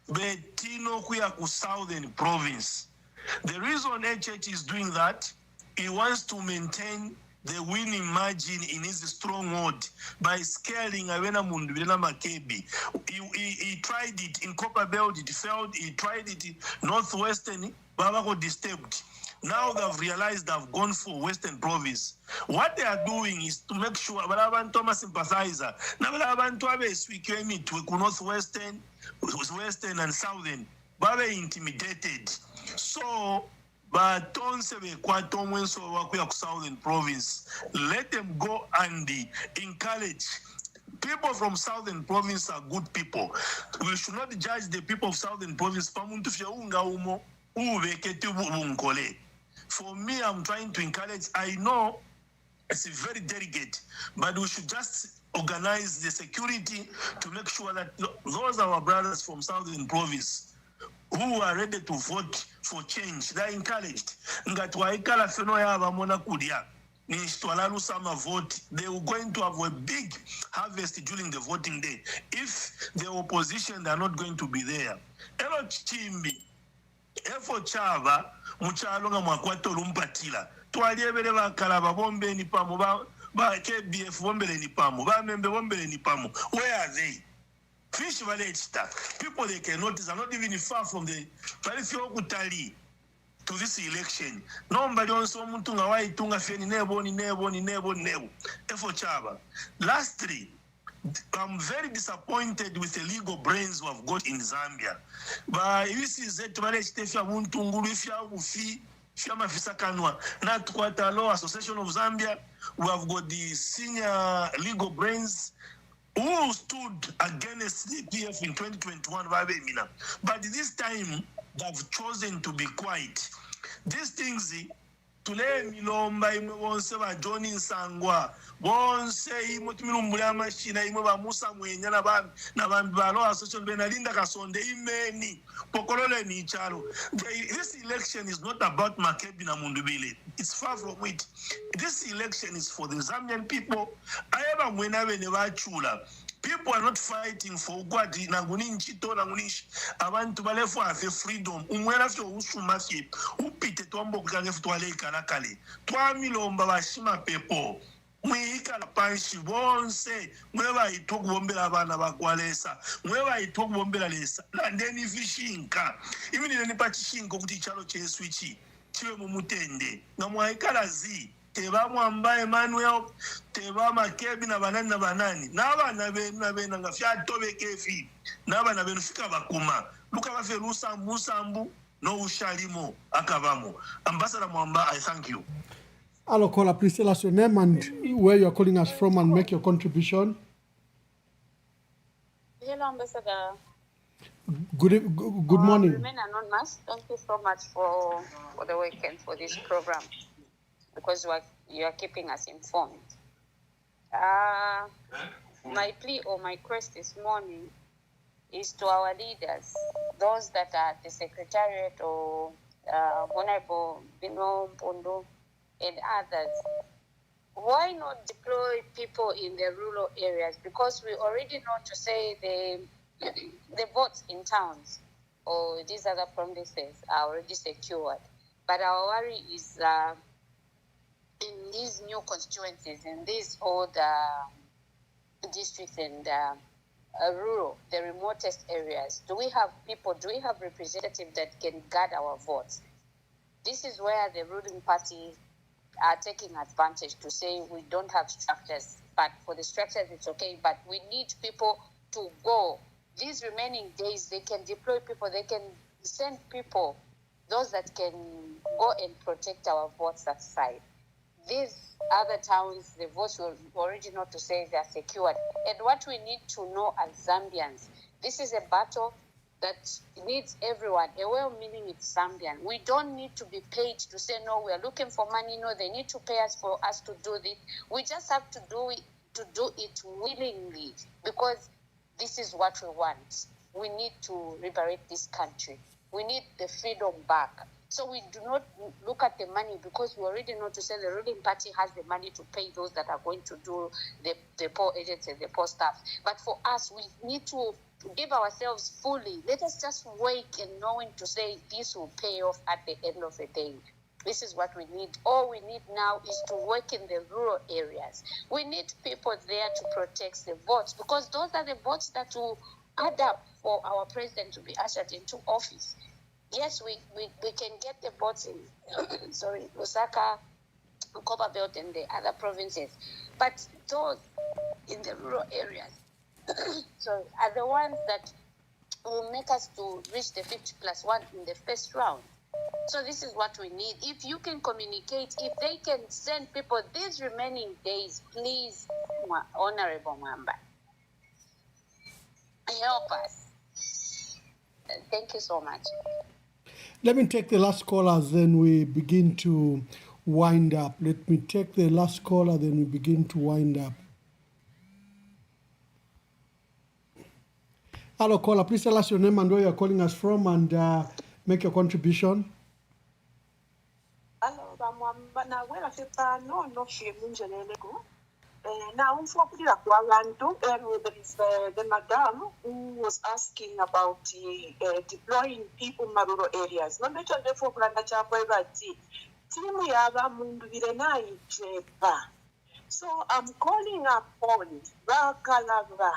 betino kuya ku southern province. The reason HH is doing that, he wants to maintain the winning margin in his stronghold by scaling Awena Mundubila Makebi. He tried it in Copperbelt, it failed. He tried it in Northwestern, Babako disturbed. Now they've realized they've gone for Western Province. What they are doing is to make sure Balaban Thomas sympathizer. Now Balaban Thomas we came to Northwestern, Western and Southern. Babe intimidated. So but Southern Province, let them go and encourage. People from Southern Province are good people. We should not judge the people of Southern Province. For me, I'm trying to encourage. I know it's very delicate, but we should just organize the security to make sure that those are our brothers from Southern Province who are ready to vote for change. They are encouraged. They were going to have a big harvest during the voting day. If the opposition are not going to be there. Elo Chimbi, Efo Chava, Muchalonga Mwakwato Lumpatila, Tualiebele Kalaba Bombe Nipamuba, ba KBF bombele ni pamo, ba membe bombele ni pamo. Where are they? Fish Valley Star. People they can notice are not even far from the Palifio to this election. Nobody wants someone to Hawaii Tunga Feni nebo. Efo Chaba. Lastly, I'm very disappointed with the legal brains we have got in Zambia. But this is it, Stefia Muntungulifia Ufi, Shama Fisakanwa, not quite a law association of Zambia. We have got the senior legal brains who stood against the PF in 2021. But this time, they've chosen to be quiet. These things, tule milomba imwe bonse ba John Nsangwa bonse imwe timilumbula amashina imwe ba Musa Mwenya na bambi ba Law Association Benalinda Kasonde imeni pokolole ni chalo. This election is not about Makebi na Mundubile. It's far from it. This election is for the Zambian people. Ayaba mwena bene bachula. People are not fighting for Ugwadi, Nanguni, Nchito, Nangunish, abantu balefu afe freedom. Umwela fyo usumafye, upite tuambo kukangefu tuwale kanakale. Tuamilomba bashima pepo. Mwika la panshi bonse, mweba itoku bombela bana bakwalesa, mweba itoku bombela lesa. Landeni fishinka. Imi nini pachishinko kuti chalo cheswichi, chiwe mumutende. Na mwaikala zi. Teba Mwamba Emmanuel, Teba Makebi na banani. Naba na bena ngafia tobe kefi. Naba na benu fika bakuma. Luka bafe Musambu, no ushalimo, akabamo. Ambassador Mwamba, I thank you. Hello, caller, please tell us your name and where you are calling us from and make your contribution. Hello, Ambassador. Good morning. Remain anonymous. Thank you so much for the weekend for this program, because you are keeping us informed. My plea or my request this morning is to our leaders, those that are at the Secretariat or Honorable Bino Mpondo and others. Why not deploy people in the rural areas? Because we already know to say the votes in towns or these other provinces are already secured. But our worry is in these new constituencies, in these old districts and rural, the remotest areas, do we have people, do we have representatives that can guard our votes? This is where the ruling party are taking advantage to say we don't have structures, but for the structures it's okay, but we need people to go. These remaining days, they can deploy people, they can send people, those that can go and protect our votes aside. These other towns, the votes will already know to say they are secured. And what we need to know as Zambians, this is a battle that needs everyone, a well-meaning it's Zambian. We don't need to be paid to say, no, we are looking for money. No, they need to pay us for us to do this. We just have to do it willingly, because this is what we want. We need to liberate this country. We need the freedom back. So we do not look at the money, because we already know to say the ruling party has the money to pay those that are going to do the poor agents and the poor staff. But for us, we need to give ourselves fully. Let us just wake and knowing to say this will pay off at the end of the day. This is what we need. All we need now is to work in the rural areas. We need people there to protect the votes, because those are the votes that will add up for our president to be ushered into office. Yes, we can get the votes in Lusaka, Copperbelt, and the other provinces. But those in the rural areas are the ones that will make us to reach the 50+1 in the first round. So this is what we need. If you can communicate, if they can send people these remaining days, please, Honorable Mwamba, help us. Thank you so much. Let me take the last caller, then we begin to wind up. Let me take the last caller, then we begin to wind up. Hello, caller. Please tell us your name and where you're calling us from, and make your contribution. Hello, na wela fepa no she munjelelego. Now, there is the madam who was asking about deploying people in rural areas. No matter the for Granda Chapati, Timu Yava Mundu Virenai Chepa. So I'm calling upon Bakalava,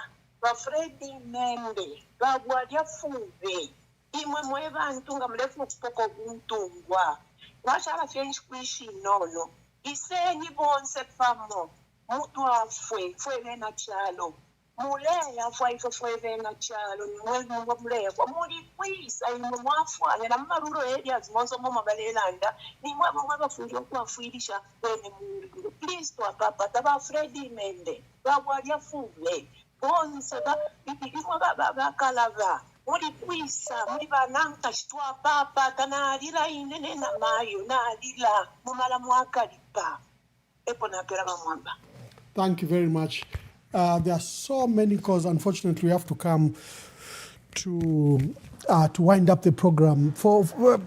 Bafredi Mende, Bagwadia Fuve, imwe mwevantu nga mlefu kupoko kuntungwa. Washala fyenshi kuishi nono. Isenyi bonse famo, mutu afwe, fwe na chalo. Muleya fwe na chalo, mwe muleya kwa muli kwisa, imwe mwafwa, na maruro areas monzo moma balelanda, ni mwe bafungiwa kuafuirisha wene mungu. Please to papa, taba Fredi Mende, bagwadia fuve, bonse bakalava. Muri kwisa, muri bananka shtua papa, kanarira inene na mayo, narila, mumala mwakalipa. Epo na pera mwamba. Thank you very much. There are so many calls. Unfortunately, we have to come to wind up the program.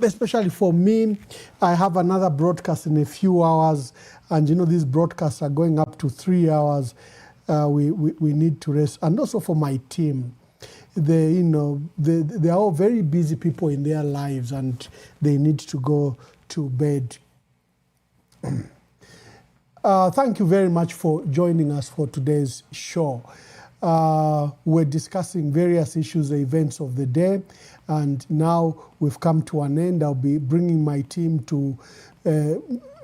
Especially for me, I have another broadcast in a few hours, and these broadcasts are going up to 3 hours. We need to rest, and also for my team. They are all very busy people in their lives, and they need to go to bed. Thank you very much for joining us for today's show. We're discussing various issues, the events of the day, and now we've come to an end. I'll be bringing my team to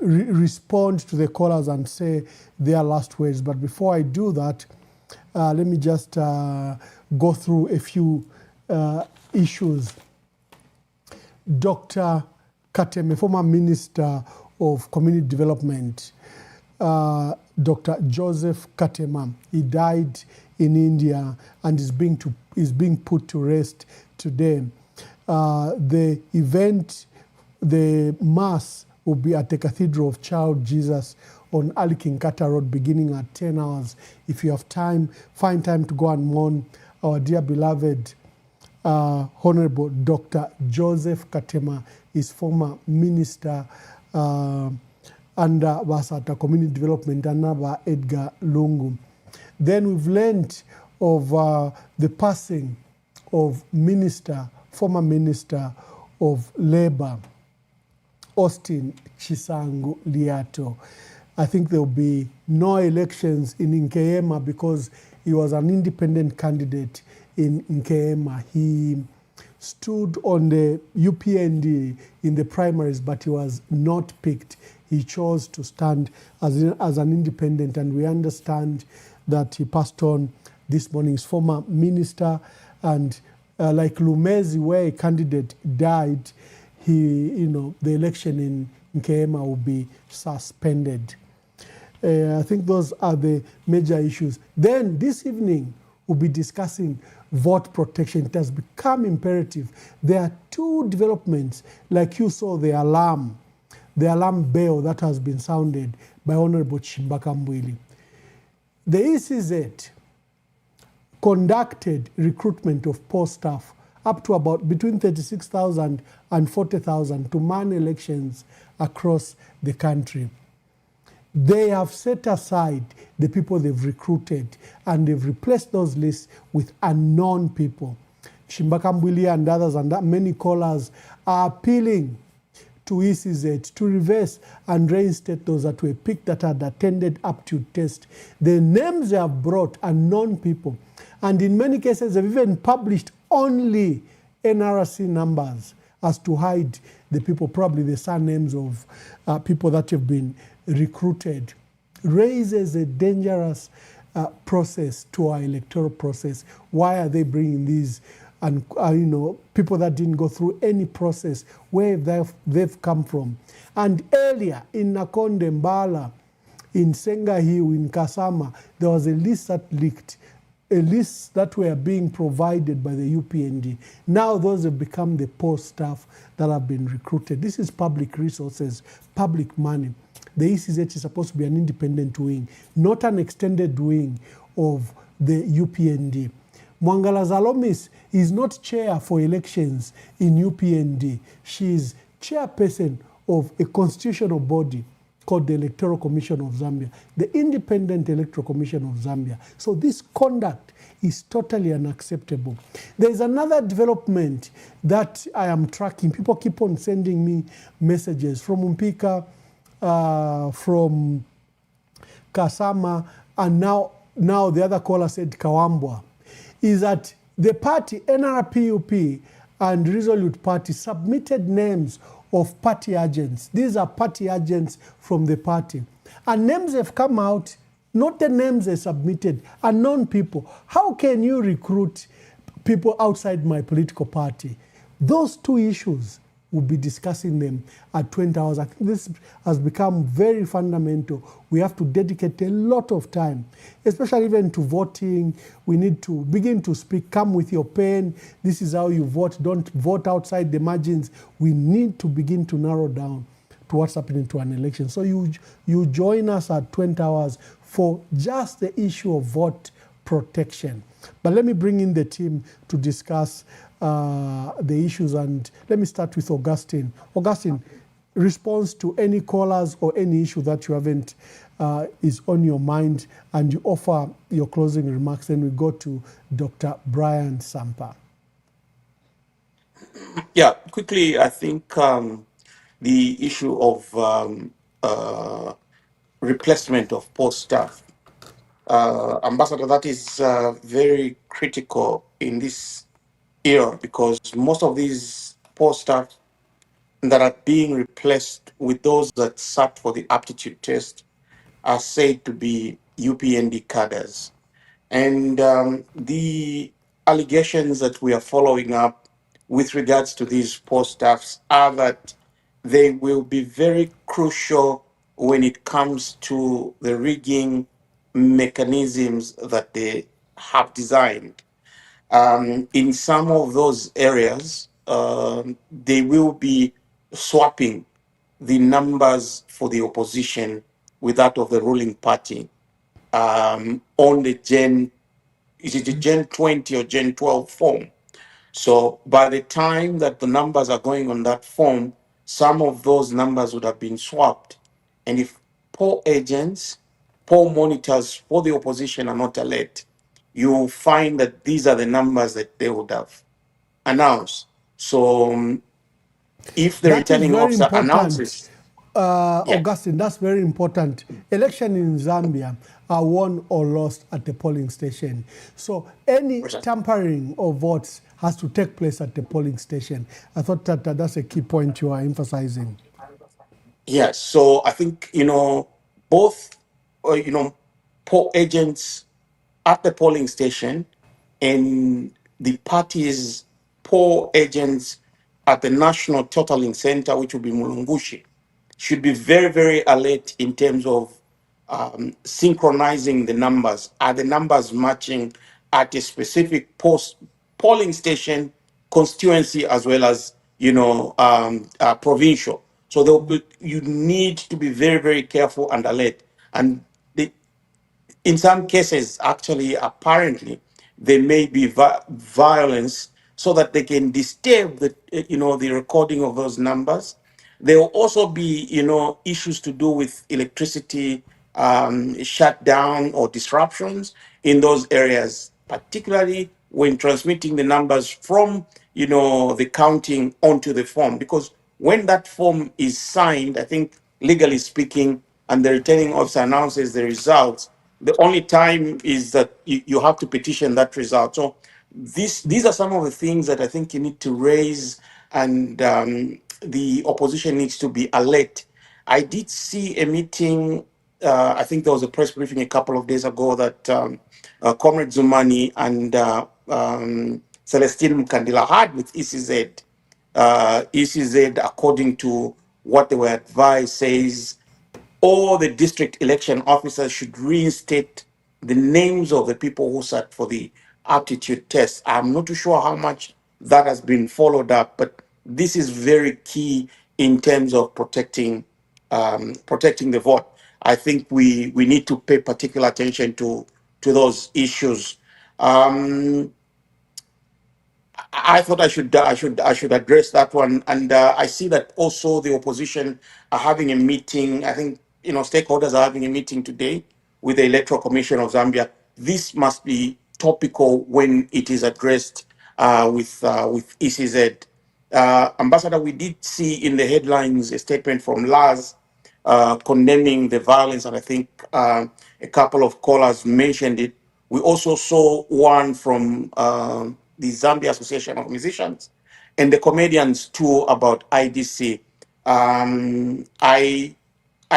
respond to the callers and say their last words. But before I do that, let me just go through a few issues. Dr. Kateme, former Minister of Community Development, Dr. Joseph Katema, he died in India and is being put to rest today. The event, the mass, will be at the Cathedral of Child Jesus on Ali Kinkata Road, beginning at 10 hours. If you have time, find time to go and mourn our dear beloved Honorable Dr. Joseph Katema, his former minister under Basata Community Development under Edgar Lungu. Then we've learned of the passing of former Minister of Labour, Austin Chisangu Liato. I think there will be no elections in Nkeema because he was an independent candidate in Nkeema. He stood on the UPND in the primaries, but he was not picked. He chose to stand as an independent, and we understand that he passed on this morning. His former minister, and like Lumezi, where a candidate died, the election in Nkeema will be suspended. I think those are the major issues. Then this evening, we'll be discussing vote protection. It has become imperative. There are two developments, like you saw the alarm bell that has been sounded by Honorable Chimbaka Mbwili. The ECZ conducted recruitment of post staff up to about between 36,000 and 40,000 to man elections across the country. They have set aside the people they've recruited, and they've replaced those lists with unknown people. Chimbaka Mbwili and others, and many callers are appealing to ECZ to reverse and reinstate those that were picked that had attended aptitude test. The names they have brought are known people, and in many cases they've even published only NRC numbers as to hide the people, probably the surnames of people that have been recruited. Raises a dangerous process to our electoral process. Why are they bringing these and people that didn't go through any process, where they've come from? And earlier in Nakonde, Mbala, in Senga Hill, in Kasama, there was a list that leaked, a list that were being provided by the UPND. Now those have become the post staff that have been recruited. This is public resources, public money. The ECZ is supposed to be an independent wing, not an extended wing of the UPND. Mwangala Zalomis is not chair for elections in UPND. She is chairperson of a constitutional body called the Electoral Commission of Zambia, the Independent Electoral Commission of Zambia. So this conduct is totally unacceptable. There is another development that I am tracking. People keep on sending me messages from Umpika, from Kasama, and now the other caller said Kawambwa, is that the party, NRPUP and Resolute Party, submitted names of party agents. These are party agents from the party. And names have come out, not the names they submitted, unknown people. How can you recruit people outside my political party? Those two issues, we'll be discussing them at 20 hours. I think this has become very fundamental. We have to dedicate a lot of time, especially even to voting. We need to begin to speak. Come with your pen. This is how you vote. Don't vote outside the margins. We need to begin to narrow down to what's happening to an election. So you join us at 20 hours for just the issue of vote protection. But let me bring in the team to discuss the issues, and let me start with Augustine. Augustine, response to any callers or any issue that you haven't is on your mind, and you offer your closing remarks. Then we go to Dr. Brian Sampa. Yeah, quickly, I think the issue of replacement of post staff, Ambassador, that is very critical in this era, because most of these post staff that are being replaced with those that sat for the aptitude test are said to be UPND cadres. And the allegations that we are following up with regards to these post staffs are that they will be very crucial when it comes to the rigging mechanisms that they have designed. In some of those areas, they will be swapping the numbers for the opposition with that of the ruling party on the is it the Gen 20 or Gen 12 form? So by the time that the numbers are going on that form, some of those numbers would have been swapped. And if poll agents, poll monitors for the opposition are not alert, you'll find that these are the numbers that they would have announced. So if the That is returning very officer important. announces, Augustine, that's very important. Election in Zambia are won or lost at the polling station. So any tampering of votes has to take place at the polling station. I thought that that's a key point you are emphasizing. yes, so I think, both, poll agents at the polling station and the party's poll agents at the National Totaling Center, which will be Mulungushi, should be very, very alert in terms of synchronizing the numbers. Are the numbers matching at a specific polling station, constituency, as well as provincial? So you need to be very, very careful and alert. And in some cases, actually, apparently, there may be violence so that they can disturb the recording of those numbers. There will also be, issues to do with electricity shutdown or disruptions in those areas, particularly when transmitting the numbers from, the counting onto the form. Because when that form is signed, I think legally speaking, and the returning officer announces the results, the only time is that you have to petition that result. So these are some of the things that I think you need to raise, and the opposition needs to be alert. I did see a meeting, I think there was a press briefing a couple of days ago that Comrade Zumani and Celestine Mkandila had with ECZ. ECZ, according to what they were advised, says all the district election officers should reinstate the names of the people who sat for the aptitude test. I'm not too sure how much that has been followed up, but this is very key in terms of protecting the vote. I think we need to pay particular attention to those issues. I thought I should address that one, and I see that also the opposition are having a meeting. I think stakeholders are having a meeting today with the Electoral Commission of Zambia. This must be topical when it is addressed with ECZ. Ambassador, we did see in the headlines a statement from Laz condemning the violence, and I think a couple of callers mentioned it. We also saw one from the Zambia Association of Musicians and the comedians too about IDC. I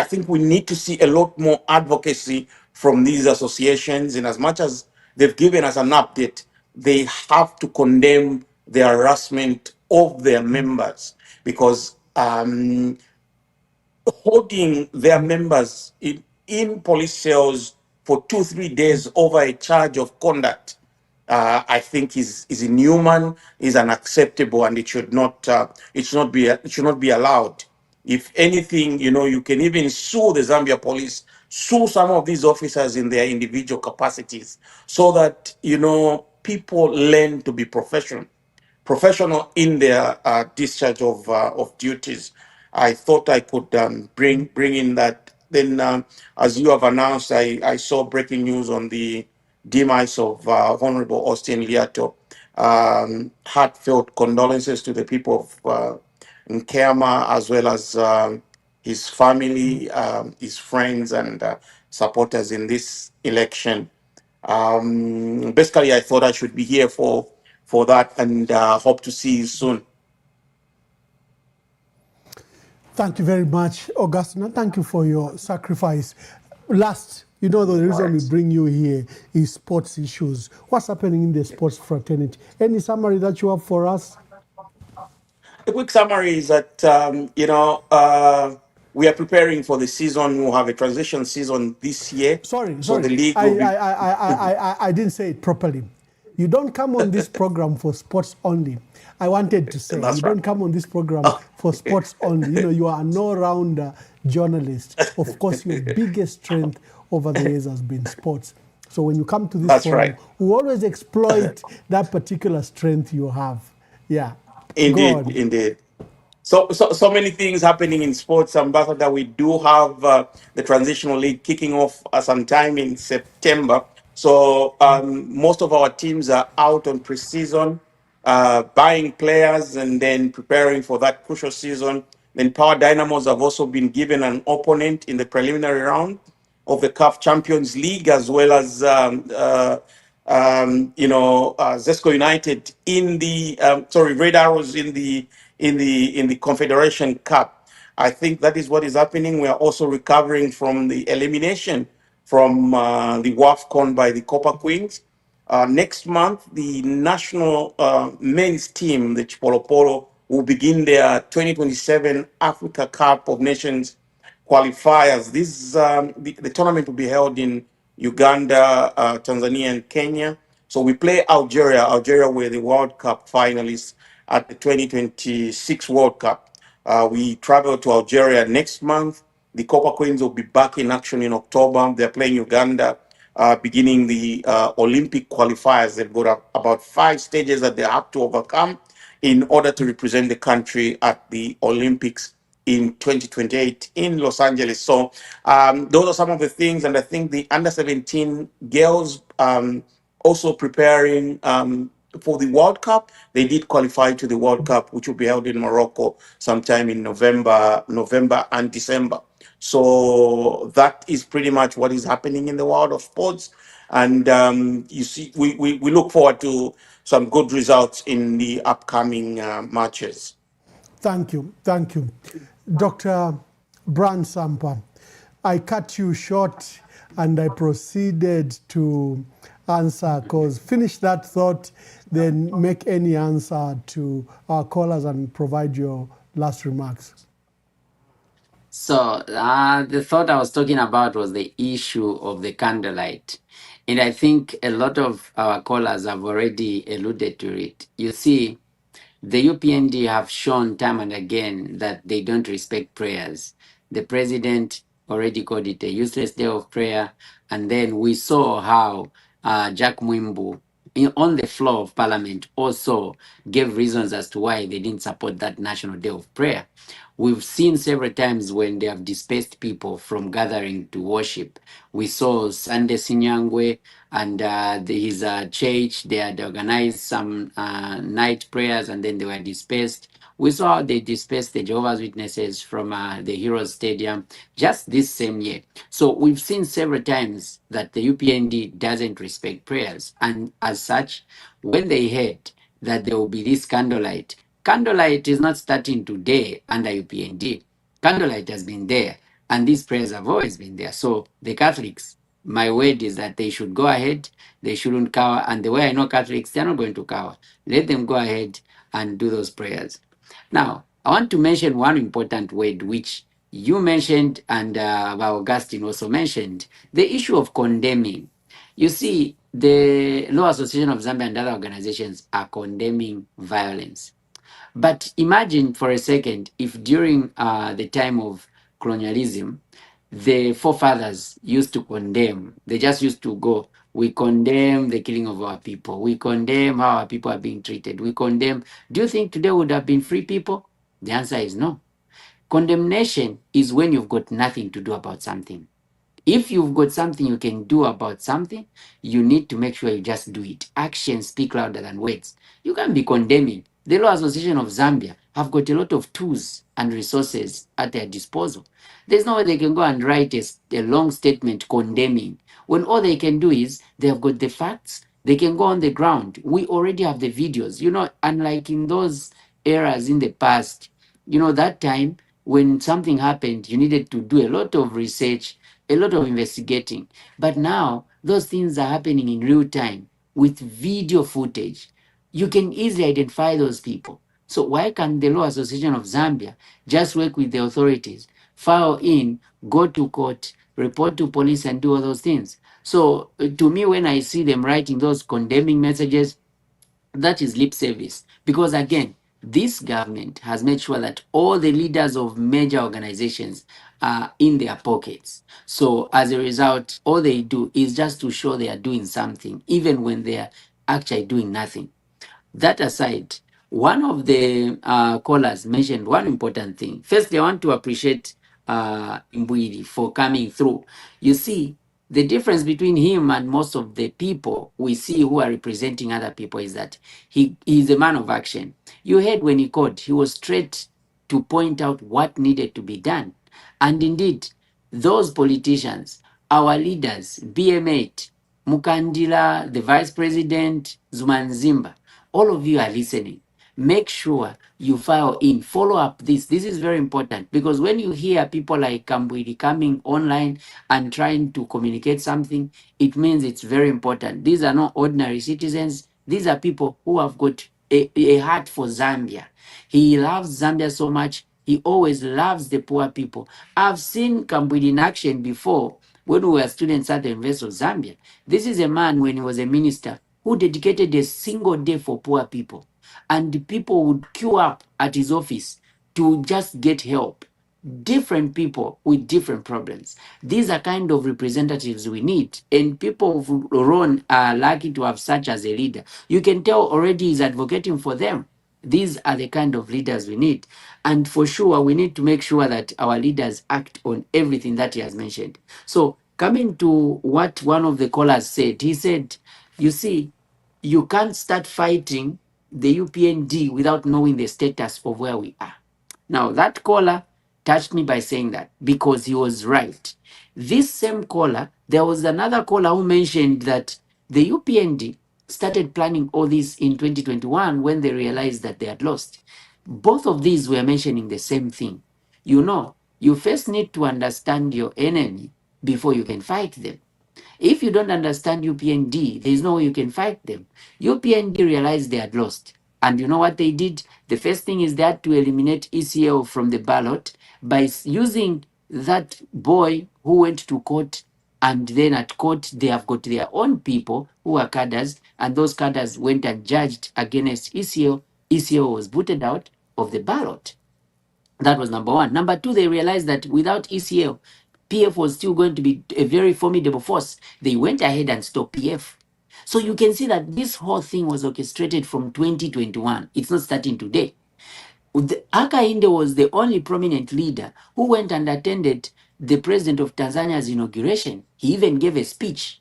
think we need to see a lot more advocacy from these associations, and as much as they've given us an update, they have to condemn the harassment of their members, because holding their members in police cells for 2-3 days over a charge of conduct, I think is inhuman, is unacceptable, and it should not be allowed. If anything, you can even sue the Zambia police, sue some of these officers in their individual capacities, so that people learn to be professional in their discharge of duties. I thought I could bring in that. Then, as you have announced, I saw breaking news on the demise of Honorable Austin Liato. Heartfelt condolences to the people of Nkema, as well as his family, his friends, and supporters in this election. Basically, I thought I should be here for that, and hope to see you soon. Thank you very much, Augustine. Thank you for your sacrifice. Last, the reason we bring you here is sports issues. What's happening in the sports fraternity? Any summary that you have for us? A quick summary is that, we are preparing for the season. We'll have a transition season this year. Sorry. So the league will be... I didn't say it properly. You don't come on this program for sports only. I wanted to say, don't come on this program for sports only. You are an all-round journalist. Of course, your biggest strength over the years has been sports. So when you come to this forum, we always exploit that particular strength you have. Yeah. Indeed. So many things happening in sports, Ambassador. We do have the Transitional League kicking off sometime in September. So most of our teams are out on pre-season, buying players, and then preparing for that crucial season. Then Power Dynamos have also been given an opponent in the preliminary round of the CAF Champions League, as well as Zesco United in the Red Arrows in the Confederation Cup. I think that is what is happening. We are also recovering from the elimination from the WAFCON by the Copper Queens. Next month, the national men's team, the Chipolopolo, will begin their 2027 Africa Cup of Nations qualifiers. The tournament will be held in Uganda, Tanzania, and Kenya. So we play Algeria. Algeria were the World Cup finalists at the 2026 World Cup. We travel to Algeria next month. The Copper Queens will be back in action in October. They're playing Uganda, beginning the Olympic qualifiers. They've got about 5 stages that they have to overcome in order to represent the country at the Olympics in 2028 in Los Angeles. So those are some of the things, and I think the under-17 girls also preparing for the World Cup. They did qualify to the World Cup, which will be held in Morocco sometime in November and December. So that is pretty much what is happening in the world of sports. And you see, we look forward to some good results in the upcoming matches. Thank you. Dr. Brian Sampa, I cut you short and I proceeded to answer, because finish that thought, then make any answer to our callers and provide your last remarks. So the thought I was talking about was the issue of the candlelight. And I think a lot of our callers have already alluded to it. You see, the UPND have shown time and again that they don't respect prayers. The president already called it a useless day of prayer. And then we saw how Jack Mwimbu on the floor of parliament also gave reasons as to why they didn't support that National Day of Prayer. We've seen several times when they have displaced people from gathering to worship. We saw Sunday Sinyangwe and his church. They had organized some night prayers and then they were dispersed. We saw they dispersed the Jehovah's Witnesses from the Heroes Stadium just this same year. So we've seen several times that the UPND doesn't respect prayers. And as such, when they heard that there will be this candlelight is not starting today under UPND. Candlelight has been there, and these prayers have always been there. So the Catholics, my word is that they should go ahead, they shouldn't cower. And the way I know Catholics, they're not going to cower. Let them go ahead and do those prayers. Now, I want to mention one important word which you mentioned and Augustine also mentioned, the issue of condemning. You see, the Law Association of Zambia and other organizations are condemning violence. But imagine for a second if during the time of colonialism, the forefathers used to condemn. They just used to go, we condemn the killing of our people. We condemn how our people are being treated. We condemn. Do you think today would have been free people? The answer is no. Condemnation is when you've got nothing to do about something. If you've got something you can do about something, you need to make sure you just do it. Actions speak louder than words. You can't be condemning. The Law Association of Zambia have got a lot of tools and resources at their disposal. There's no way they can go and write a long statement condemning, when all they can do is they have got the facts, they can go on the ground. We already have the videos, unlike in those eras in the past, that time when something happened, you needed to do a lot of research, a lot of investigating. But now those things are happening in real time with video footage. You can easily identify those people. So why can't the Law Association of Zambia just work with the authorities, file in, go to court, report to police and do all those things? So to me, when I see them writing those condemning messages, that is lip service. Because again, this government has made sure that all the leaders of major organizations are in their pockets. So as a result, all they do is just to show they are doing something, even when they are actually doing nothing. That aside, one of the callers mentioned one important thing. Firstly, I want to appreciate Mbwidi for coming through. You see, the difference between him and most of the people we see who are representing other people is that he is a man of action. You heard when he called, he was straight to point out what needed to be done. And indeed, those politicians, our leaders, BM8, Mukandila, the vice president, Zumanzimba, all of you are listening. Make sure you file in, follow up this. This is very important because when you hear people like Kambwidi coming online and trying to communicate something, it means it's very important. These are not ordinary citizens. These are people who have got a heart for Zambia. He loves Zambia so much. He always loves the poor people. I've seen Kambwidi in action before when we were students at the University of Zambia. This is a man when he was a minister who dedicated a single day for poor people. And the people would queue up at his office to just get help. Different people with different problems. These are kind of representatives we need. And people of Ron are lucky to have such as a leader. You can tell already he's advocating for them. These are the kind of leaders we need. And for sure, we need to make sure that our leaders act on everything that he has mentioned. So coming to what one of the callers said, he said, you see, you can't start fighting the UPND without knowing the status of where we are. Now, that caller touched me by saying that because he was right. This same caller, there was another caller who mentioned that the UPND started planning all this in 2021 when they realized that they had lost. Both of these were mentioning the same thing. You first need to understand your enemy before you can fight them. If you don't understand UPND, there is no way you can fight them. UPND realized they had lost. And you know what they did? The first thing is they had to eliminate ECL from the ballot by using that boy who went to court, and then at court they have got their own people who are cadres, and those cadres went and judged against ECL. ECL was booted out of the ballot. That was number one. Number two, they realized that without ECL, PF was still going to be a very formidable force. They went ahead and stopped PF. So you can see that this whole thing was orchestrated from 2021. It's not starting today. Hakainde was the only prominent leader who went and attended the president of Tanzania's inauguration. He even gave a speech.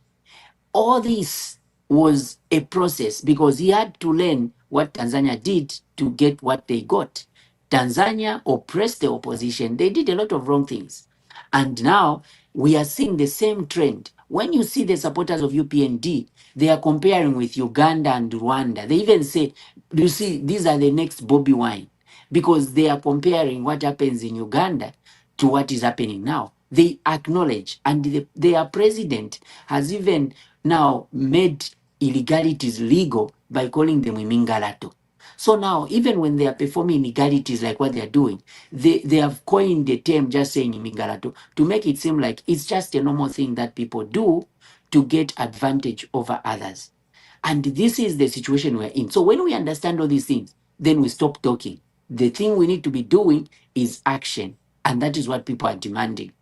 All this was a process because he had to learn what Tanzania did to get what they got. Tanzania oppressed the opposition. They did a lot of wrong things. And now we are seeing the same trend. When you see the supporters of UPND, they are comparing with Uganda and Rwanda. They even say, you see, these are the next Bobby Wine, because they are comparing what happens in Uganda to what is happening now. They acknowledge, and their president has even now made illegalities legal by calling them imingalato. So now, even when they are performing illegalities like what they are doing, they have coined the term just saying imingalato to make it seem like it's just a normal thing that people do to get advantage over others. And this is the situation we're in. So when we understand all these things, then we stop talking. The thing we need to be doing is action. And that is what people are demanding.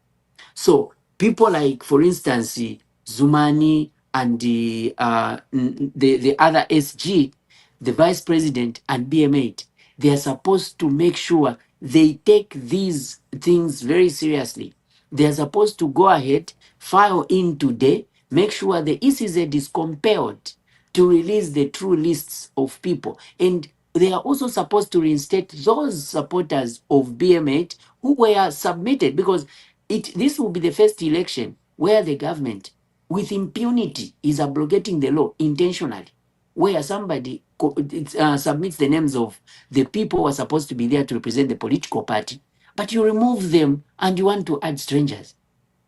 So people like, for instance, Zumani and the other SG, the vice president and BM8, they are supposed to make sure they take these things very seriously. They are supposed to go ahead, file in today, make sure the ECZ is compelled to release the true lists of people. And they are also supposed to reinstate those supporters of BM8 who were submitted, because this will be the first election where the government, with impunity, is abrogating the law intentionally, where somebody submits the names of the people who are supposed to be there to represent the political party, but you remove them and you want to add strangers.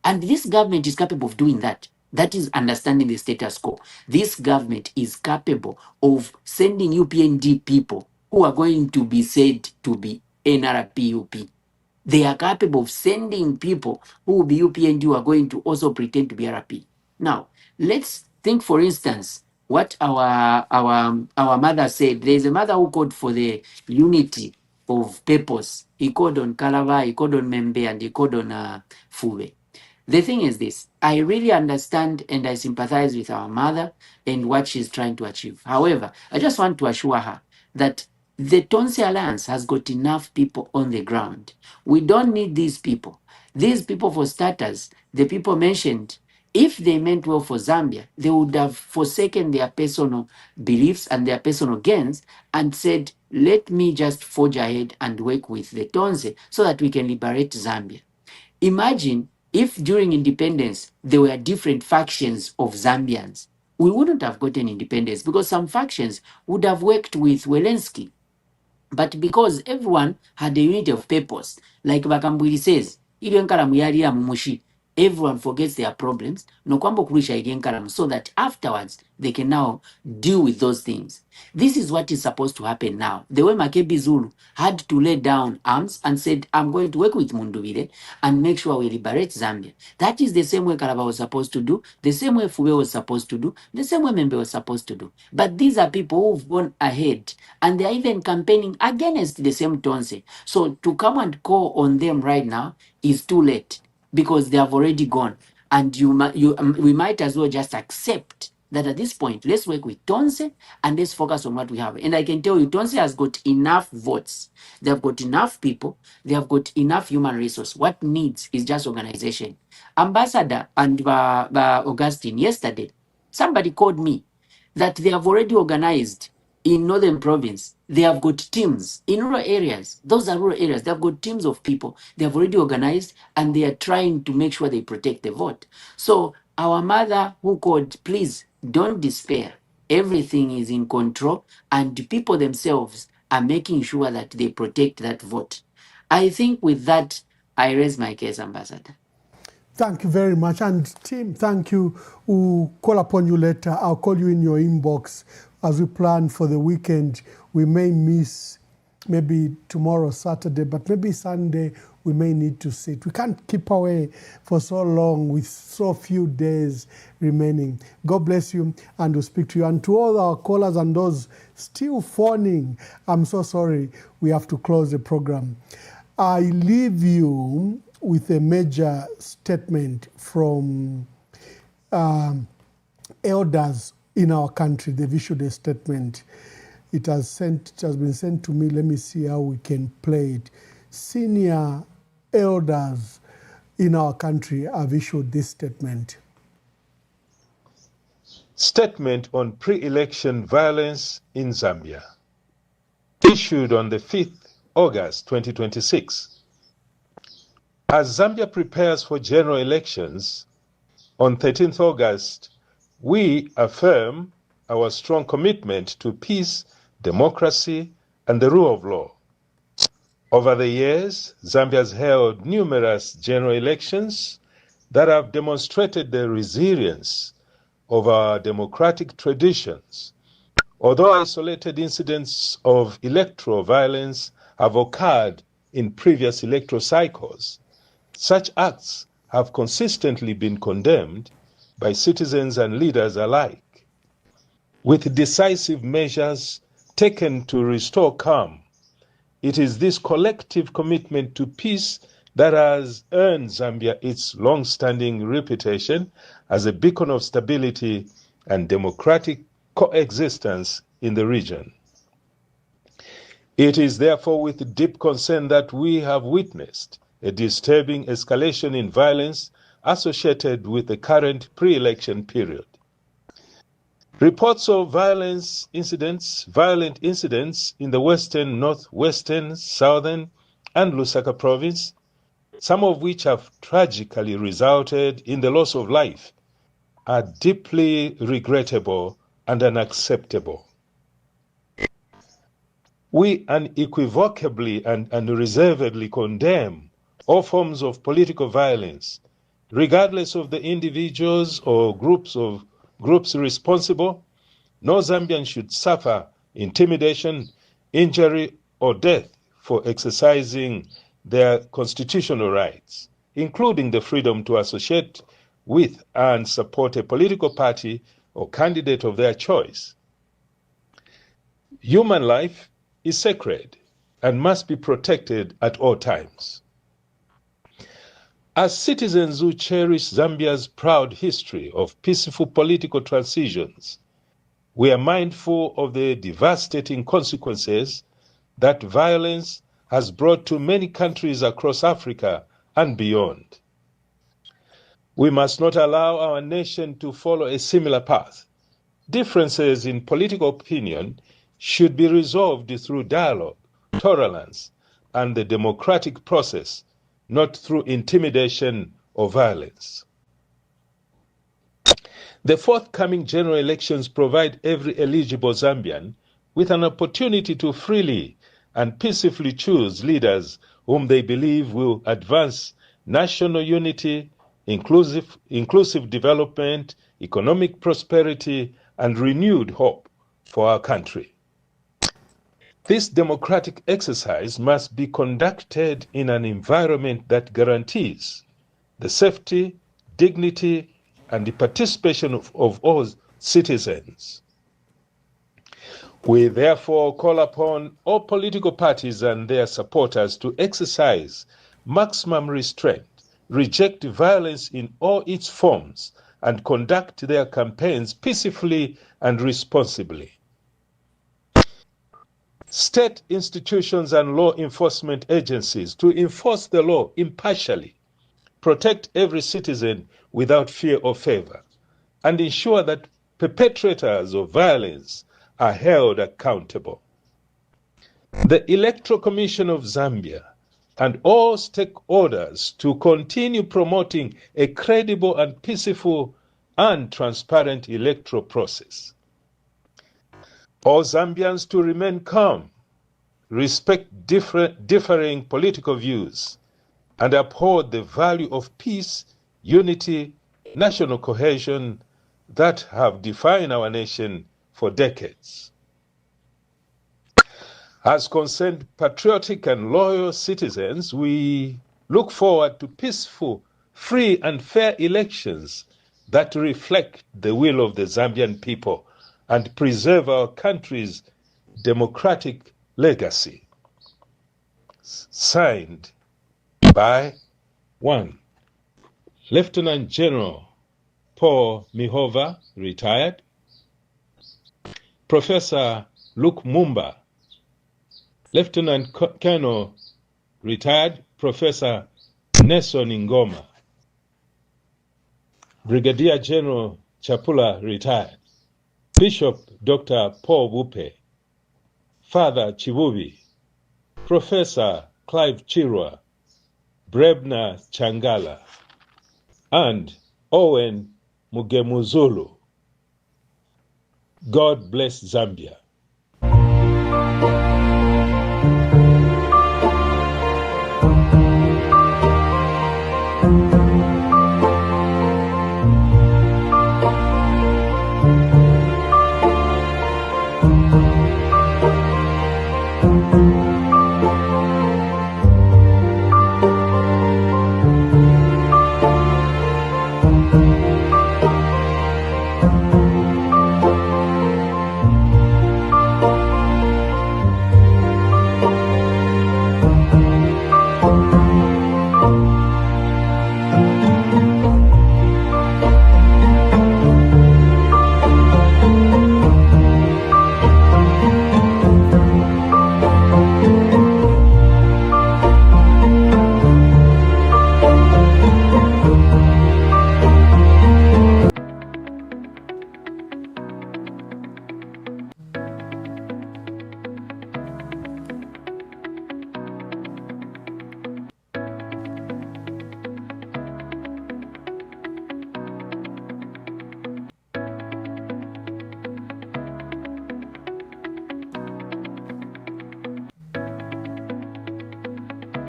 And this government is capable of doing that. That is understanding the status quo. This government is capable of sending UPND people who are going to be said to be NRPUP. They are capable of sending people who will be UPND who are going to also pretend to be RP. Now, let's think, for instance, what our mother said. There is a mother who called for the unity of purpose. He called on Kalava, he called on Membe, and he called on Fube. The thing is this, I really understand and I sympathize with our mother and what she's trying to achieve. However, I just want to assure her that the Tonse Alliance has got enough people on the ground. We don't need these people. These people, for starters, the people mentioned, if they meant well for Zambia, they would have forsaken their personal beliefs and their personal gains and said, let me just forge ahead and work with the Tonse so that we can liberate Zambia. Imagine if during independence there were different factions of Zambians. We wouldn't have gotten independence because some factions would have worked with Zelensky. But because everyone had a unity of purpose, like Bakambwili says, everyone forgets their problems, so that afterwards they can now deal with those things. This is what is supposed to happen now. The way Makebi Zulu had to lay down arms and said, I'm going to work with Munduvire and make sure we liberate Zambia. That is the same way Karaba was supposed to do, the same way Fube was supposed to do, the same way Membe was supposed to do. But these are people who've gone ahead and they are even campaigning against the same Tonse. So to come and call on them right now is too late because they have already gone. And we might as well just accept that at this point, let's work with Tonse and let's focus on what we have. And I can tell you, Tonse has got enough votes. They have got enough people. They have got enough human resource. What needs is just organization. Ambassador and Augustine, yesterday, somebody called me that they have already organized in Northern Province. They have got teams in rural areas. Those are rural areas. They have got teams of people. They have already organized and they are trying to make sure they protect the vote. So our mother who called, please don't despair. Everything is in control and people themselves are making sure that they protect that vote. I think with that, I raise my case, Ambassador. Thank you very much. And team, thank you. We'll call upon you later. I'll call you in your inbox as we plan for the weekend. We may miss maybe tomorrow, Saturday, but maybe Sunday we may need to sit. We can't keep away for so long with so few days remaining. God bless you, and we'll speak to you. And to all our callers and those still phoning, I'm so sorry we have to close the program. I leave you with a major statement from elders in our country. They've issued a statement. It has been sent to me. Let me see how we can play it. Senior elders in our country have issued this statement. Statement on pre-election violence in Zambia. Issued on the 5th August 2026. As Zambia prepares for general elections on 13th August, we affirm our strong commitment to peace, democracy, and the rule of law. Over the years, Zambia has held numerous general elections that have demonstrated the resilience of our democratic traditions. Although isolated incidents of electoral violence have occurred in previous electoral cycles, such acts have consistently been condemned by citizens and leaders alike. With decisive measures taken to restore calm, it is this collective commitment to peace that has earned Zambia its long-standing reputation as a beacon of stability and democratic coexistence in the region. It is therefore with deep concern that we have witnessed a disturbing escalation in violence associated with the current pre-election period. Reports of violent incidents in the western, northwestern, southern, and Lusaka province, some of which have tragically resulted in the loss of life, are deeply regrettable and unacceptable. We unequivocally and unreservedly condemn all forms of political violence, regardless of the individuals or groups responsible. No Zambian should suffer intimidation, injury, or death for exercising their constitutional rights, including the freedom to associate with and support a political party or candidate of their choice. Human life is sacred and must be protected at all times. As citizens who cherish Zambia's proud history of peaceful political transitions, we are mindful of the devastating consequences that violence has brought to many countries across Africa and beyond. We must not allow our nation to follow a similar path. Differences in political opinion should be resolved through dialogue, tolerance, and the democratic process, not through intimidation or violence. The forthcoming general elections provide every eligible Zambian with an opportunity to freely and peacefully choose leaders whom they believe will advance national unity, inclusive development, economic prosperity, and renewed hope for our country. This democratic exercise must be conducted in an environment that guarantees the safety, dignity, and the participation of all citizens. We therefore call upon all political parties and their supporters to exercise maximum restraint, reject violence in all its forms, and conduct their campaigns peacefully and responsibly. State institutions and law enforcement agencies to enforce the law impartially, protect every citizen without fear or favor, and ensure that perpetrators of violence are held accountable. The Electoral Commission of Zambia and all stakeholders to continue promoting a credible and peaceful and transparent electoral process. All Zambians to remain calm, respect differing political views, and uphold the value of peace, unity, national cohesion that have defined our nation for decades. As concerned patriotic and loyal citizens, we look forward to peaceful, free, and fair elections that reflect the will of the Zambian people and preserve our country's democratic legacy. Signed by 1. Lieutenant General Paul Mihova, retired. Professor Luke Mumba. Lieutenant Colonel, retired. Professor Nelson Ngoma. Brigadier General Chapula, retired. Bishop Dr. Paul Bupe, Father Chibubi, Professor Clive Chirwa, Brebna Changala, and Owen Mugemuzulu. God bless Zambia.